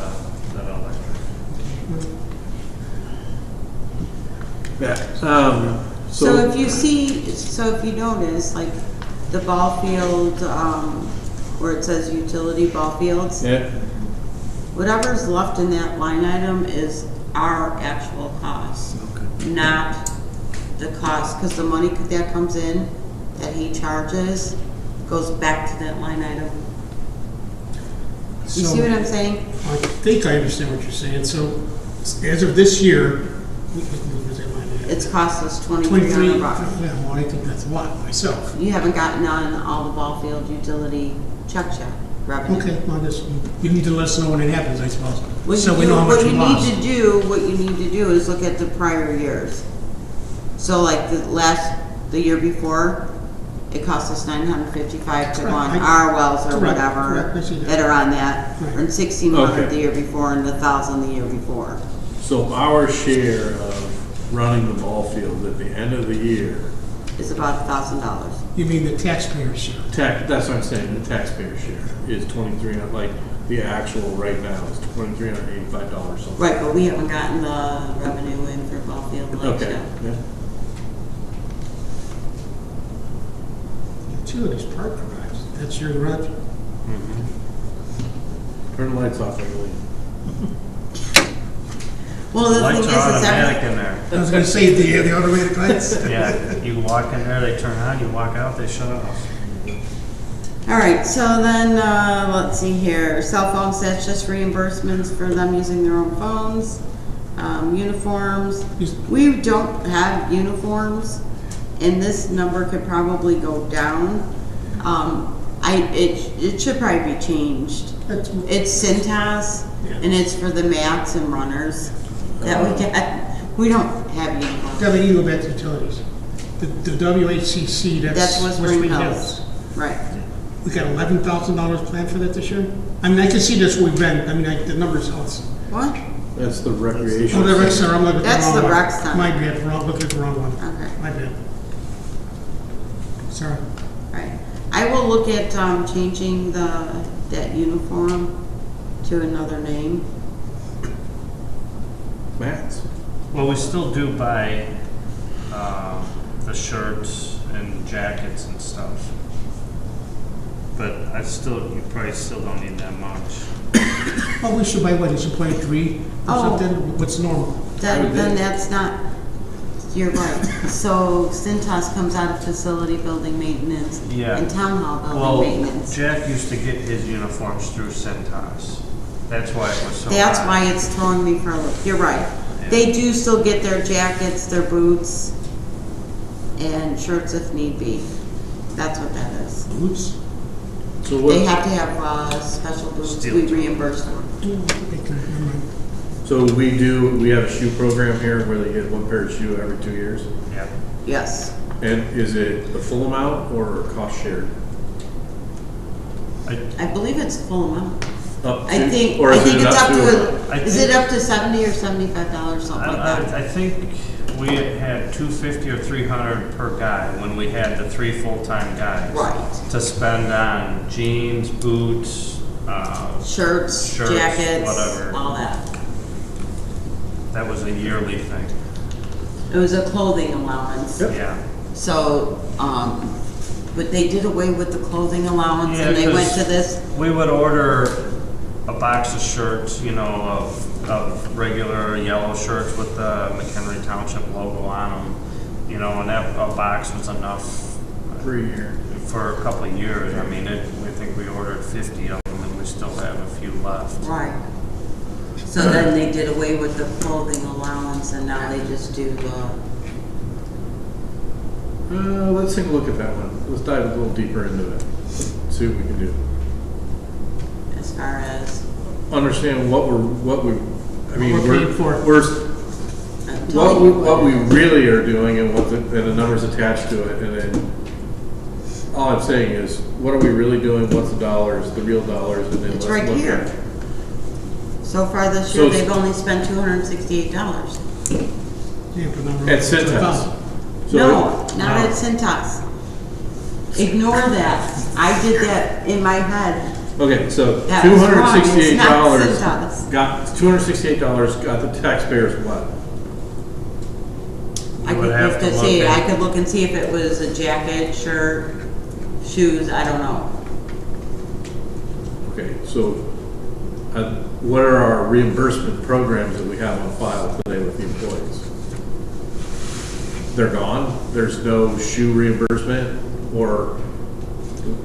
that electric. Yeah. So if you notice, like, the ball field, where it says utility ball fields, Yeah, whatever's left in that line item is our actual cost, not the cost, because the money that comes in, that he charges, goes back to that line item. You see what I'm saying? I think I understand what you're saying. So as of this year, where's that line item? It's cost us $2,300. 23, yeah, well, I think that's a lot myself. You haven't gotten on all the ball field utility check revenue. Okay, well, you need to let us know when it happens, I suppose. What So you we do- know how much what we you lost. need to do is look at the prior years. So like the year before, it cost us $955 to Correct. run our wells or Correct, whatever correct, I see that. that are on that, Right. and $1,600 Okay. the year before, and $1,000 the year before. so our share of running the ball field at the end of the year, It's about $1,000. You mean the taxpayer share? that's what I'm saying, the taxpayer share is $2,300, like the actual right now is $2,385 something. Right, but we haven't gotten the revenue in for ball field lights Okay, yet. yeah. Utilities park garage, that's your garage? Turn the lights off, I believe. Well, the thing Lights is, are it's automatic in there. I was gonna say, the automatic lights? Yeah, you walk in there, they turn on, you walk out, they shut off. All right, so then, let's see here, cell phones, that's just reimbursements for them using their own phones. Uniforms, we don't have uniforms, and this number could probably go down. It should probably be changed. That's- It's Cintas, and it's for the mats and runners that we get. We don't have uniforms. Then we need to go back to utilities. The WHCC, That's that's West West Spring Hills. Hills, right. We got $11,000 planned for that this year? I mean, I can see this, we've been, I mean, the numbers also. What? That's the recreation. Oh, the rec center, I'm looking at the wrong That's one. the rec center. My bad, looking at the wrong one. Okay. My bad. Sorry. Right. I will look at changing that uniform to another name. Mats. Well, we still do buy the shirts and jackets and stuff. But you probably still don't need that much. Oh, we should buy what, you should buy 3 or Oh. something? What's normal? Then that's not, you're right. So Cintas comes out of facility building maintenance Yeah. and town hall Well, building maintenance. Jack used to get his uniforms through Centos. That's why it was so That's high. why it's throwing me for a loop. You're right. Yeah. They do still get their jackets, their boots, and shirts if need be. That's what that is. Oops. So They what, have to have special boots. Steel We toe. reimburse them. Okay, never mind. so we have a shoe program here where they get one pair of shoe every 2 years? Yeah. Yes. And is it the full amount or cost shared? I believe it's full amount. Up I to- think, or I is think it it's up a- to, I is think- it up to $70 or $75, something like that? I think we had $250 or $300 per guy when we had the 3 full-time guys. Right. To spend on jeans, boots, Shirts, Shirts, jackets, whatever. all that. that was a yearly thing. It was a clothing allowance. Yeah. So, but they did away with the clothing allowance Yeah, and they went 'cause to this, We would order a box of shirts, you know, of regular yellow shirts with the Mchenry Township logo on them, you know, and that a box was enough For a year. for a couple of years. I mean, we think we ordered 50 of them, and we still have a few left. Right. So then they did away with the clothing allowance and now they just do the, Let's take a look at that one. Let's dive a little deeper into it. See what we can do. as far as. Understand what we, I mean, What we're paying for. what we really are doing and what and the numbers attached to it, and then all I'm saying is, what are we really doing? What's the dollars, the real dollars, and then It's let's right look here. at. So far this So year, it's- they've only spent $268. Yeah, but number At of- Cintas. So No, not at Cintas. Ignore that. I did that in my head. Okay, so That was wrong. It's not $268 Cintas. got $268 got the taxpayers what? I You would could have look to to see, look I at- could look and see if it was a jacket, shirt, shoes, I don't know. Okay, so what are our reimbursement programs that we have on file today with the employees? They're gone? There's no shoe reimbursement? Or,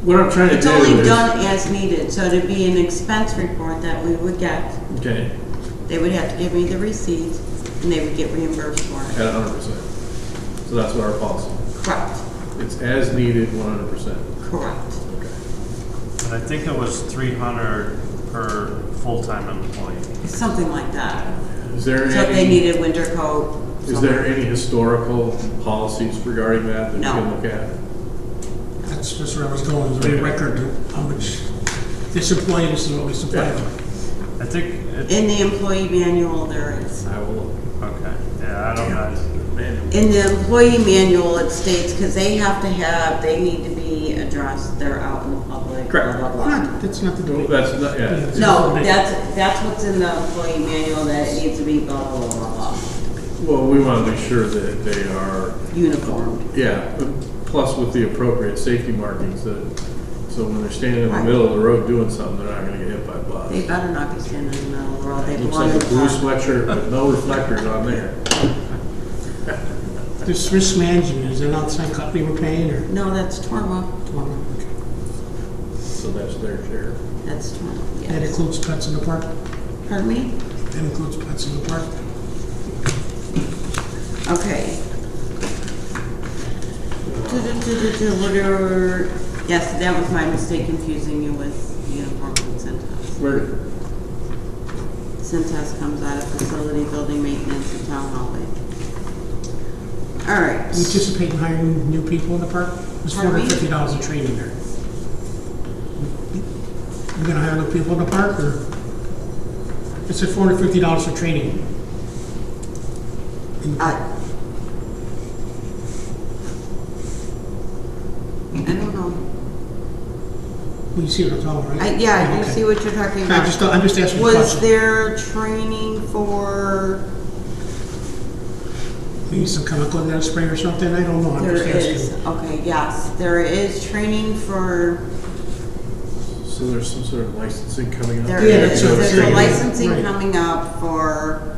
what I'm trying to It's do only is. done as needed, so to be an expense report that we would get, Okay, they would have to give me the receipt and they would get reimbursed for it. at 100%. So that's what our policy is. Correct, It's as needed, 100%. correct. And I think it was 300 per full-time employee. Something like that. Is there So if they any, needed winter coat. is there any historical policies regarding that that we No. can look at? That's just where I was going, is there a record of how much this employee, this is what we supply them. I think it, In the employee manual, there is. I will look. okay, yeah, I don't know. In the employee manual, it states, because they have to have, they need to be addressed, they're out in the public, blah, Correct. blah, blah. That's not the No, debate. that's not, yeah. No, that's what's in the employee manual, that it needs to be blah, blah, blah, blah, blah. Well, we want to be sure that they are, Uniformed. yeah, plus with the appropriate safety markings that, so when they're standing in the Right. middle of the road doing something, they're not gonna get hit by a bus. They better not be standing in the middle of the road, they Looks belong in like the a blue park. sweatshirt with no reflectors on there. This risk management, is that outside company we're paying or? No, that's Torma, So that's their share. that's Torma, That yes. includes pets in the park? Pardon me? That includes pets in the park? Okay. Whatever, yes, that was my mistake confusing you with uniform and Cintas. Where, Cintas comes out of facility, building maintenance, and town hallway. All right. We anticipate hiring new people in the park? There's Pardon me? $450 in training there. You're gonna hire new people in the park, or? It said $450 for training. I don't know. Well, you see what I'm talking about, right? Yeah, I do Okay. see what you're talking I'm about. just asking a Was question. there training for, Maybe some chemical that spray or something, I don't know, I'm there just is, asking. okay, yes, there is training for, so there's some sort of licensing coming up? there Yeah, is, so there's a training, licensing right. coming up for,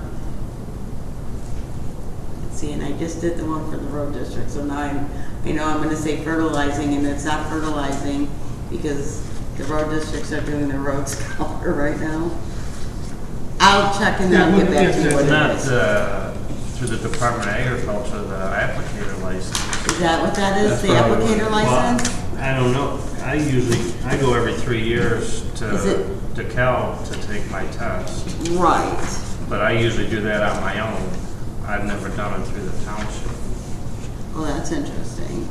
let's see, and I just did the one for the road district, so now I know I'm gonna say fertilizing, and it's not fertilizing, because the road districts are doing the roads color right now. I'll check and then get back to you what Not it is. through the Department of Agriculture, the applicator license. Is that what that is, That's the probably what applicator it is. license? I don't know. I go every 3 years Is to it- Cal to take my test, Right. but I usually do that on my own. I've never done it through the township. Well, that's interesting.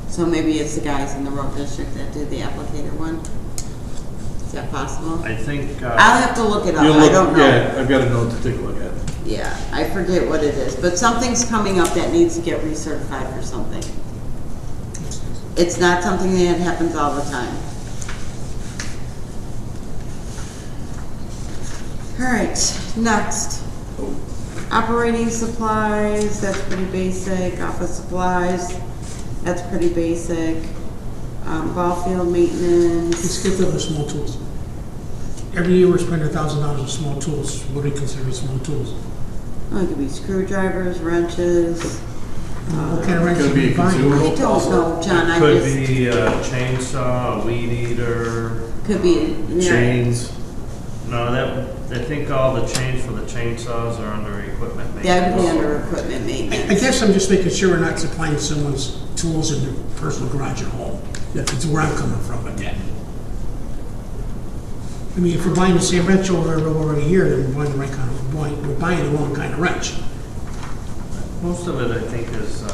So maybe it's the guys in the road district that did the applicator one? Is that possible? I think, I'll have to look it up, You'll I look- don't know. Yeah, I've got a note to take a look at. Yeah, I forget what it is, but something's coming up that needs to get recertified for something. It's not something that happens all the time. All right, next. Operating supplies, that's pretty basic. Office supplies, that's pretty basic. Ball field We maintenance, skipped over small tools. Every year we're spending $1,000 on small tools. What do we consider small tools? oh, it could be screwdrivers, wrenches. What kind of wrench Could are be we buying? consumable. I don't know, John, I Could just, be a chainsaw, a weed eater. could be, yeah. Chains, No, I think all the chains for the chainsaws are under equipment maintenance. That would be under equipment I maintenance. guess I'm just making sure we're not supplying someone's tools in their personal garage at home. That's where I'm coming from with that. I mean, if we're buying the same wrench over a year, then we're buying the right kind of, we're buying the wrong kind of wrench. Most of it, I think, is, I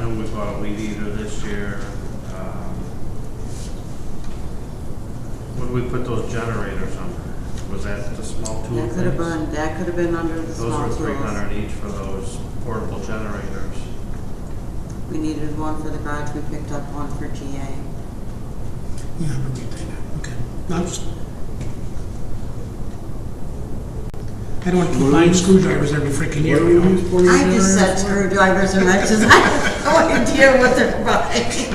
know we bought a weed eater this year. What did we put those generators under? Was that the small tool That could have things? been, that could have been under the Those small were tools. $300 each for those portable generators. We needed one for the garage, we picked up one for GA. Yeah, I remember you saying that. Okay. No, I'm just. I don't want to keep buying screwdrivers every freaking year. what do You we know? use portable I just said generators for? screwdrivers and wrenches, I have no idea what they're buying.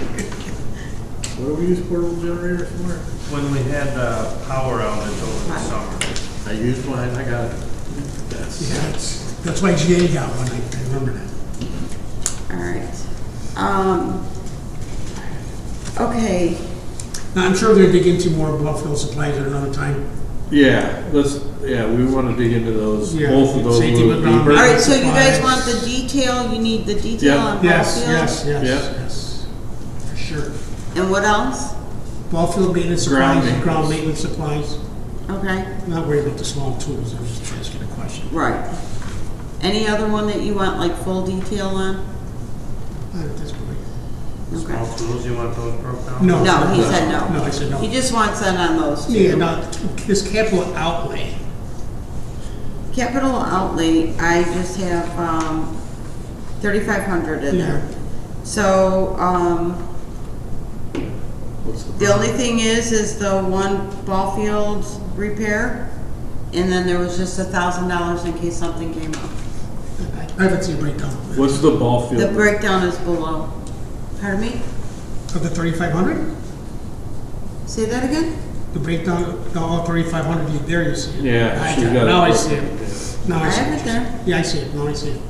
What do we use portable generators for? When we had the power outage over the summer. I used mine, I got it. That's, Yeah, that's why GA got one. I remember that. All right. Okay, Now, I'm sure they're going to dig into more Buffalo supplies at another time. yeah, we wanna dig into those, Yeah, both of those a safety little with ground deeper. all right, so you guys Supplies. want the detail, you need the detail Yeah. on ball Yes, field? yes, yes, Yeah. yes. For sure. And what else? Ball field maintenance Ground supplies, maintenance. ground maintenance supplies. Okay, I'm not worried about the small tools. I'm just asking a question. right. Any other one that you want like full detail on? Not at this point. Okay. Small tools, you want those broke down? No. No, he said no. No, I said no. He just wants that on those two. Yeah, now, this capital outlay. Capital outlay, I just have, 3,500 in there. So, What's the only thing is the one ball field repair, and then there was just $1,000 in case something came up. I haven't seen a breakdown. What's the ball The field? breakdown is below. Pardon me? Of the 3,500? Say that again? The breakdown, all 3,500, there you see it. Yeah, I she's got it. got it. Now I see it. Now I I see have it. it there. Yeah, I see it, now I see it.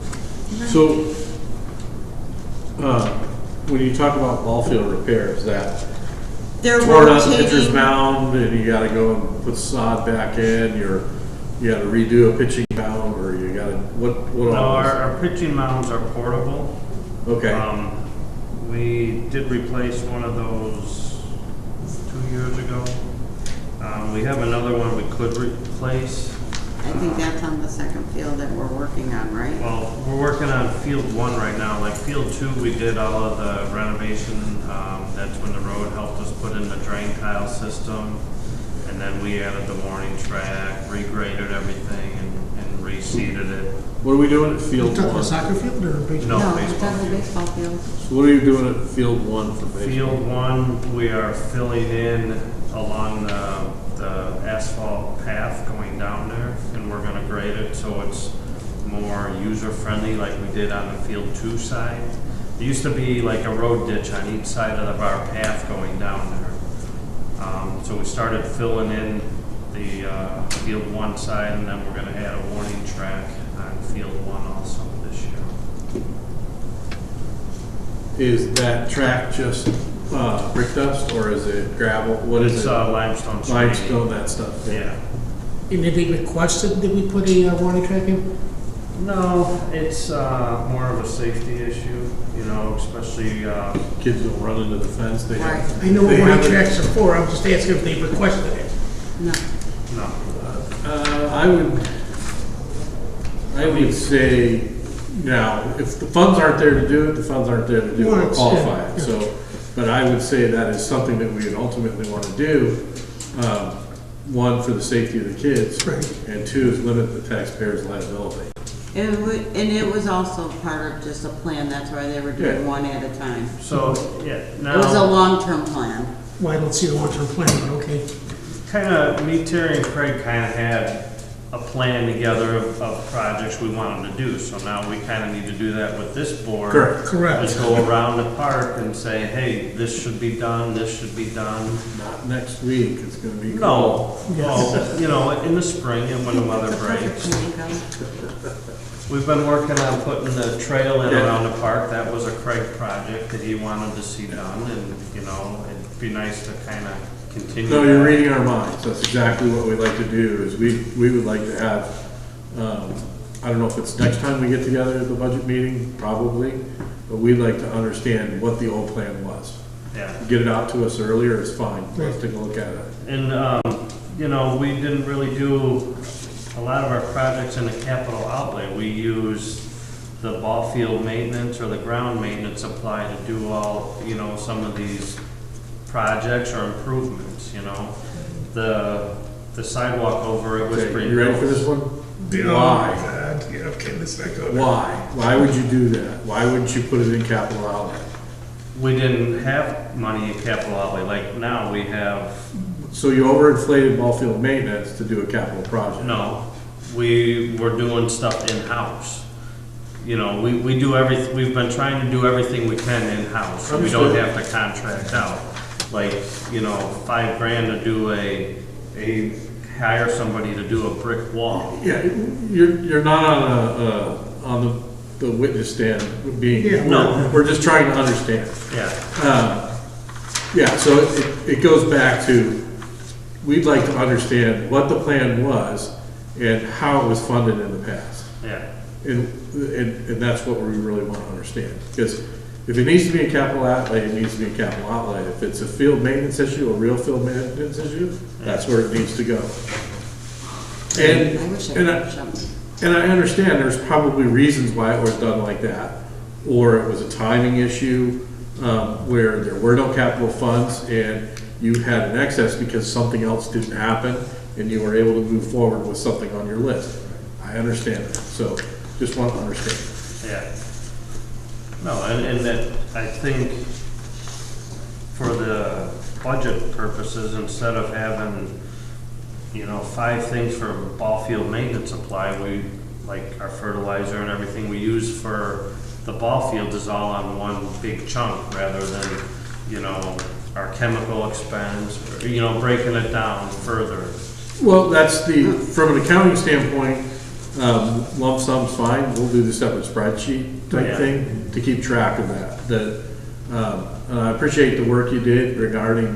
So, when you talk about ball field repairs, that They're torn out pitcher's rotating. mound and you gotta go and put sod back in, you gotta redo a pitching mound, or you gotta, what No, all? our pitching mounds are portable. Okay, We did replace one of those 2 years ago. We have another one we could replace. I think that's on the second field that we're working on, right? Well, we're working on field 1 right now. Like field 2, we did all of the renovation. That's when the road helped us put in the drain tile system. And then we added the warning track, regraded everything and reseeded it. what are we doing at You field talking about one? soccer field or baseball? No, No, it's baseball on the field. baseball field. So what are you doing at field one for baseball? Field 1, we are filling in along the asphalt path going down there, and we're gonna grade it so it's more user-friendly like we did on the field 2 side. There used to be like a road ditch on each side of our path going down there. So we started filling in the field 1 side, and then we're gonna add a warning track on field 1 also this year. Is that track just, brick dust, or is it gravel? What is It's it? limestone screening. Limestone, that stuff? Yeah. And did they requested that we put a warning track in? No, it's more of a safety issue, you know, especially, Kids don't run into the fence, they Right. have. I know what they warning have it- tracks are for, I'm just asking if they requested it. No. no. I would say, now, if the funds aren't there to do it, the funds aren't there to do it, Well, or it's- qualify yeah, it, so. But I would say that is something that we would ultimately want to do. One, for the safety of the kids. Right. And two, is limit the taxpayers' liability. And it was also part of just a plan, that's why they were doing Yeah. one at a time. So, yeah, It was a now, long-term plan. Well, I don't see the long-term plan, but okay. kind of, me, Terry, and Craig kind of had a plan together of projects we wanted to do. So now we kind of need to do that with this board. Correct. Correct. Just go around the park and say, hey, this should be done, this should be done. Not next week, it's gonna be. No, well, you know, in the spring and when the weather breaks. We've been working on putting the trail in around the park. That was a Craig project that he wanted to see done, and, you know, it'd be nice to kind of continue. No, you're that. reading our minds. That's exactly what we'd like to do, is we would like to have, I don't know if it's next time we get together at the budget meeting, probably, but we'd like to understand what the old plan was. Yeah. Get it out to us earlier is fine. Let's take a look at it. And, you know, we didn't really do a lot of our projects in the capital outlay. We used the ball field maintenance or the ground maintenance supply to do all, you know, some of these projects or improvements, you know. The sidewalk over it was Okay, pretty. you ready for this one? Why? Yeah, okay, let's not go there. Why? Why would you do that? Why wouldn't you put it in capital outlay? We didn't have money in capital outlay. Like now we have. So you overinflated ball field maintenance to do a capital project? No, we were doing stuff in-house. You know, we do everything, we've been trying to do everything we can in-house, so we don't have to contract out. Like, you know, $5,000 to do hire somebody to do a brick wall. Yeah, you're not on the witness stand being. Yeah. No. We're just trying to understand. Yeah, Yeah, so it goes back to, we'd like to understand what the plan was and how it was funded in the past. yeah. And that's what we really want to understand. Because if it needs to be a capital outlay, it needs to be a capital outlay. If it's a field maintenance issue, a real field maintenance issue, that's where it needs to go. And I understand there's probably reasons why it was done like that. Or it was a timing issue where there were no capital funds and you had an excess because something else didn't happen and you were able to move forward with something on your list. I understand that. So just want to understand. Yeah. No, and that, I think for the budget purposes, instead of having, you know, 5 things for ball field maintenance supply, we, like our fertilizer and everything we use for the ball field is all on one big chunk rather than, you know, our chemical expense, or, you know, breaking it down further. Well, that's from an accounting standpoint, lump sum's fine. We'll do the separate spreadsheet type thing to keep track of that. And I appreciate the work you did regarding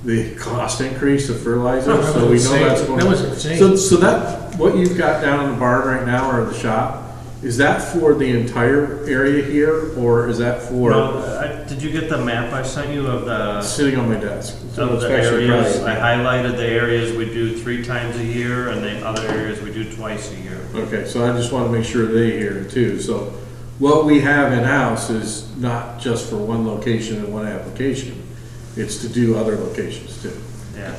the cost increase of fertilizer. So we know that's going. That was insane. So that, what you've got down in the barn right now or the shop, is that for the entire area here, or is that for? No, did you get the map I sent you of the? Sitting on my desk. So Of the areas, I highlighted the areas we do 3 times a year, and the other areas we do twice a year. Okay, so I just want to make sure they hear it too. So what we have in-house is not just for one location and one application. It's to do other locations too. Yeah.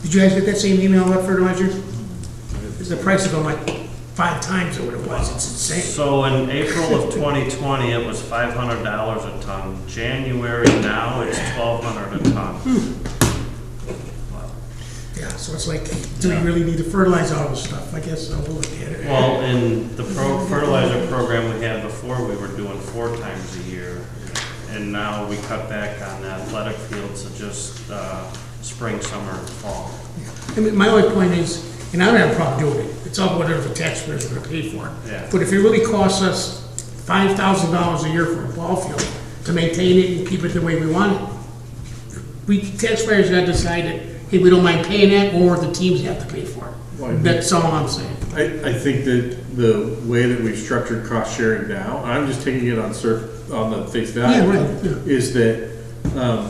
Did you guys get that same email about fertilizer? Because the price is going like 5 times what it was. It's insane. So in April of 2020, it was $500 a ton. January now, it's $1,200 a ton. Yeah, so it's like, do we really need to fertilize all this stuff? I guess I'll look at it. Well, in the fertilizer program we had before, we were doing 4 times a year. And now we cut back on the athletic fields to just spring, summer, and fall. I mean, my only point is, and I don't have a problem doing it. It's all whatever the taxpayers are gonna pay for it. Yeah. But if it really costs us $5,000 a year for a ball field to maintain it and keep it the way we want it, we taxpayers gotta decide that, hey, we don't mind paying that, or the teams have to pay for Well, it. That's all I'm saying. I think that the way that we've structured cost sharing now, I'm just taking it on the face value. Yeah, right, yeah. Is that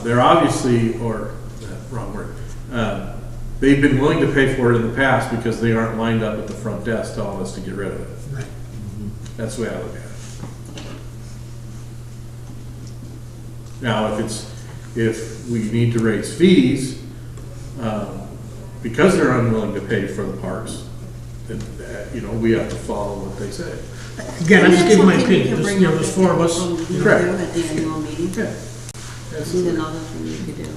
they're obviously, or wrong word, they've been willing to pay for it in the past because they aren't lined up at the front desk telling us to get rid of it. Right. That's the way I look at it. Now, if we need to raise fees, because they're unwilling to pay for the parks, then, you know, we have to follow what they say. Again, I'm just giving my opinion. Can There's, bring you know, up there's at 4 of us. the meeting Correct. too, at the annual meeting. Yeah, It's absolutely. another thing you could do,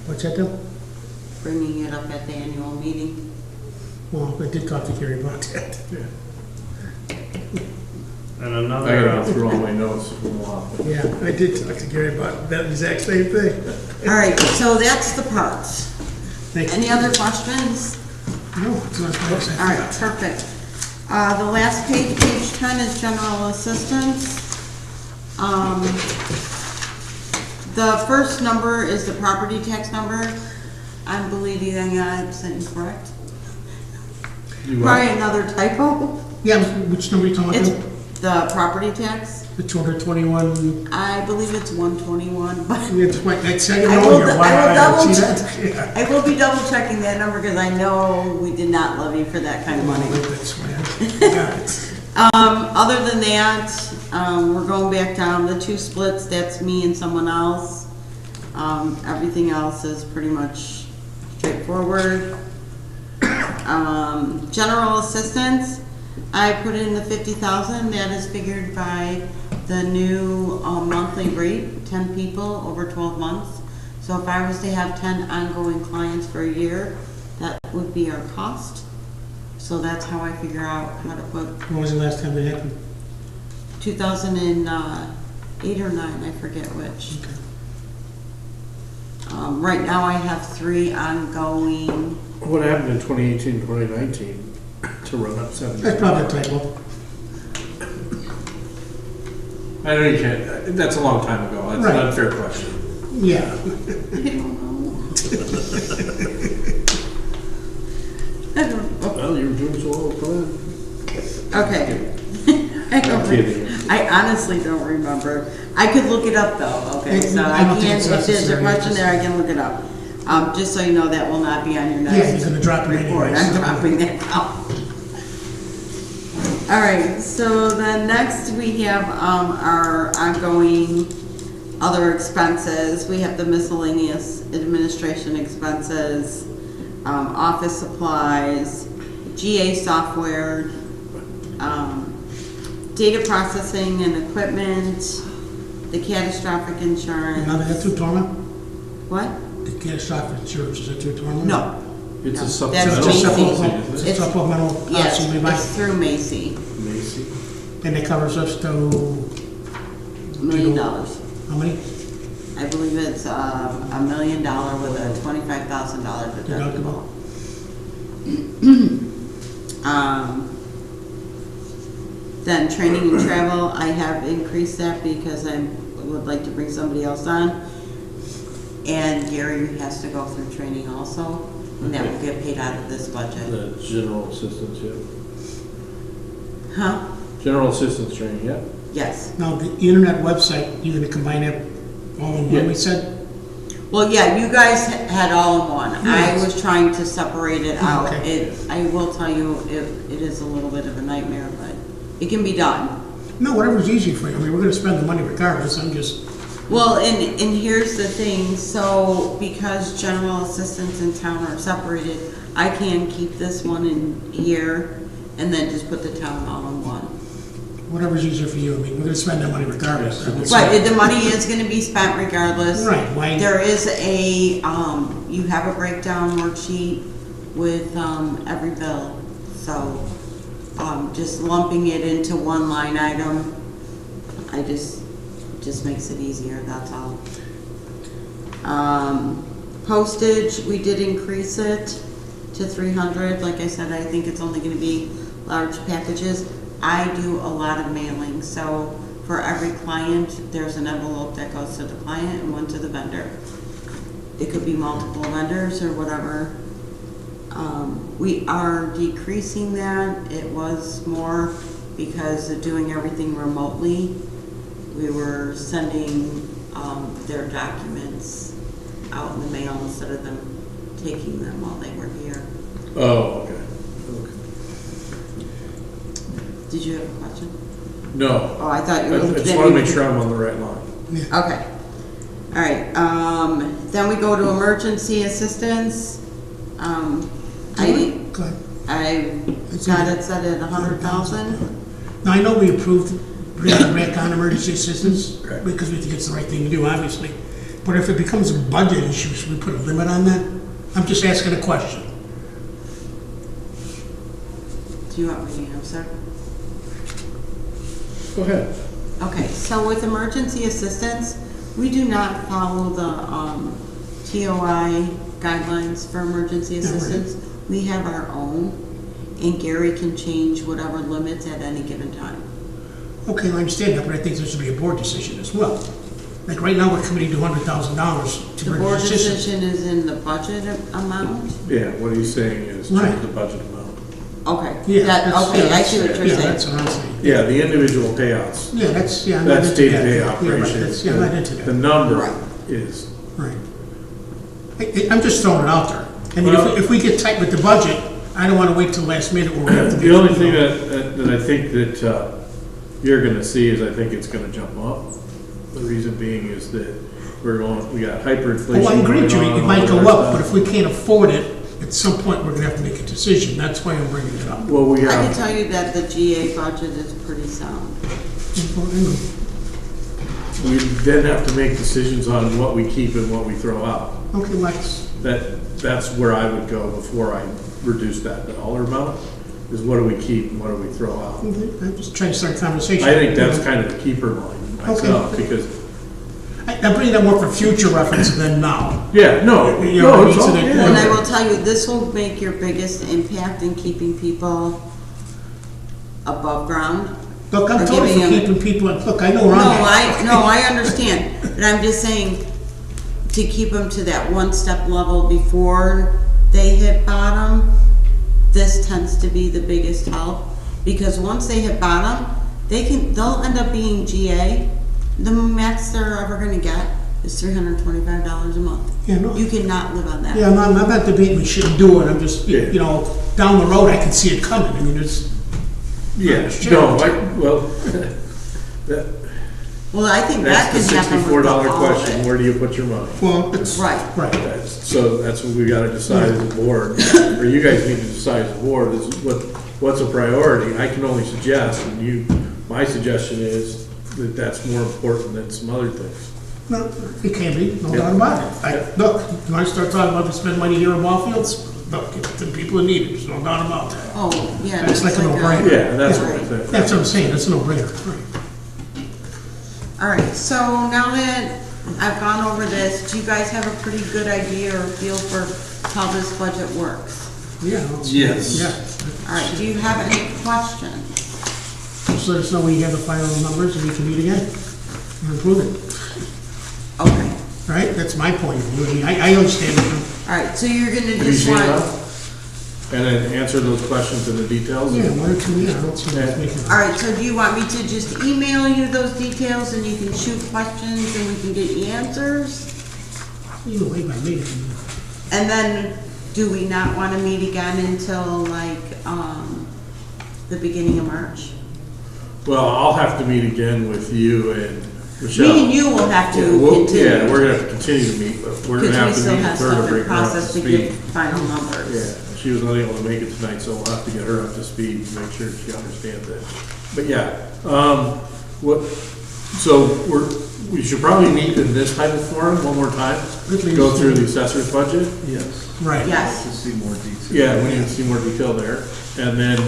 What's that, Bill? bringing it up at the annual meeting. Well, I did talk to Gary about that. And I another, gotta go through all my notes from a while. Yeah, I did talk to Gary about that exact same thing. All right, so that's the parts. Thank you. Any other questions? No, it's not bad. All right, perfect. The last page, page 10 is general assistance. The first number is the property tax number. I'm believing I'm saying correct. Probably another typo. Yeah, which number are you talking It's about? the property tax. The 221, I believe it's 121, but that's second I row will, here. I Why will I double see check. that? Yeah. I will be double checking that number because I know we did not levy for that kind of money. That's why I got it. Other than that, we're going back down the 2 splits, that's me and someone else. Everything else is pretty much straightforward. General assistance, I put in the 50,000, that is figured by the new monthly rate, 10 people over 12 months. So if I was to have 10 ongoing clients for a year, that would be our cost. So that's how I figure out how to put When was the last time that happened? 2008 or 9, I forget which. Right now I have 3 ongoing. What happened in 2018, 2019 to run up 70? That's probably a typo. I know you can't, that's a long time ago, that's Right. an unfair question. Yeah. I don't know. Well, you were doing so well, go ahead. Okay. I honestly don't remember. I could look it up though, okay? So I I don't think can, it's if there's a necessary. question there, I can look it up. Just so you know, that will not be on your Yeah, next you're gonna drop it report. anyways. I'm dropping that out. All right, so then next we have our ongoing other expenses. We have the miscellaneous administration expenses, office supplies, GA software, data processing and equipment, the catastrophic insurance. Now that's through Torma? What? The catastrophic insurance, is that through Torma? No. It's No, a that's supplemental Macy. policy, It's isn't a it? supplemental Yes, policy we buy, it's through Macy, Macy. and it covers us to, $1 million. how many? I believe it's $1 million with a $25,000 deductible. Then training and travel, I have increased that because I would like to bring somebody else on. And Gary has to go through training also, and that will get paid out of this budget. The general assistance, yeah. Huh? General assistance training, yeah. Yes. Now, the internet website, you're gonna combine it all in Yeah. one, we said? Well, yeah, you guys had all in one. I Yes. was trying to separate it out. Okay. I will tell you, it is a little bit of a nightmare, but it can be done. No, whatever's easy for you, I mean, we're gonna spend the money regardless, I'm just, Well, and here's the thing, so because general assistance in town are separated, I can keep this one in here and then just put the town all in one. whatever's easier for you, I mean, we're gonna spend that money regardless. I would say. But the money is gonna be spent regardless. Right, why, There is a, you have a breakdown worksheet with, every bill, so, just lumping it into one line item, just makes it easier, that's all. Postage, we did increase it to 300, like I said, I think it's only gonna be large packages. I do a lot of mailing, so for every client, there's an envelope that goes to the client and one to the vendor. It could be multiple vendors or whatever. We are decreasing that. It was more because of doing everything remotely. We were sending their documents out in the mail instead of them taking them while they were here. Oh, okay. Did you have a question? No. Oh, I thought you were. I just want to make sure I'm on the right line. Okay. All right. Then we go to emergency assistance. go ahead. I got it set at 100,000. Now, I know we approved bringing it back on emergency assistance, because we think it's the right thing to do, obviously. But if it becomes a budget issue, should we put a limit on that? I'm just asking a question. Do you want me to answer? Go ahead. Okay, so with emergency assistance, we do not follow the TOI guidelines for emergency assistance. We have our own, and Gary can change whatever limits at any given time. Okay, I understand that, but I think there should be a board decision as well. Like right now, we're committing $200,000 to The board emergency assistance. decision is in the budget amount? Yeah, what he's saying is Right. change the budget amount. Okay, Yeah, that, that's- okay, yeah, I see what you're Yeah, saying. that's what I'm saying. Yeah, the individual payouts, Yeah, that's, yeah, I'm not that's into that. day-to-day Yeah, right, operations. that's- Yeah, I'm not into The that. number Right. is, Right. I'm just throwing it out there. I mean, Well- if we get tight with the budget, I don't wanna wait till last minute where we have to. the only thing that I think that you're gonna see is I think it's gonna jump up. The reason being is that we got hyperinflation. Oh, I agree, going Jimmy, on, it might all go that up, but if stuff. we can't afford it, at some point, we're gonna have to make a decision. That's why I'm bringing it up. Well, we I can have, tell you that the GA budget is pretty sound. we then have to make decisions on what we keep and what we throw out. Okay, Lex, That's where I would go before I reduce that dollar amount, is what do we keep and what do we throw out? I'm just trying to start a conversation. I think that's kind of the keeper line myself, Okay. because, I'm bringing that more for future reference than now. yeah, no, You know, no, it's so all, that- And I yeah. will tell you, this will make your biggest impact in keeping people above ground. Look, I'm Or totally for giving them- keeping people, look, I know where No, I'm at. I understand, but I'm just saying, to keep them to that one step level before they hit bottom, this tends to be the biggest help, because once they hit bottom, they'll end up being GA. The max they're ever gonna get is $325 a month. Yeah, no. You cannot live on that. Yeah, I'm not debating we shouldn't do it, I'm just, Yeah. you know, down the road, I can see it coming, I mean, it's, Yeah, Sure. no, well, that, Well, I think that that's can the happen with $64 all of question, it. where do you put your money? well, it's. Right. Right. So that's what we gotta decide as a board, or you guys need to decide as a board, is what's a priority? I can only suggest, and my suggestion is that that's more important than some other things. No, it can be, no Yeah. doubt about it. Look, you wanna start talking about to spend money here in ball fields? Look, give it to the people who need it, there's no doubt about that. Oh, yeah. That's like a no-brainer. Yeah, that's what I think. That's what I'm saying, that's a no-brainer, right. All right, so now that I've gone over this, do you guys have a pretty good idea or feel for how this budget works? Yeah. I'll- Yes. Yeah. All right, do you have any questions? Just let us know when you have the final numbers and we can meet again and improve it, Okay, right? That's my point of view, I mean, I understand it. all right, so you're gonna Have you just seen want, enough? And then answer those questions in the details? Yeah, 1 or 2, yeah, I don't see what's making. all right, so do you want me to just email you those details and you can shoot questions and we can get you answers? Either way, by me. And then, do we not wanna meet again until like, the beginning of March? Well, I'll have to meet again with you and Michelle. Me and you will have to Yeah, continue. yeah, we're gonna have to continue to meet, but we're gonna Because we have to still meet have with her to stuff in bring her up to process to speed. get final numbers. Yeah, she was unable to make it tonight, so we'll have to get her up to speed to make sure she understands it. But yeah, we should probably meet in this type of forum one more time, At least. go through the assessor's budget. Yes, Right. Yes, to see more detail. Yeah, we need to see more detail there, and then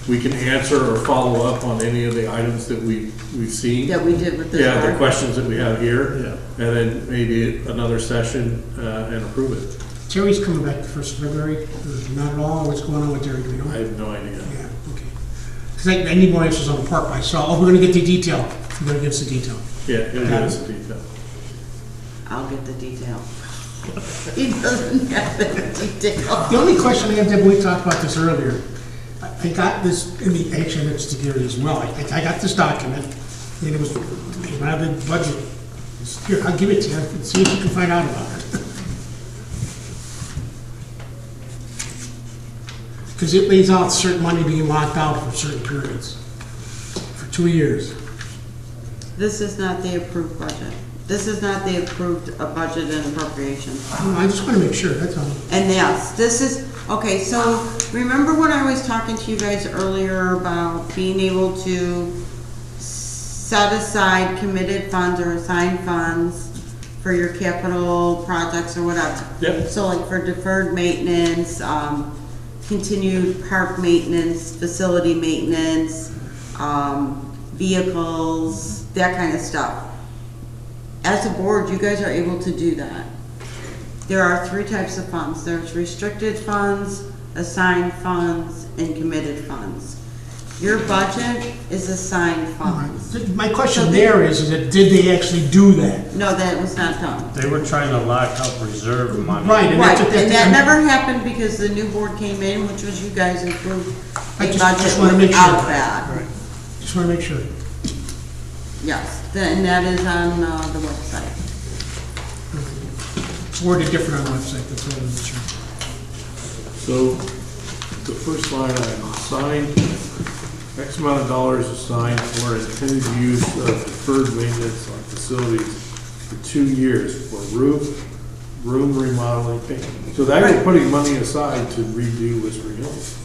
we can answer or follow up on any of the items that we've seen. that we did with this Yeah, the part. questions that we have here. Yeah. And then maybe another session, and approve it. Terry's coming back the 1st of February, not at all, what's going on with Terry, do we know? I have no idea. Yeah, okay. Because I need more answers on the park, I saw, we're gonna get the detail, we're gonna give us the detail. Yeah, it'll give us the detail. I'll get the detail. He doesn't have the detail. The only question I have, Deb, we talked about this earlier, I got this, actually, it's to Gary as well, I got this document, and it was, it came out of the budget. Here, I'll give it to you, and see if you can find out about it. Because it lays out certain money being locked out for certain periods, for 2 years. This is not the approved budget. This is not the approved budget and appropriation. I just want to make sure, that's all. And yes, this is, okay, so remember when I was talking to you guys earlier about being able to set aside committed funds or assigned funds for your capital projects or whatever? Yep. So like for deferred maintenance, continued park maintenance, facility maintenance, vehicles, that kind of stuff. As a board, you guys are able to do that. There are 3 types of funds. There's restricted funds, assigned funds, and committed funds. Your budget is assigned funds. My question there is that did they actually do that? No, that was not done. They were trying to lock up reserve money. Right, and Right, that's what and that never happened because the new board came in, which was you guys approved I a just budget wanna make sure. without that. Just want to make sure. Yes, and that is on the website. It's worded different on the website, that's what I'm sure. So, the first line item, assigned, X amount of dollars assigned for intended use of deferred maintenance on facilities for 2 years for roof, room remodeling, paint. So that you're putting money aside to redo Whispering Hills.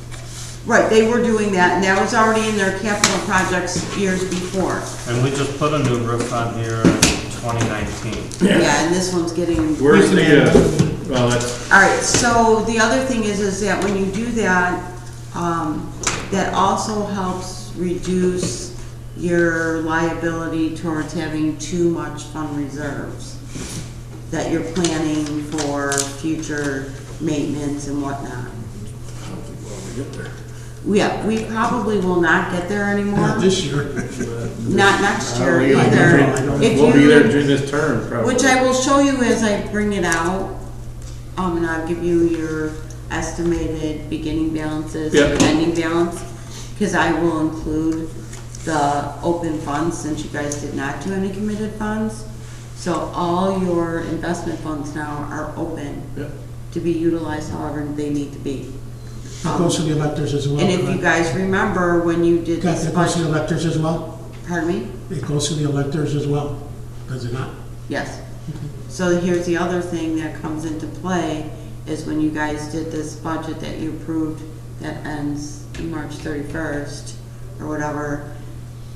Right, they were doing that, and that was already in their capital projects years before. And we just put a new roof on here in 2019. Yeah, and this one's getting. Where's the, well, that's, All right, so the other thing is that when you do that, that also helps reduce your liability towards having too much fund reserves that you're planning for future maintenance and whatnot. I don't think we'll ever get there. Yeah, we probably will not get there anymore. Not this year. Not next year I don't either. think If We'll be you- there during this term, probably. Which I will show you as I bring it out. And I'll give you your estimated beginning balances Yep. and ending balance. Because I will include the open funds since you guys did not do any committed funds. So all your investment funds now are open Yep. to be utilized however they need to be. That goes to the electors as well. And if you correct? guys remember when you did That this that goes to the budget, electors as well? pardon me? It goes to the electors as well, does it not? Yes. So here's the other thing that comes into play, is when you guys did this budget that you approved that ends March 31st, or whatever,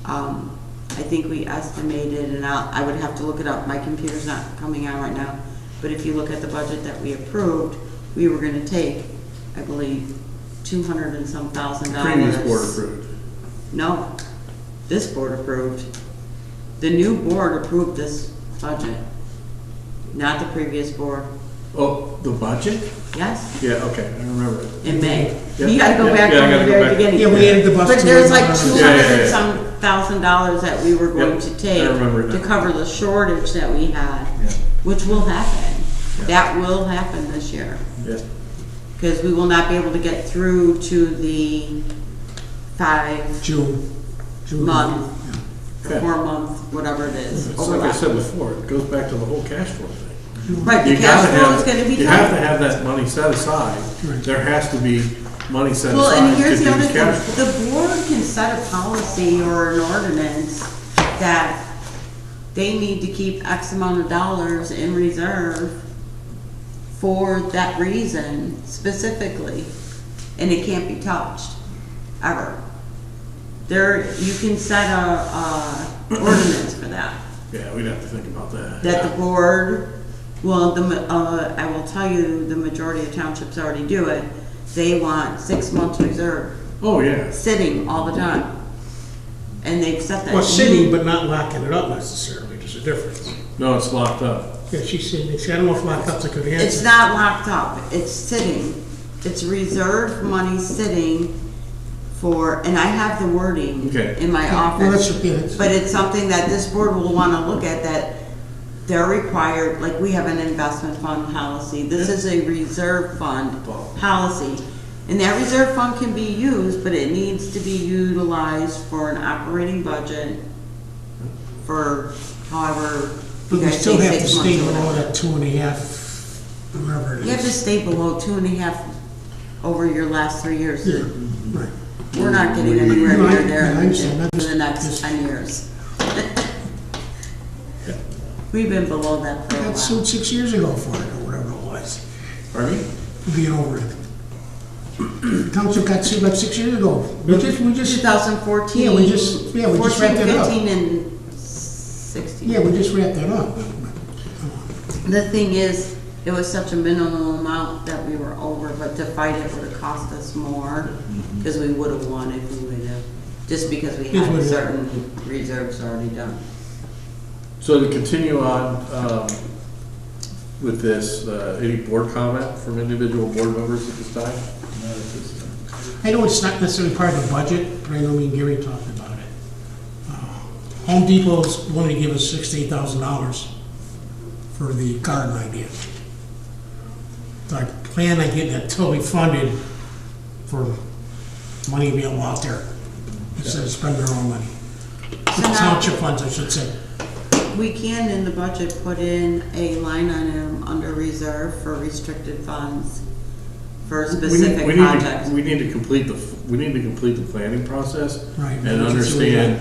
I think we estimated, and I would have to look it up, my computer's not coming out right now, but if you look at the budget that we approved, we were gonna take, I believe, 200 and some thousand dollars. Previous board approved. No, this board approved. The new board approved this budget, not the previous board. Oh, the budget? Yes, Yeah, okay, I remember it. in May. Yeah, You gotta go yeah, back yeah, I from gotta the go very back. beginning. Yeah, we added the bus. But to there's it. like Yeah, 200 yeah, yeah. and some $1,000 that we were going to take remember it to now. cover the shortage that we had, Yeah. which will happen. Yeah. That will happen this year. Yeah. Because we will not be able to get through to the 5 June. month, Yeah. 4 month, whatever it is. It's like I overlap. said before, it goes back to the whole cash flow thing. Right, the You cash gotta flow have- is gonna be You have to tight. have that money set aside. Right. There has to be money set Well, and aside to here's do the other cash thing, flow. the board can set a policy or an ordinance that they need to keep X amount of dollars in reserve for that reason specifically, and it can't be touched, ever. You can set a ordinance for that. Yeah, we'd have to think about that. That the board, well, I will tell you, the majority of townships already do it. They want 6 months reserve, Oh, yeah. sitting all the time. And they've set that. Well, sitting, but not locking it up necessarily, there's a difference. No, it's locked up. Yeah, she's sitting, I don't know if locked up's a good answer. It's not locked up, it's sitting. It's reserved money sitting for, and I have the wording Okay. in my Well, office. that's. But it's something that this board will wanna look at, that they're required, like we have an investment fund policy. This is a reserve fund policy. And that reserve fund can be used, but it needs to be utilized for an operating budget for however But you we guys still say have to 6 stay months or below whatever. that 2.5, whatever it You have to is. stay below 2.5 over your last 3 years. Yeah, right. We're not getting anywhere No, I- near there I understand. in the next Just- 10 years. We've been below that for a Got while. sued 6 years ago for it, or whatever it was, Pardon me? being over it. Township got sued like 6 years ago. We just, 2014. Yeah, we just wrapped it up. 15 and 16. yeah, we just wrapped that up. The thing is, it was such a minimal amount that we were over, but to fight it would have cost us more, because we would have won if we would have, just because we Yes, had we- certain reserves already done. So to continue on with this, any board comment from individual board members at this time? I know it's not necessarily part of the budget, but I know me and Gary talked about it. Home Depot's willing to give us $6,000 to $8,000 for the garden idea. So I plan on getting that totally funded for money available out there, instead of spending our own money. So now- Township funds, I should say. We can, in the budget, put in a line item under reserve for restricted funds for specific projects. We need to complete the planning process. Right. And understand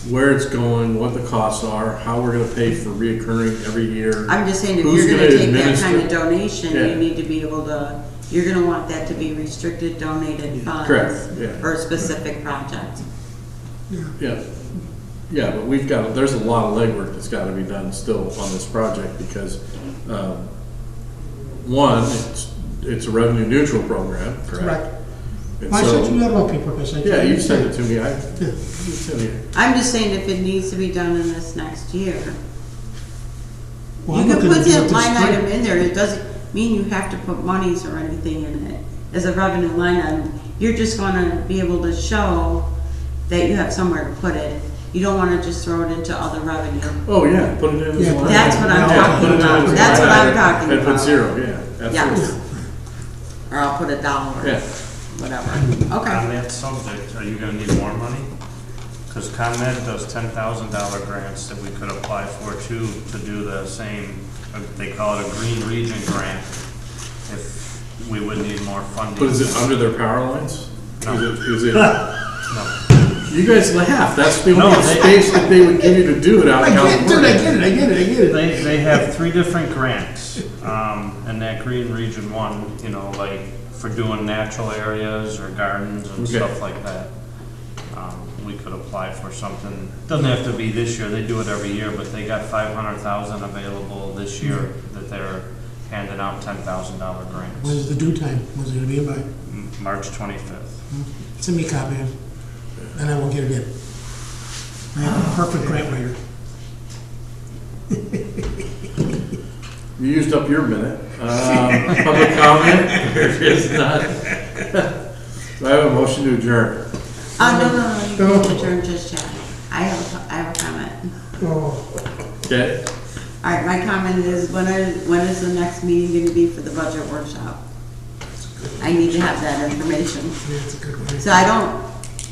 where it's going, what the costs are, how we're gonna pay for reoccurring every year. I'm just saying, if Who's you're gonna gonna take that kind of administer- donation, Yeah. you need to be able to, you're gonna want that to be restricted donated funds. Correct, yeah. For a specific project. Yeah, yeah, but there's a lot of legwork that's gotta be done still on this project, because, one, it's a revenue neutral program, correct? Correct. And Why so- should you have all paperwork? I said, Yeah, you sent it to me, Yeah. it's in here. I'm just saying, if it needs to be done in this next year, Well, you I'm can looking put to do that it line this spring. item in there, it doesn't mean you have to put monies or anything in it as a revenue line item. You're just gonna be able to show that you have somewhere to put it. You don't wanna just throw it into other revenue. Oh, yeah, put it in as Yeah, a line. That's what I'm Yeah, talking put it in about. as a That's line what I'm item talking And put about. zero, yeah, absolutely. Yes. Or I'll put $1, Yeah. whatever. On Okay. that subject, are you gonna need more money? Because ComEd does $10,000 grants that we could apply for too, to do the same, they call it a green region grant, if we would need more funding. But is it under their power lines? No. Is it, No. you guys laugh, that's the No, only they- space that they would give you to do it out I in get it, dude, I California. get it. They have 3 different grants, and that Green Region 1, you know, like for doing natural areas or gardens and Okay. stuff like that. We could apply for something, doesn't have to be this year, they do it every year, but they got 500,000 available this year that they're handing out $10,000 grants. When's the due time? When's it gonna be in by? March 25th. Send me a copy, and I will get it in. I am a perfect grant writer. You used up your minute. Public comment, there is none. Do I have a motion to adjourn? No, you can adjourn just chat. I have a comment. Okay, All right, my comment is, when is the next meeting gonna be for the budget workshop? I need to have that information. Yeah, it's a good one. So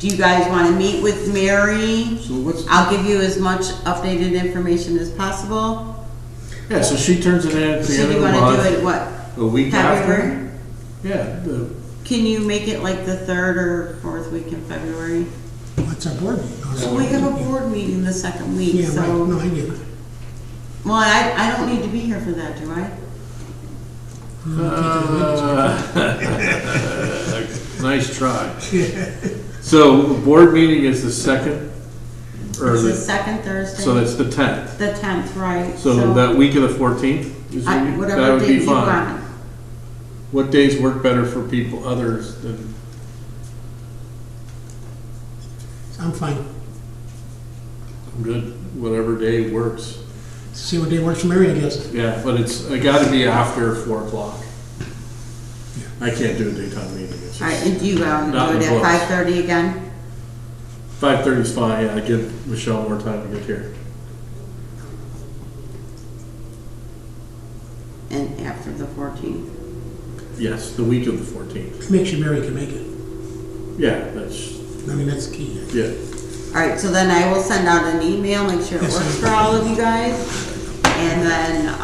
do you guys wanna meet with Mary? so what's, I'll give you as much updated information as possible. yeah, so she turns it in at the So end do of you the wanna do month, it, what, a week February? after? Yeah, Can you make it like the 3rd or 4th week in February? What's our board meeting? Well, we have a board meeting the second week, Yeah, right, no, so, I get it. well, I don't need to be here for that, do I? nice try. So, the board meeting is the second, or It's the the, second Thursday. so that's the 10th. The 10th, right? So that week of the 14th? is when you- that Whatever would date be you fine. want. What days work better for people, others than, I'm fine. I'm good, whatever day works. See what day works for Mary, I guess. Yeah, but it gotta be after 4 o'clock. I can't do a daytime meeting, it's All right, just, and do you want Not to in do the it at books. 5:30 again? 5:30 is fine, yeah, give Michelle more time to get here. And after the 14th? Yes, the week of the 14th. Make sure Mary can make it. Yeah, that's, I mean, that's key. yeah. All right, so then I will send out an email, make sure it Yes, works ma'am. for all of you guys. And then,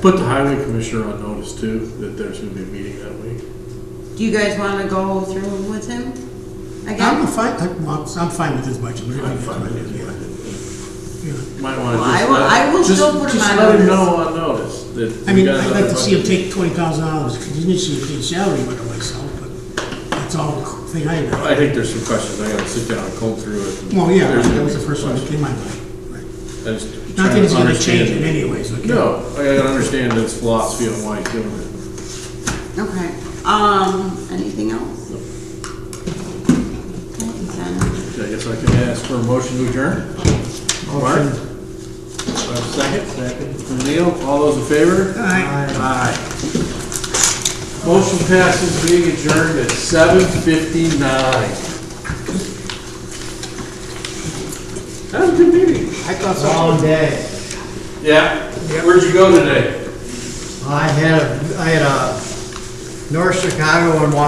Put the highway commissioner on notice too, that there's gonna be a meeting that week. do you guys want to go through with him I'm again? fine, I'm fine with this budget. I'm fine with it. Yeah. Might wanna Well, just I will still put him just on let him notice. know on notice that. I you mean, guys I'd have like a to see him budget. take $20,000 contingency and pay salary with it myself, but that's all the thing I know. I think there's some questions, I gotta sit down and comb through it. Well, yeah, There's that gonna was be the some first one that questions. came to my mind. Right. I just trying to Nothing's gonna change understand- it anyways, okay? No, I gotta understand his philosophy on why he's doing it. Okay, anything else? Okay, I guess I can ask for a motion to adjourn. Mark? Motion. Second? Second. From Neil, all those in favor? Aye. Aye. Motion passes, being adjourned at 7:59. That was a good meeting. I thought so. Long day. Yeah? Where'd you go today? I had a North Chicago and